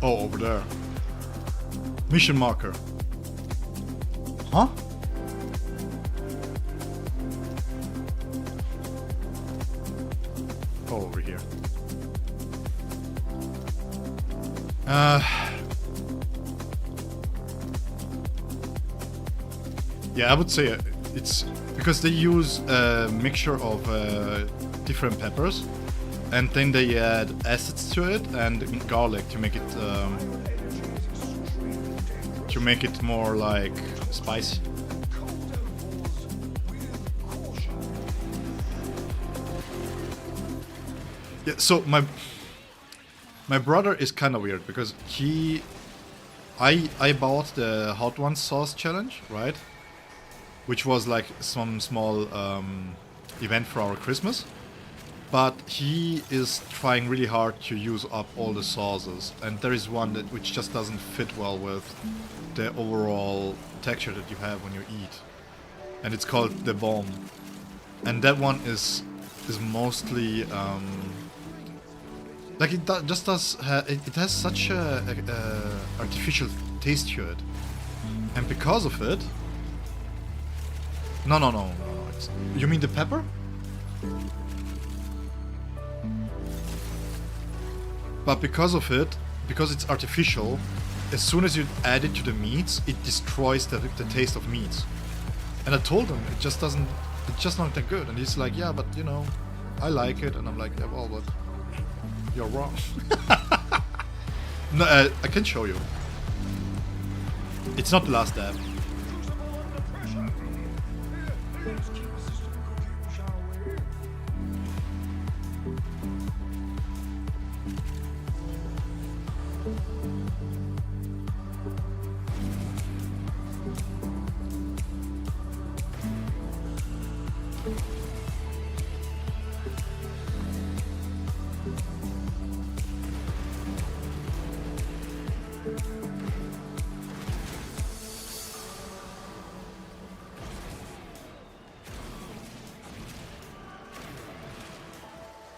Oh, over there. Mission marker. Huh? Oh, over here. Yeah, I would say it's because they use a mixture of different peppers. And then they add acids to it and garlic to make it more like spicy. Yeah, so my brother is kind of weird because I bought the Hot Ones sauce challenge, right? Which was like some small event for our Christmas. But he is trying really hard to use up all the sauces, and there is one which just doesn't fit well with the overall texture that you have when you eat. and it's called the bomb. And that one is mostly like just does it has such a artificial taste to it, and because of it. No. You mean the pepper? But because of it, because it's artificial, as soon as you add it to the meats, it destroys the taste of meats. And I told him it's just not that good. And he's like, yeah, but you know, I like it. And I'm like, yeah, well, but you're wrong. No, I can show you. It's not the last dab. Crucible under pressure. Here, let's keep the system cooking, shall we?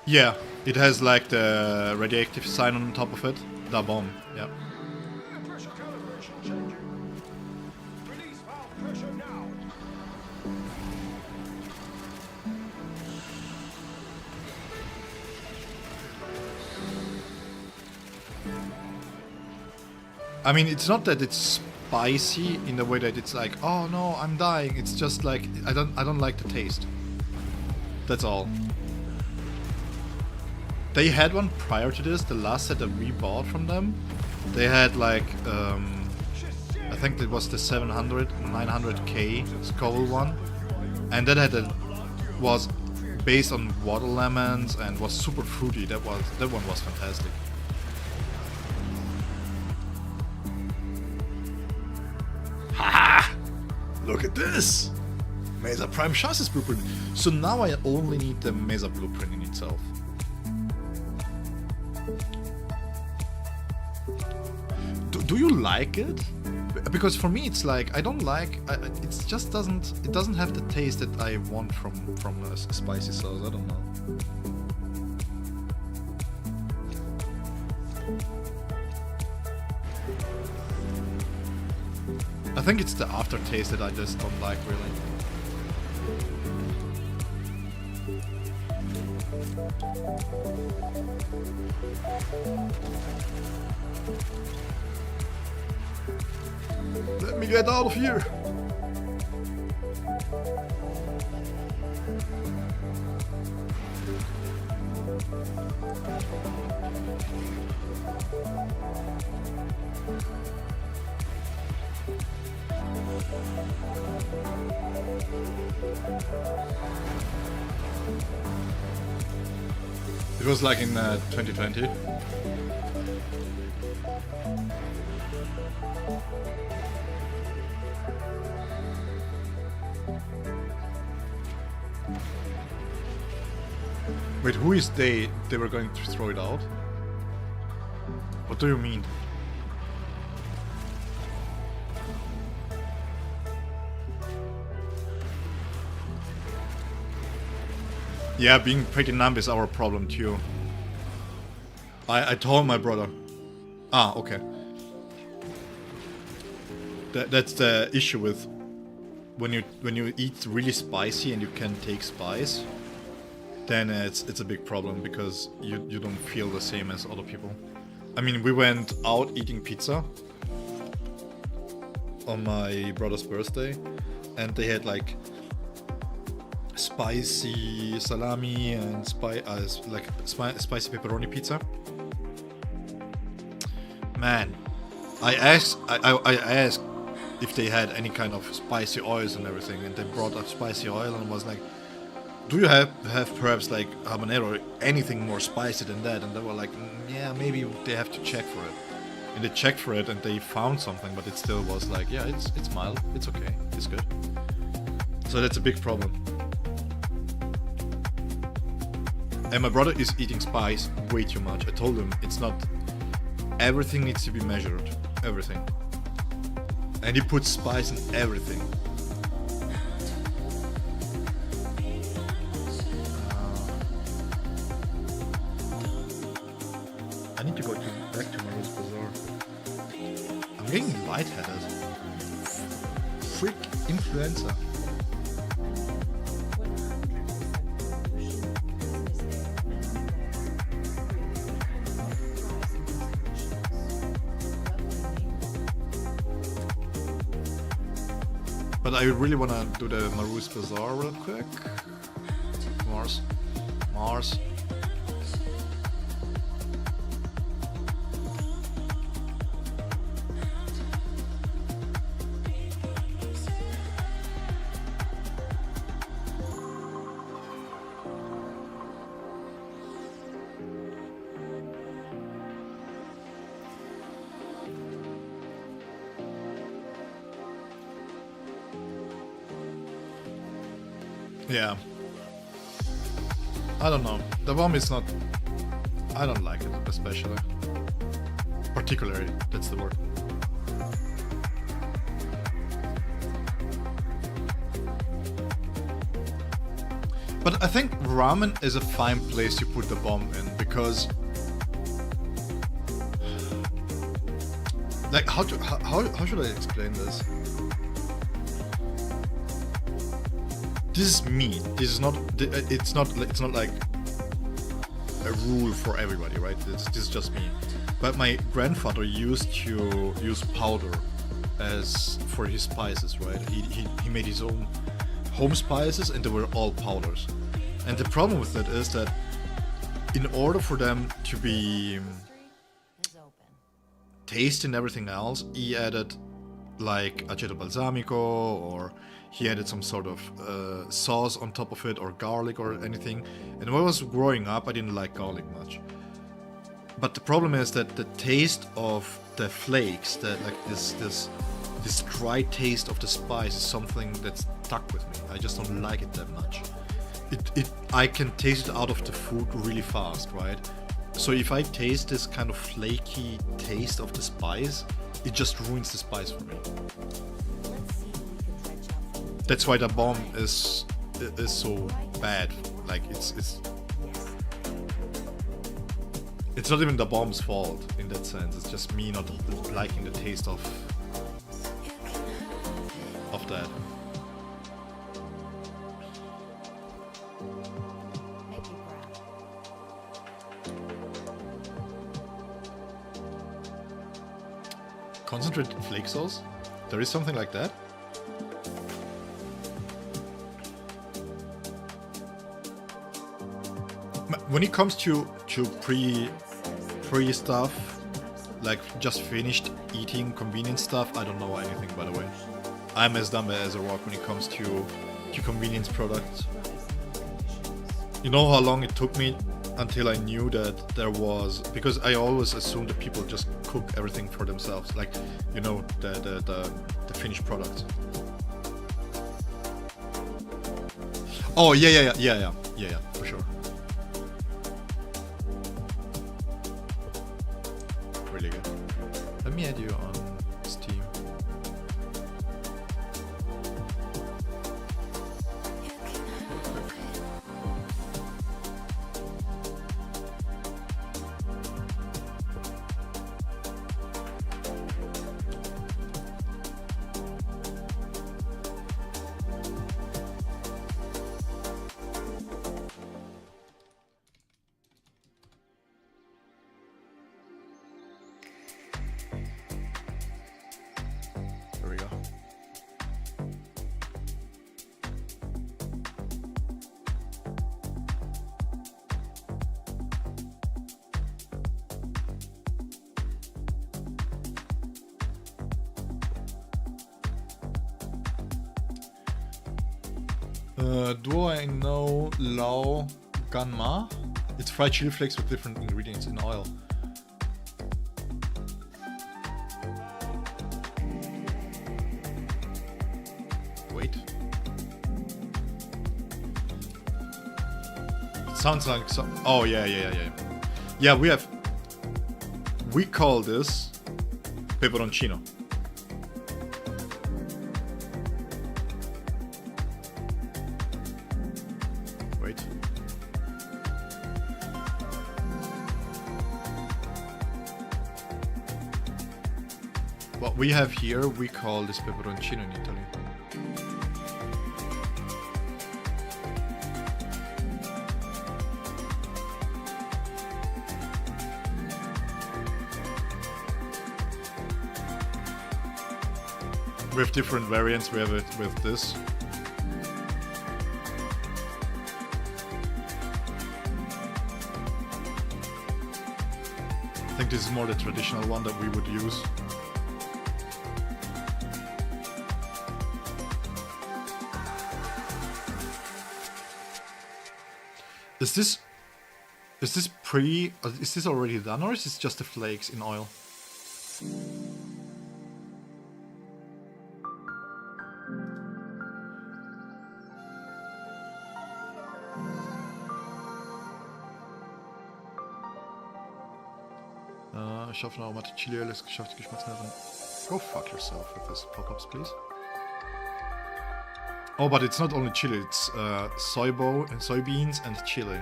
Yeah, it has like the radioactive sign on top of it. The bomb, yeah. Pressure calibration changing. Release valve pressure now. I mean, it's not that it's spicy in the way that it's like, oh no, I'm dying. It's just like I don't like the taste. That's all. They had one prior to this, the last set that we bought from them. They had like, I think it was the 700, 900k Scoville one. And that was based on water lemons and was super fruity. That one was fantastic. Haha! Look at this! Mesa Prime chassis blueprint. So now I only need the Mesa blueprint in itself. Do you like it? Because for me it's like I don't like. It just doesn't have the taste that I want from a spicy sauce. I don't know. I think it's the aftertaste that I just don't like really. Let me get out of here! It was like in 2020. Wait, who is they? They were going to throw it out? What do you mean? Yeah, being pretty numb is our problem too. I told my brother. Ah, okay. That's the issue with when you eat really spicy and you can take spice. Then it's a big problem because you don't feel the same as other people. I mean, we went out eating pizza on my brother's birthday, and they had like spicy salami and spicy pepperoni pizza. Man, I asked if they had any kind of spicy oils and everything, and they brought up spicy oil and was like, do you have perhaps like habanero or anything more spicy than that? And they were like, yeah, maybe they have to check for it. And they checked for it and they found something, but it still was like, yeah, it's mild, it's okay, it's good. So that's a big problem. And my brother is eating spice way too much. I told him it's not, everything needs to be measured, everything. And he puts spice in everything. freak influenza. 100% But I really wanna do the Maru's Bazaar real quick. Mars. Mars. Yeah. I don't know. The bomb is not... I don't like it, especially. Particularly, that's the word. But I think ramen is a fine place to put the bomb in, because... Like, how should I explain this? This is me. This is not. It's not like a rule for everybody, right? This is just me. But my grandfather used to use powder as for his spices, right? He made his own home spices, and they were all powders. And the problem with that is that in order for them to be tasty and everything else, he added like aceto balsamico, or he added some sort of sauce on top of it, or garlic or anything. And when I was growing up, I didn't like garlic much. But the problem is that the taste of the flakes, that like this dry taste of the spice, is something that's stuck with me. I just don't like it that much. I can taste it out of the food really fast, right? So if I taste this kind of flaky taste of the spice, it just ruins the spice for me. That's why the bomb is so bad. Like it's not even the bomb's fault in that sense. It's just me not liking the taste of that. Concentrated flake sauce? There is something like that? When it comes to pre stuff, like just finished eating convenience stuff, I don't know anything, by the way. I'm as dumb as a rock when it comes to convenience products. You know how long it took me until I knew that there was, because I always assumed that people just cook everything for themselves, like, you know, the finished product. Oh yeah, for sure. Really good. Let me add you on Steam. There we go. Do I know Lao Ganma? It's fried chili flakes with different ingredients in oil. Wait. It sounds like some. Oh yeah. Yeah, we call this peperoncino. Wait. What we have here, we call this peperoncino in Italy. We have different variants. We have it with this. I think this is more the traditional one that we would use. Is this already done, or is this just the flakes in oil? Schaffen Aromate Chiliöl ist geschafft, die Geschmacksnerven. Go fuck yourself with this pop-ups, please. Oh, but it's not only chili, it's soybeans and chili.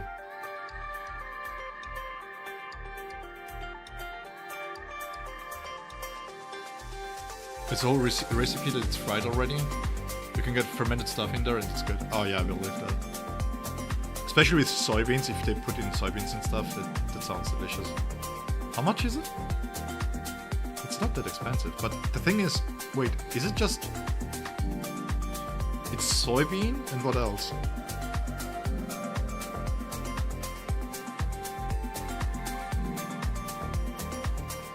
It's a whole recipe that it's fried already. You can get fermented stuff in there and it's good. Oh yeah, I believe that. Especially with soybeans, if they put in soybeans and stuff, that sounds delicious. How much is it? It's not that expensive, but the thing is, wait, is it just... It's soybean and what else?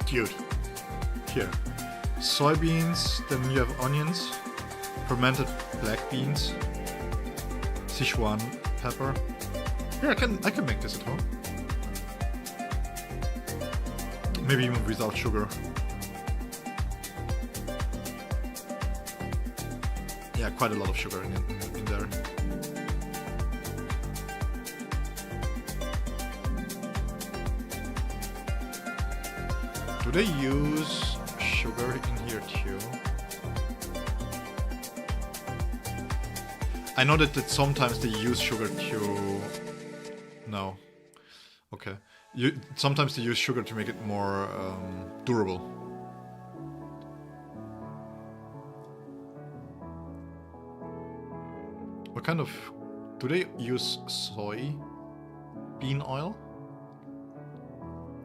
Dude, here. Soybeans, then you have onions, fermented black beans, Sichuan pepper. Yeah, I can make this at home. Maybe even without sugar. Yeah, quite a lot of sugar in there. Do they use sugar in here too? I know that sometimes they use sugar to... No. Okay. Sometimes they use sugar to make it more durable. What kind of... Do they use soy bean oil?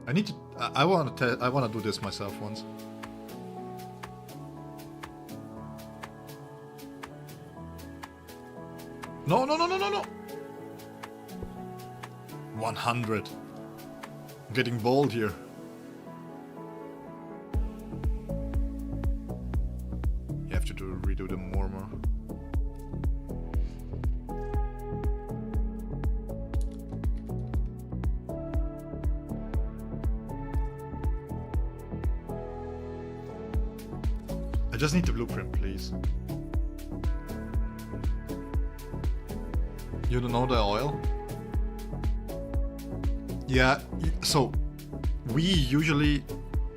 I need to... I want to do this myself once. No. 100. I'm getting bold here. You have to redo the warmer. I just need the blueprint, please. You don't know the oil? Yeah, so we usually,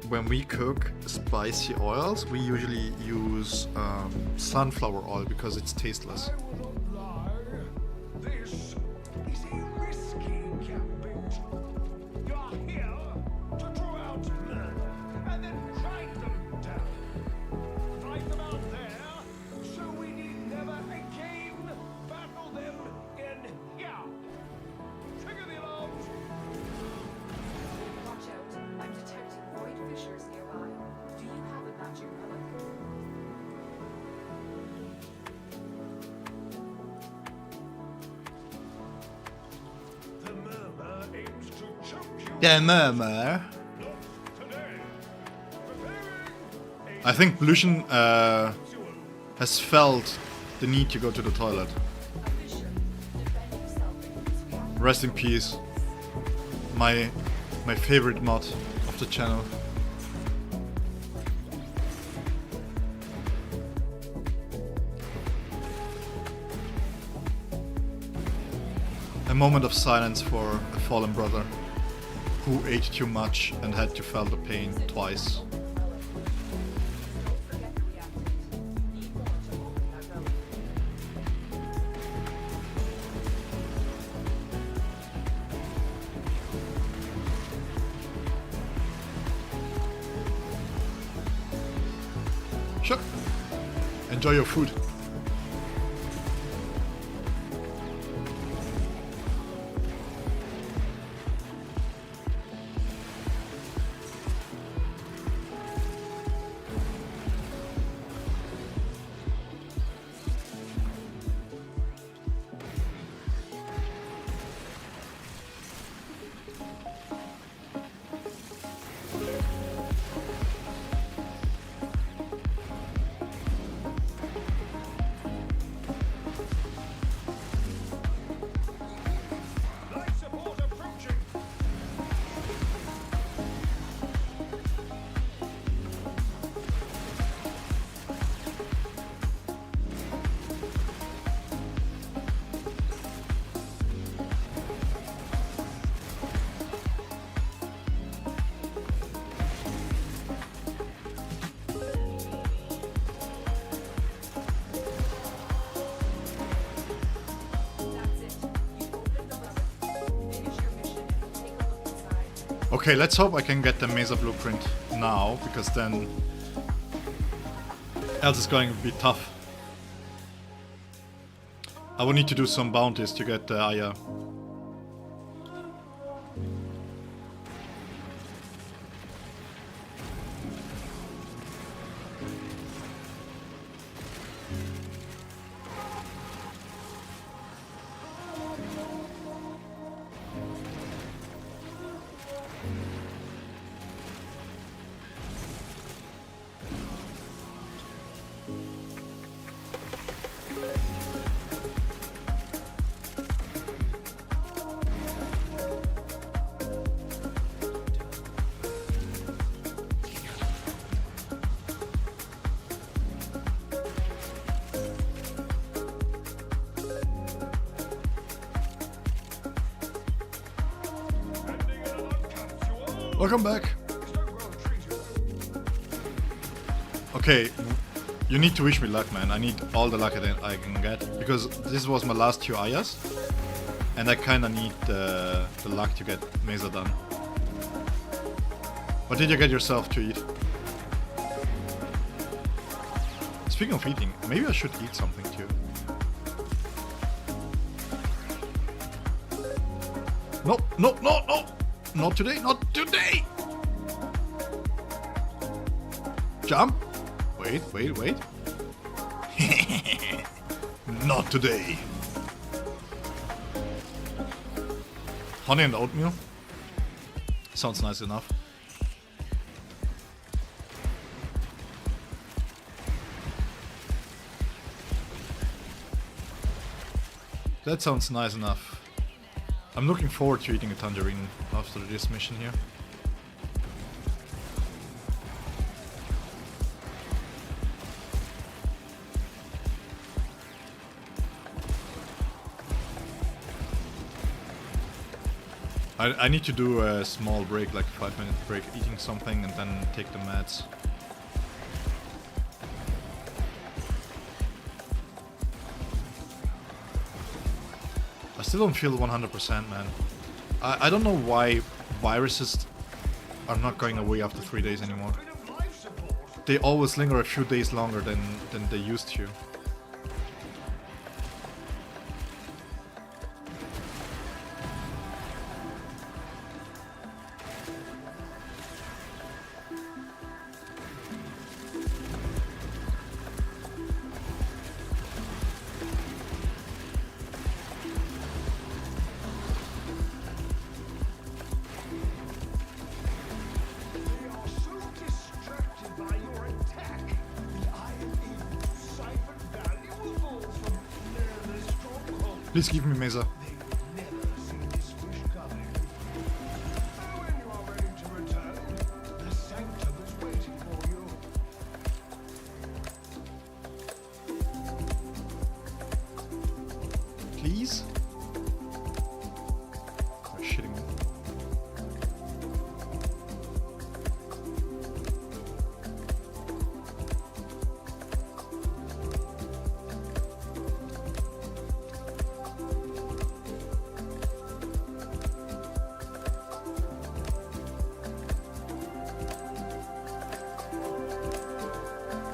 when we cook spicy oils, we usually use sunflower oil because it's tasteless. I will not lie. This is a risky gambit. You are here to draw out men and then drive them down. Drive them out there, so we need never again battle them in here. Trigger the alarms. Watch out. I'm detecting void fissures nearby. Do you have a magic relic? The murmur aims to choke you. The murmur. Not today. Preparing a I think Blution has felt the need to go to the toilet. A fissure. Defend yourself against capture. Rest in peace. My favorite mod of the channel. A moment of silence for a fallen brother who ate too much and had to feel the pain twice. Don't forget the reactant. Need more to open that relic. Sure. Enjoy your food. Okay, let's hope I can get the Mesa blueprint now, because then else it's going to be tough. I will need to do some bounties to get the Aya. Welcome back. Okay, you need to wish me luck, man. I need all the luck that I can get, because this was my last 2 Ayas, and I kinda need the luck to get Mesa done. What did you get yourself to eat? Speaking of eating, maybe I should eat something too. No, no, no, no! Not today, not today! Jump! Wait, wait, wait. Not today. Honey and oatmeal? Sounds nice enough. That sounds nice enough. I'm looking forward to eating a tangerine after this mission here. I need to do a small break, like a 5-minute break, eating something and then take the meds. I still don't feel 100%, man. I don't know why viruses are not going away after 3 days anymore. They always linger a few days longer than they used to. Please give me Mesa. Please? Oh, shitting me.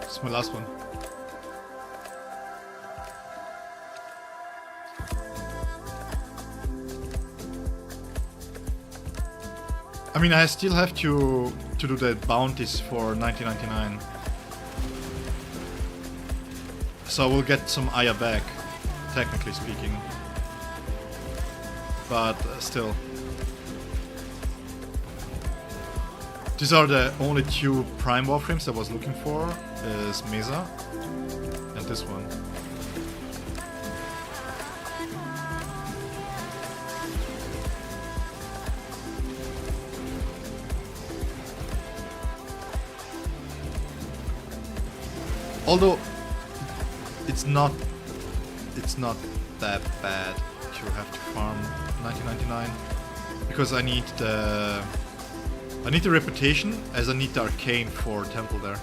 It's my last one. I mean, I still have to do the bounties for 1999. So I will get some Aya back, technically speaking. But still. These are the only 2 prime Warframes I was looking for, is Mesa and this one. Although it's not that bad to have to farm 1999, because I need the reputation, as I need the arcane for temple there.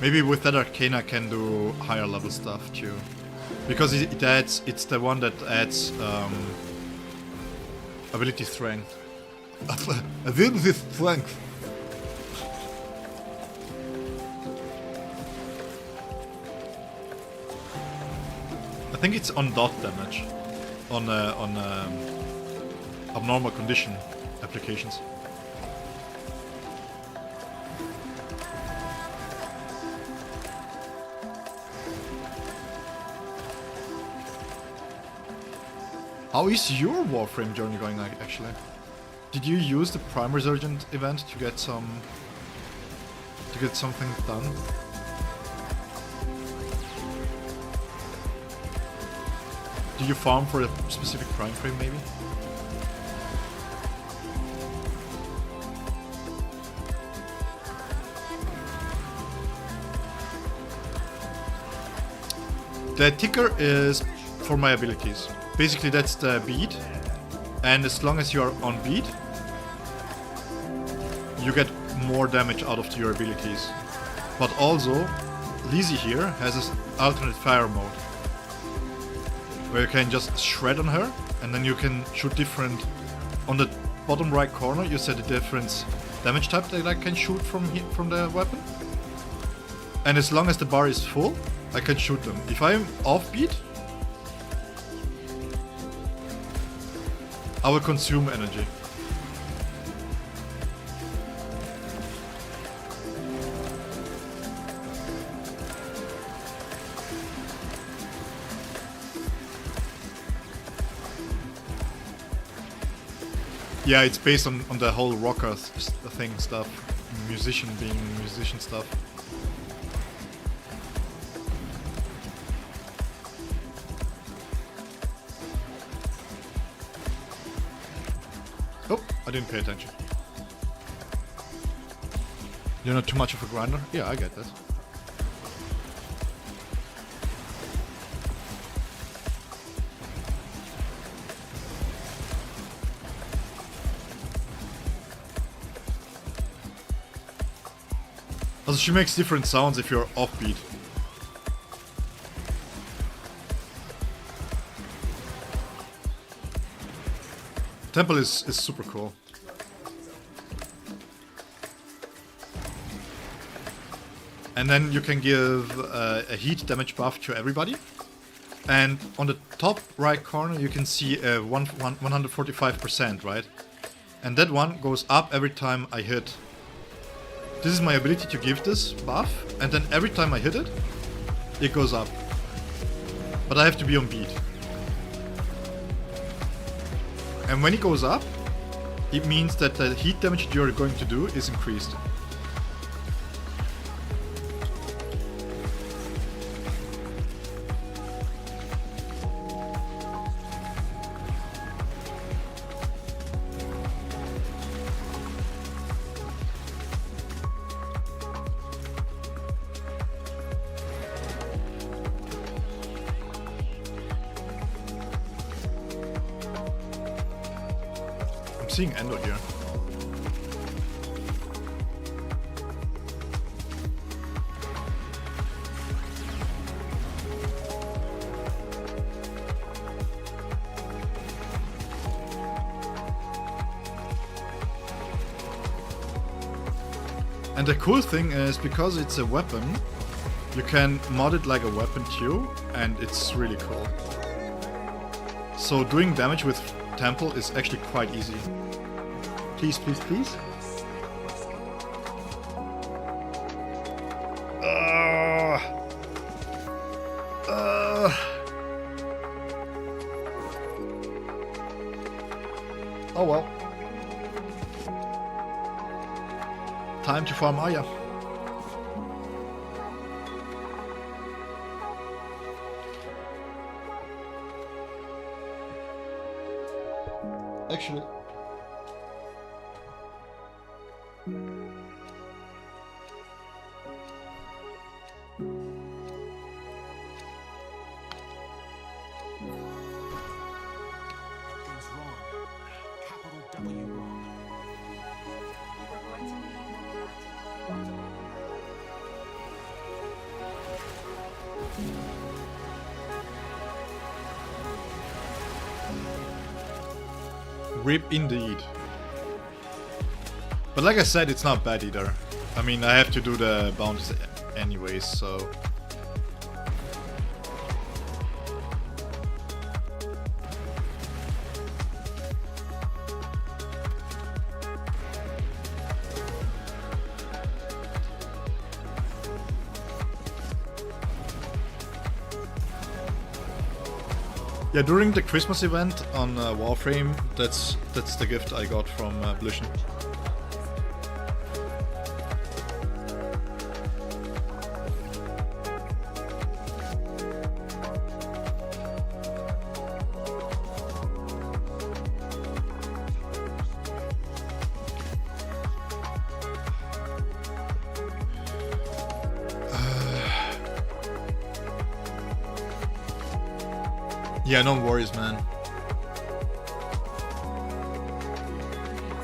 Maybe with that arcane I can do higher level stuff too. Because it adds, it's the one that adds ability strength. Ability strength. I think it's on dot damage, on abnormal condition applications. How is your Warframe journey going actually? Did you use the Prime Resurgence event to get something done? Do you farm for a specific Prime frame maybe? The ticker is for my abilities. Basically that's the bead, and as long as you are on bead, you get more damage out of your abilities. But also, Lizzie here has this alternate fire mode, where you can just shred on her, and then you can shoot different... On the bottom right corner you set a different damage type that I can shoot from the weapon. And as long as the bar is full, I can shoot them. If I'm off beat, I will consume energy. Yeah, it's based on the whole rocker thing stuff. Musician being musician stuff. Oh, I didn't pay attention. You're not too much of a grinder? Yeah, I get that. Also, she makes different sounds if you're offbeat. Temple is super cool. And then you can give a heat damage buff to everybody. And on the top right corner you can see 145%, right? And that one goes up every time I hit. This is my ability to give this buff, and then every time I hit it, it goes up. But I have to be on beat. And when it goes up, it means that the heat damage you're going to do is increased. Seeing Endo here. And the cool thing is, because it's a weapon, you can mod it like a weapon too, and it's really cool. So doing damage with Temple is actually quite easy. Please, please, please. Oh well. Time to farm Aya. Actually, Things wrong. Capital W wrong. We're going to need that. Rip indeed. But like I said, it's not bad either. I mean, I have to do the bounties anyways, so... Yeah, during the Christmas event on Warframe, that's the gift I got from Blizzard. Yeah, no worries, man.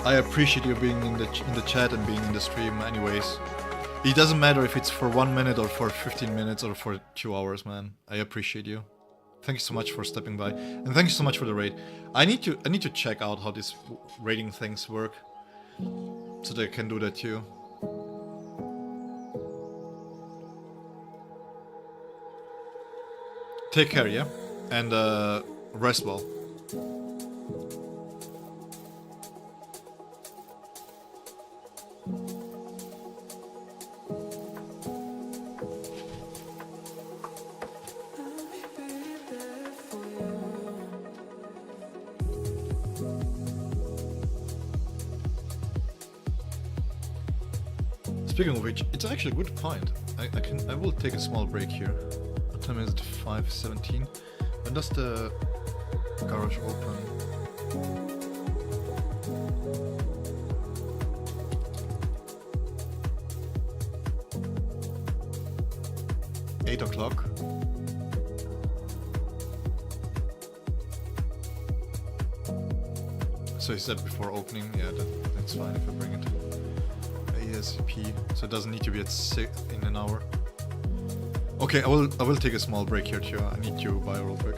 I appreciate you being in the chat and being in the stream anyways. It doesn't matter if it's for 1 minute or for 15 minutes or for 2 hours, man. I appreciate you. Thank you so much for stepping by. And thank you so much for the raid. I need to check out how these raiding things work. So that I can do that too. Take care, yeah? And rest well. Speaking of which, it's actually a good point. I will take a small break here. What time is it? 5:17. When does the garage open? Eight o'clock. So is that before opening? Yeah, that's fine if I bring it ASAP. So it doesn't need to be at 6 in an hour. Okay, I will take a small break here too. I need to buy real quick.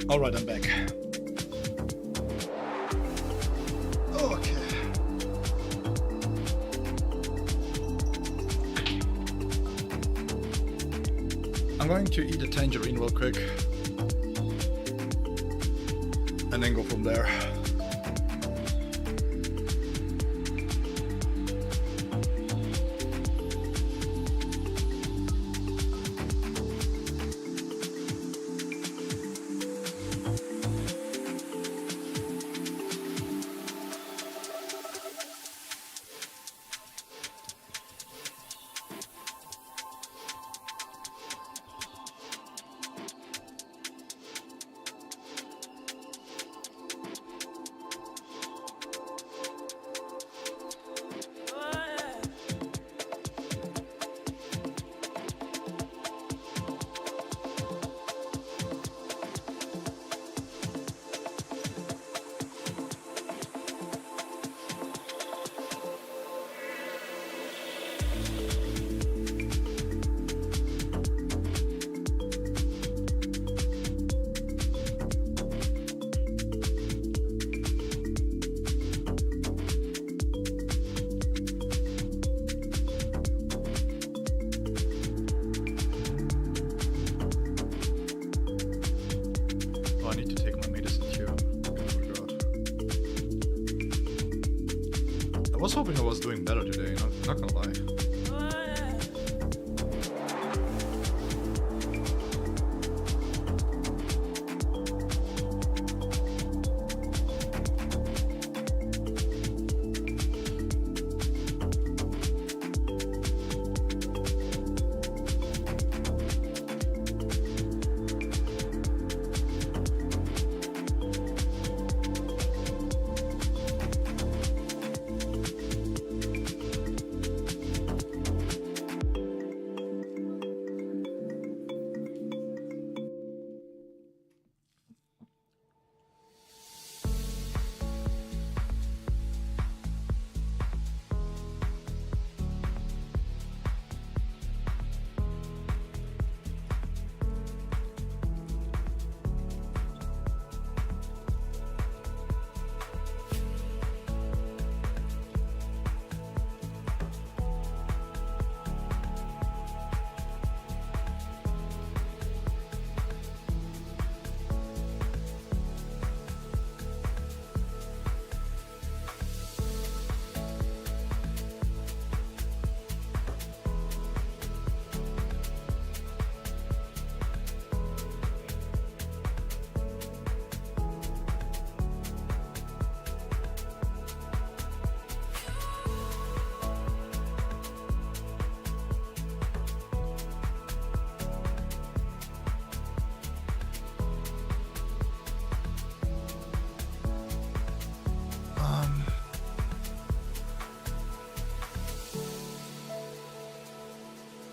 Alright, I'm back. Okay. I'm going to eat a tangerine real quick. And then go from there. I need to take my medicine too. I forgot. I was hoping I was doing better today, not gonna lie.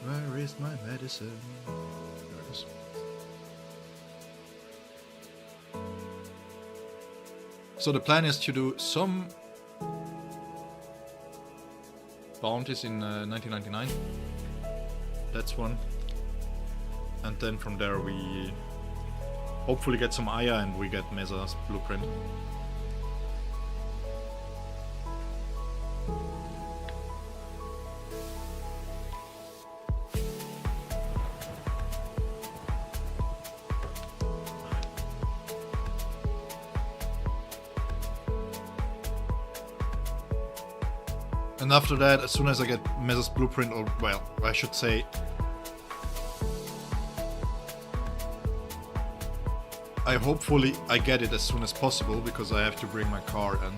Where is my medicine? There it is. So the plan is to do some bounties in 1999. That's one. And then from there we hopefully get some Aya and we get Mesa's blueprint. And after that, as soon as I get Mesa's blueprint, or well, I should say, hopefully I get it as soon as possible because I have to bring my car in.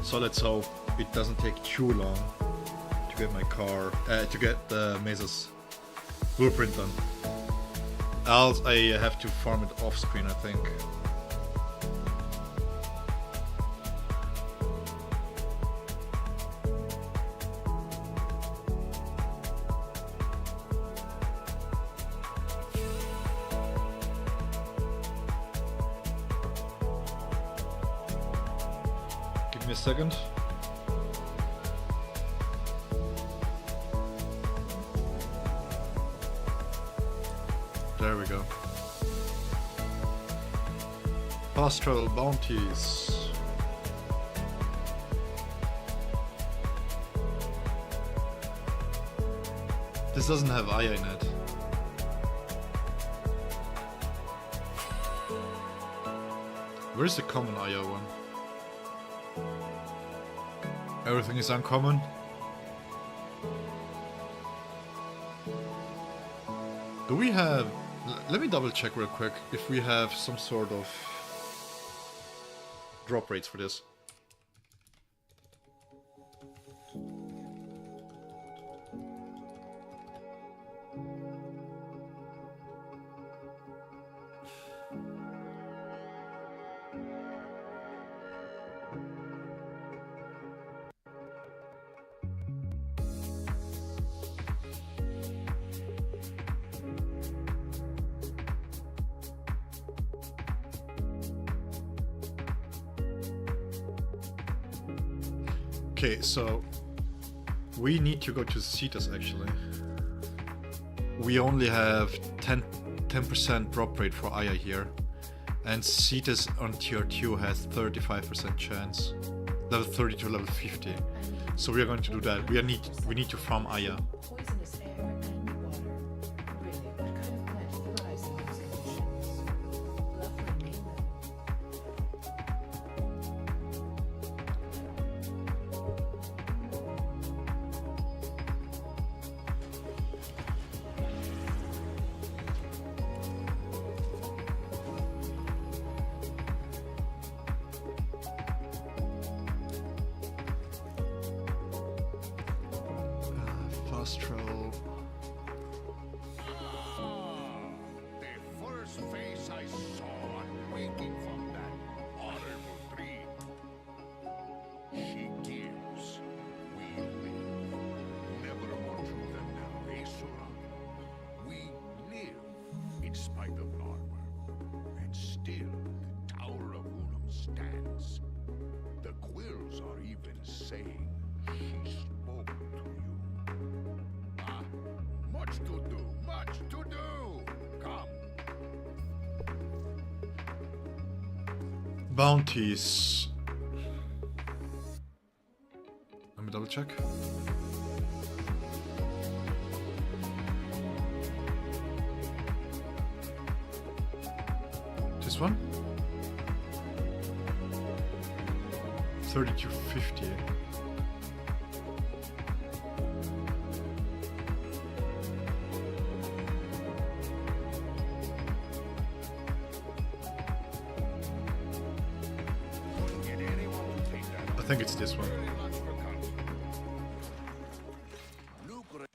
So let's hope it doesn't take too long to get my car, to get Mesa's blueprint done. Else I have to farm it off screen, I think. Give me a second. There we go. Fast travel bounties. This doesn't have Aya in it. Where's the common Aya one? Everything is uncommon. Do we have... Let me double check real quick if we have some sort of drop rates for this. Okay, so we need to go to Cetus actually. We only have 10% drop rate for Aya here, and Cetus on tier 2 has 35% chance, level 30 to level 50. So we are going to do that. We need to farm Aya. Poisonous air and water. Really, what kind of plant thrives in those conditions? Lovely name them. Fast travel. The first face I saw waking from that horrible dream. She gives, we live. Never more true than now, eh, Sura? We live in spite of armor, and still the Tower of Unum stands. The quills are even saying she spoke to you. Ah, much to do, much to do. Come. Bounties. Let me double check. This one? 3250. Get anyone to take that. I think it's this one. Very much for coming. Lucre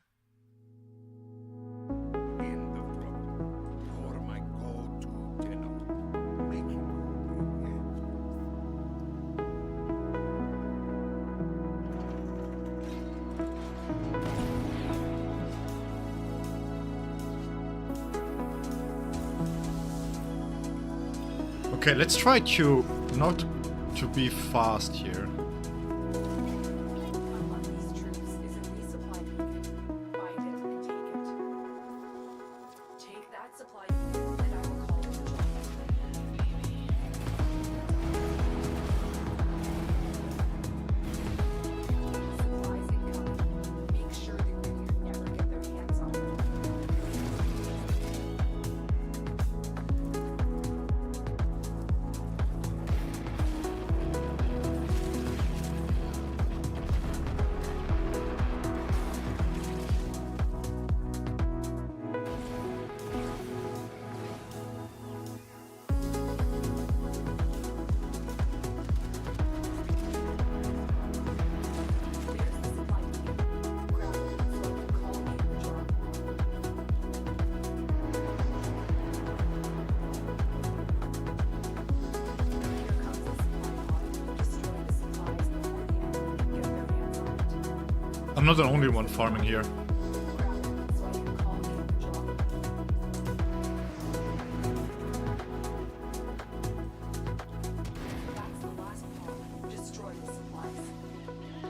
in the throat. You're my go-to Tenno. Make you hungry, Okay, let's try to not to be fast here. Among these troops is a resupply beacon. Find it and take it. Take that supply beacon and I will call it a supplies incoming. Make sure the Grid never get their hands on them. There's the supply beacon. Grab it so I can call in the drop. Here comes the supply pod. Destroy the supplies before the enemy get their hands on it. I'm not the only one farming here. Grab it so I can call in the drop. That's the last pod. Destroy the supplies.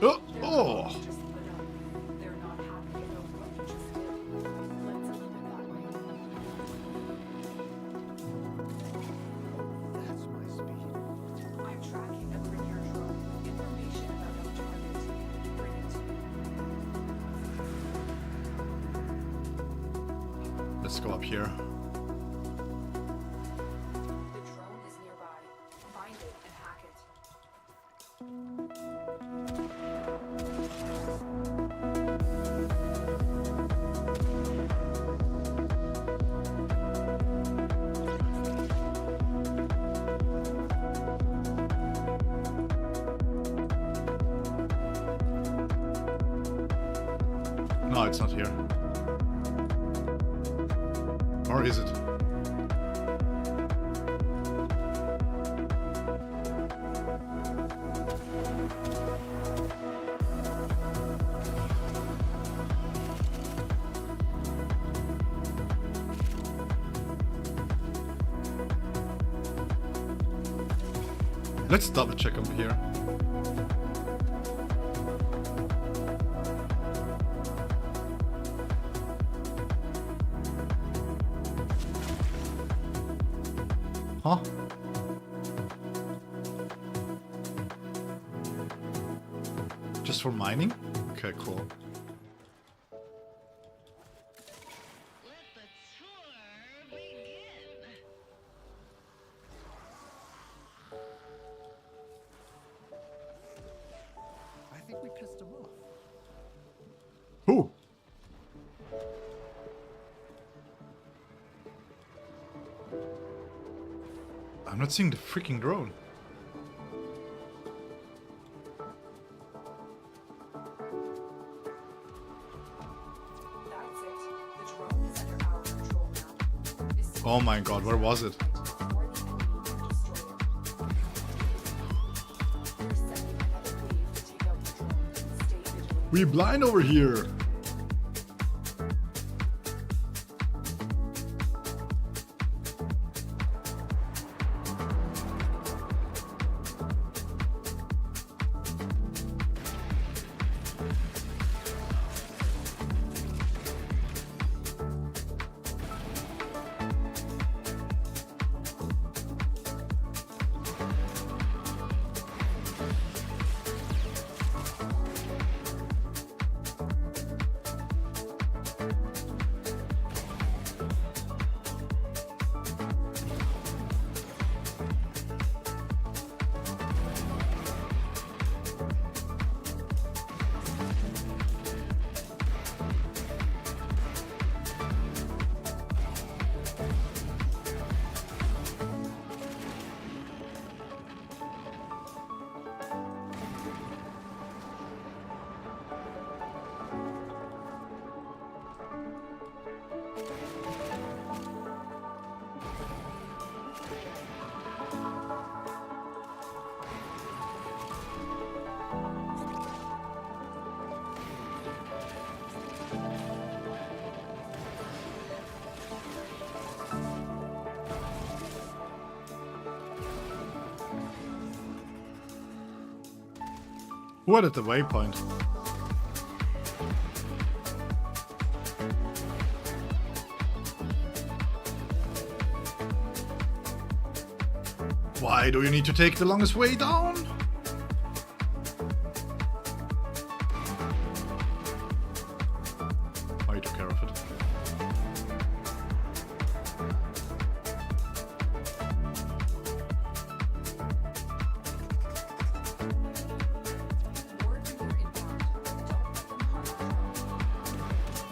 Oh! They're Oh! just split up. They're not happy about what you just did. Let's keep it that way. That's my let's go up here. The drone is nearby. Find it and hack it. No, it's not here. Or is it? Let's double check over here. Huh? Just for mining? Okay, cool. Let the tour begin. I think we pissed him off. Who? I'm not seeing the freaking drone. That's it. The drone is under our control now. As soon Oh my god, where was it? before the enemy can destroy it. We're sending another wave to take out the drone. Stay vigilant. We blind over here. What at the waypoint? Why do you need to take the longest way down? Oh, you took care of it. Word when you're inbound. Don't let them harm the drone.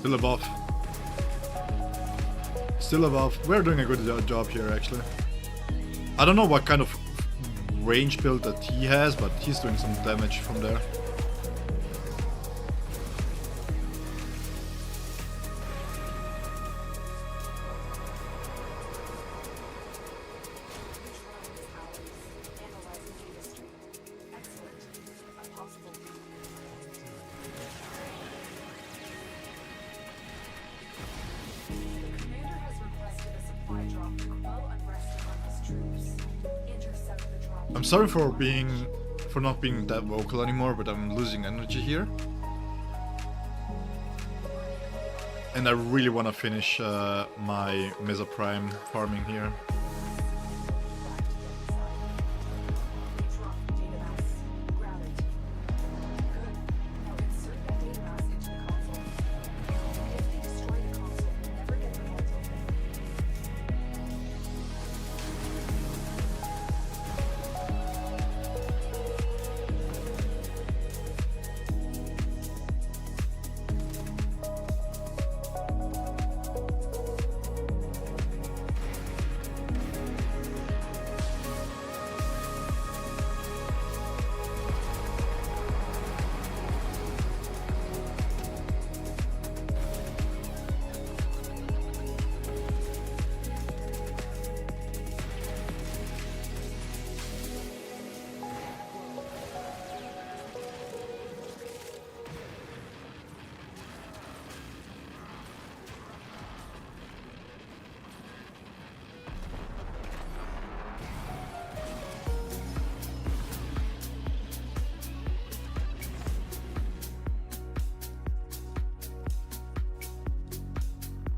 Still above. Still above. We're doing a good job here, actually. I don't know what kind of range build that he has, but he's doing some damage from there. I'm sorry for not being that vocal anymore, but I'm losing energy here. And I really want to finish my Mesa Prime farming here.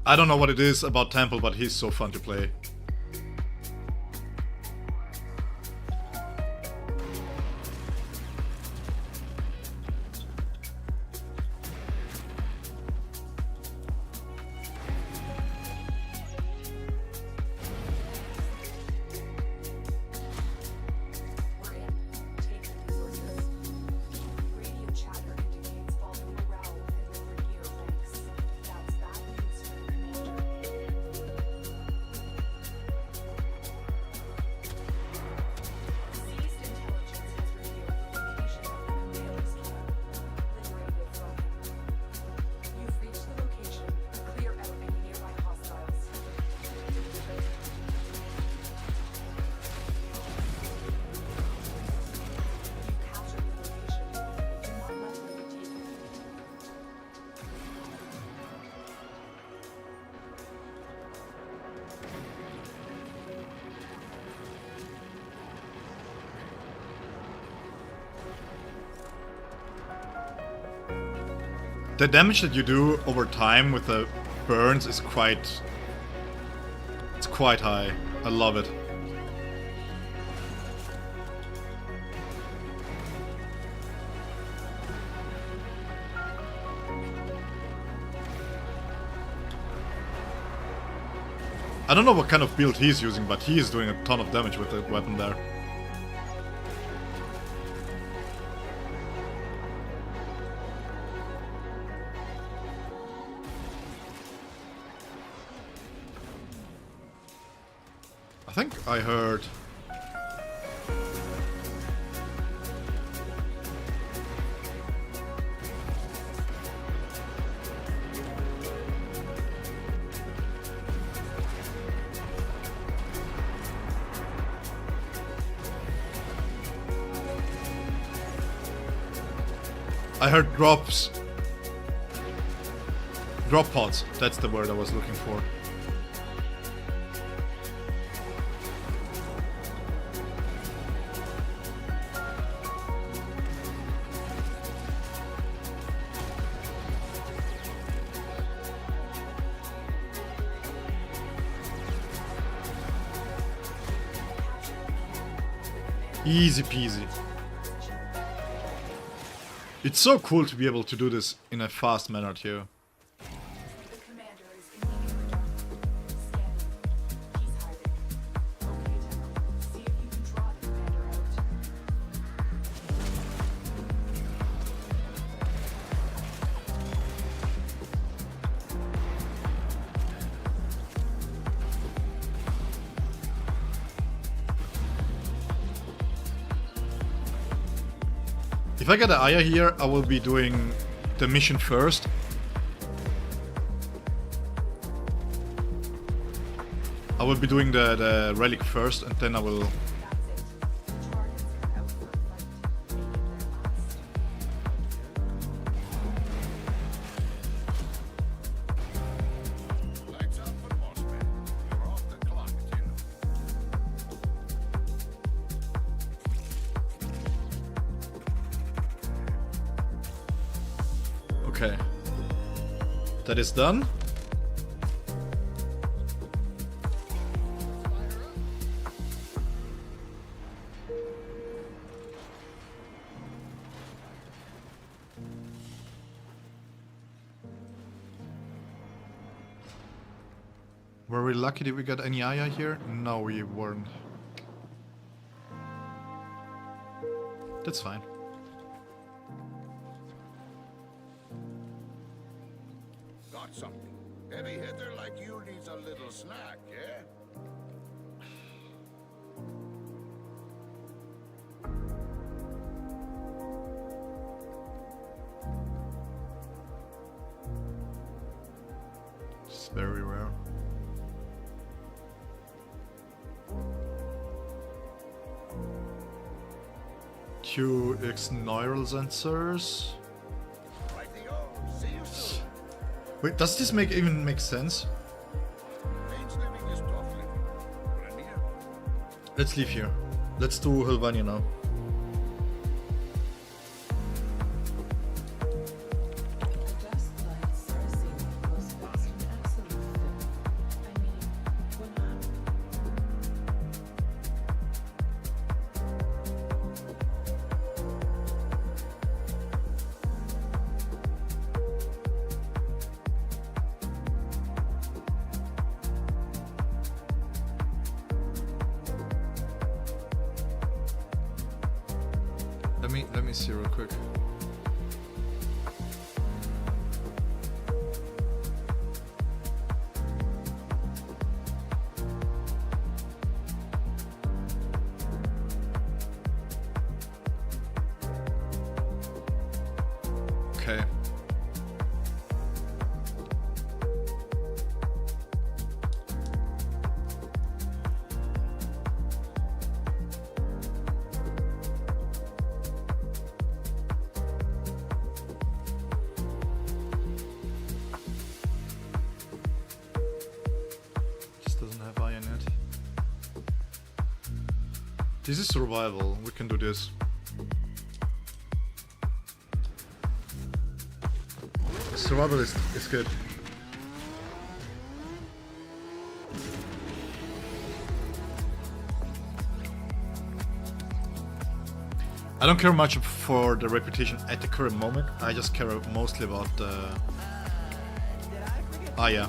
I don't know what it is about Temple, but he's so fun to play. The damage that you do over time with the burns is quite high. I love it. I don't know what kind of build he's using, but he is doing a ton of damage with the weapon there. I think I heard... I heard drops. Drop pods, that's the word I was looking for. Easy peasy. It's so cool to be able to do this in a fast manner too. The commander is in the scanning. He's hiding. Okay, Tenno. See if you can draw the commander out. If I get an Aya here, I will be doing the mission first. I will be doing the relic first, and then I will... That's it. The targets are out for a fight, making their last. Lights out for Warframe. You're off the clock, Tenno. Okay. That is done. Were we lucky did we get any Aya here? No, we weren't. That's fine. Got something. Heavy hitter like you needs a little snack, yeah? It's very rare. QX neural sensors. Rightio. See you soon. Wait, does this even make sense? Ain't living is tough living. Renier. Let's leave here. Let's do Helvania now. Just like Cersei was fixed an absolute film. I mean, what happened? Let me see real quick. Okay. Just doesn't have iron yet. This is survival. We can do this. Survival is good. I don't care much for the reputation at the current moment. I just care mostly about the... Ah, yeah.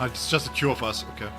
It's just a queue of us, okay.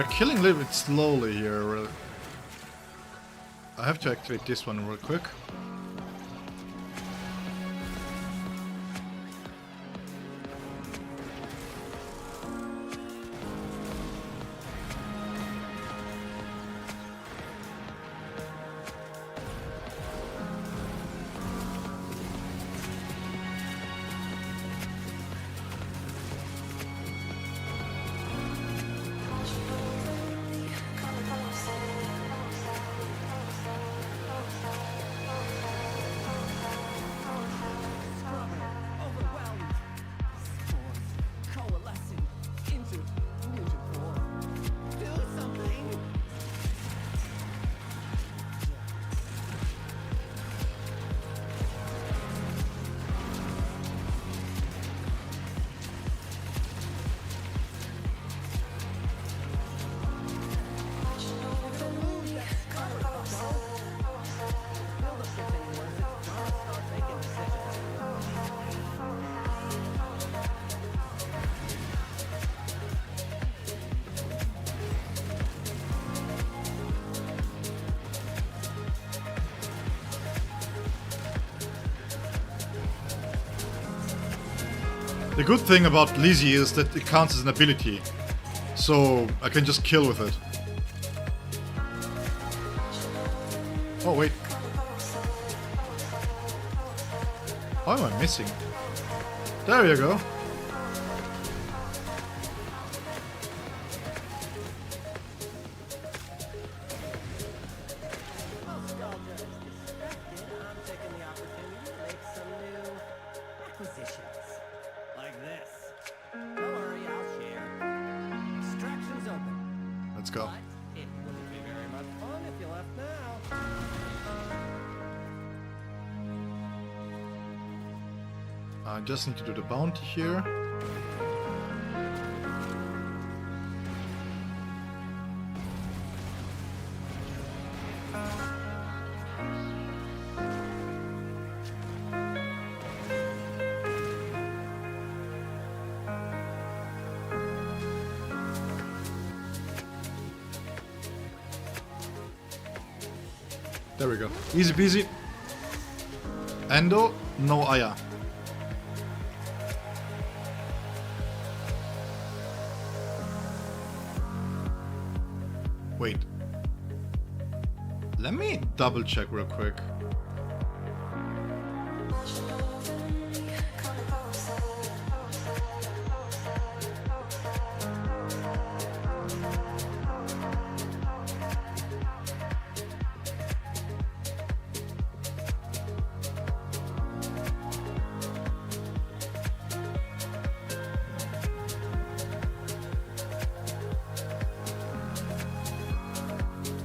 We're killing a little bit slowly here. I have to activate this one real quick. Overwhelmed. Spores coalescing into mutant form. Do something. Remove that scarlet, Otto. Build up your thing once it's done. Start making decisions. The good thing about Lizzie is that it counts as an ability. So I can just kill with it. Oh wait. How am I missing? There you go. Nostalgia is distracted. I'm taking the opportunity to make some new acquisitions. Like this. Don't worry, I'll share. Extraction's open. Let's go. But it wouldn't be very much fun if you left now. I just need to do the bounty here. There we go. Easy peasy. Endo, no Aya. Wait. Let me double check real quick.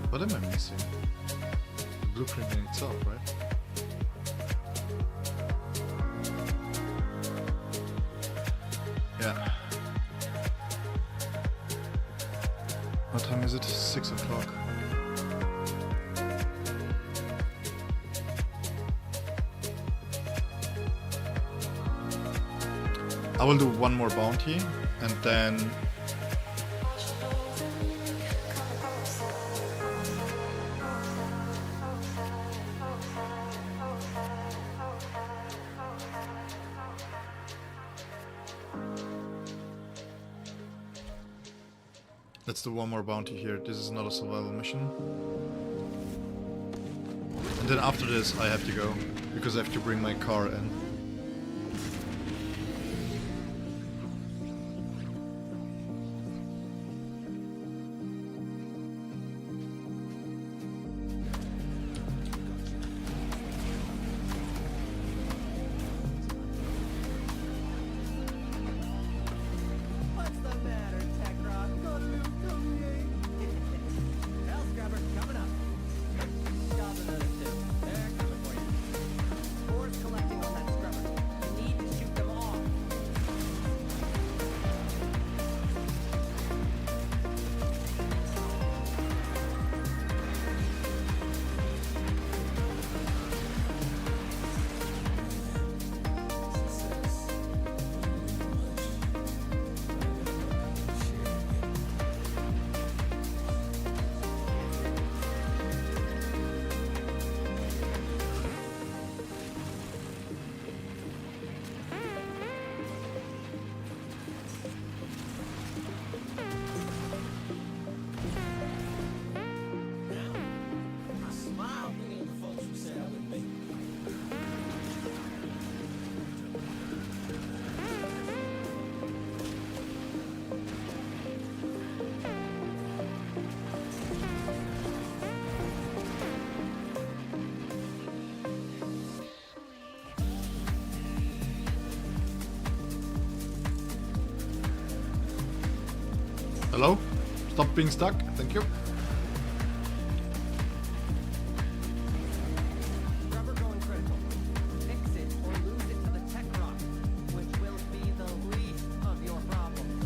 What am I missing? The blueprint in itself, right? Yeah. What time is it? 6 o'clock. I will do one more bounty and then let's do one more bounty here. This is not a survival mission. And then after this I have to go, because I have to bring my car in. What's the matter, Tech Rock? Hell Scrubber, coming up. Got another two. They're coming for you. Spores collecting on that Hello? Stop being stuck. Thank you. Rubber going critical. Fix it or lose it to the tech rock, which will be the least of your problems.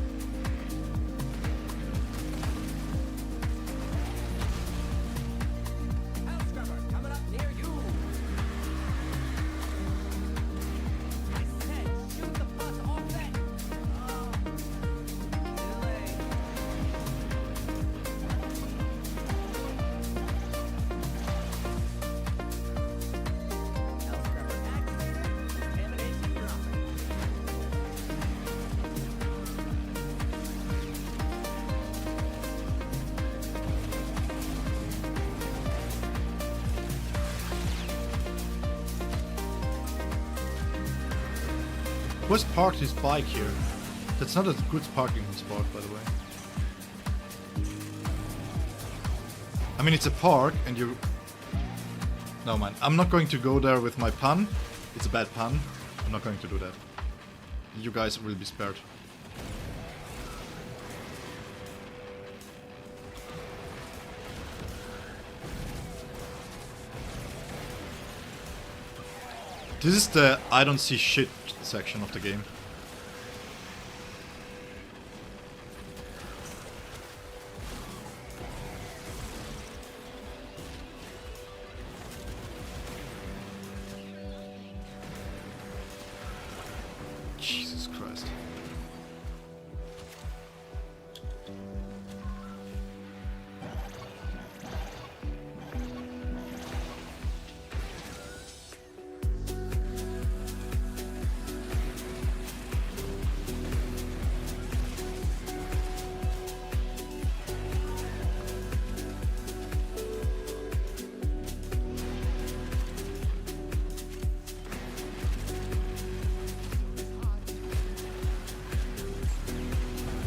Hell scrubber coming up near you. I said shoot the bus off that. Oh, too late. Hell scrubber activated. Contamination dropping. Where's parked his bike here? That's not a good parking spot, by the way. I mean, it's a park, and you... No, man. I'm not going to go there with my pun. It's a bad pun. I'm not going to do that. You guys will be spared. This is the I don't see shit section of the game. Jesus Christ.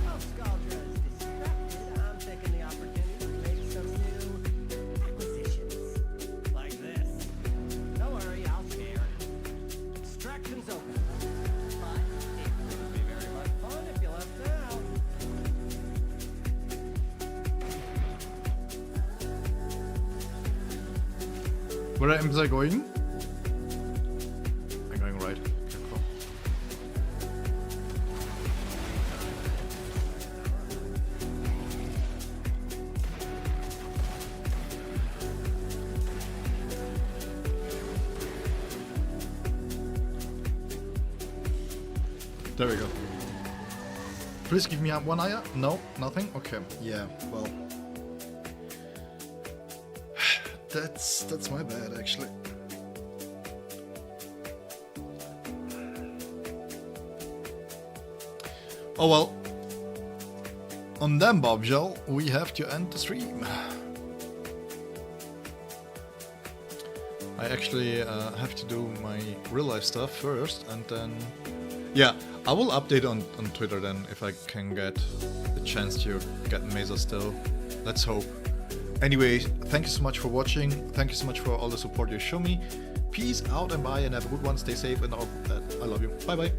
Oh, Scaldra is distracted. I'm taking the opportunity to make some new acquisitions. Like this. Don't worry, I'll share. Extraction's open. But it wouldn't be very much fun if you left out. Where am I going? I'm going right. Okay, cool. There we go. Please give me up one eye. No, nothing. Okay. Yeah. Well, that's my bad actually. Oh well. On that bombshell, we have to end the stream. I actually have to do my real life stuff first, and then yeah, I will update on Twitter then if I can get the chance to get Mesa still. Let's hope. Anyway, thank you so much for watching. Thank you so much for all the support you show me. Peace out and bye, and have a good one. Stay safe, and all that. I love you. Bye bye.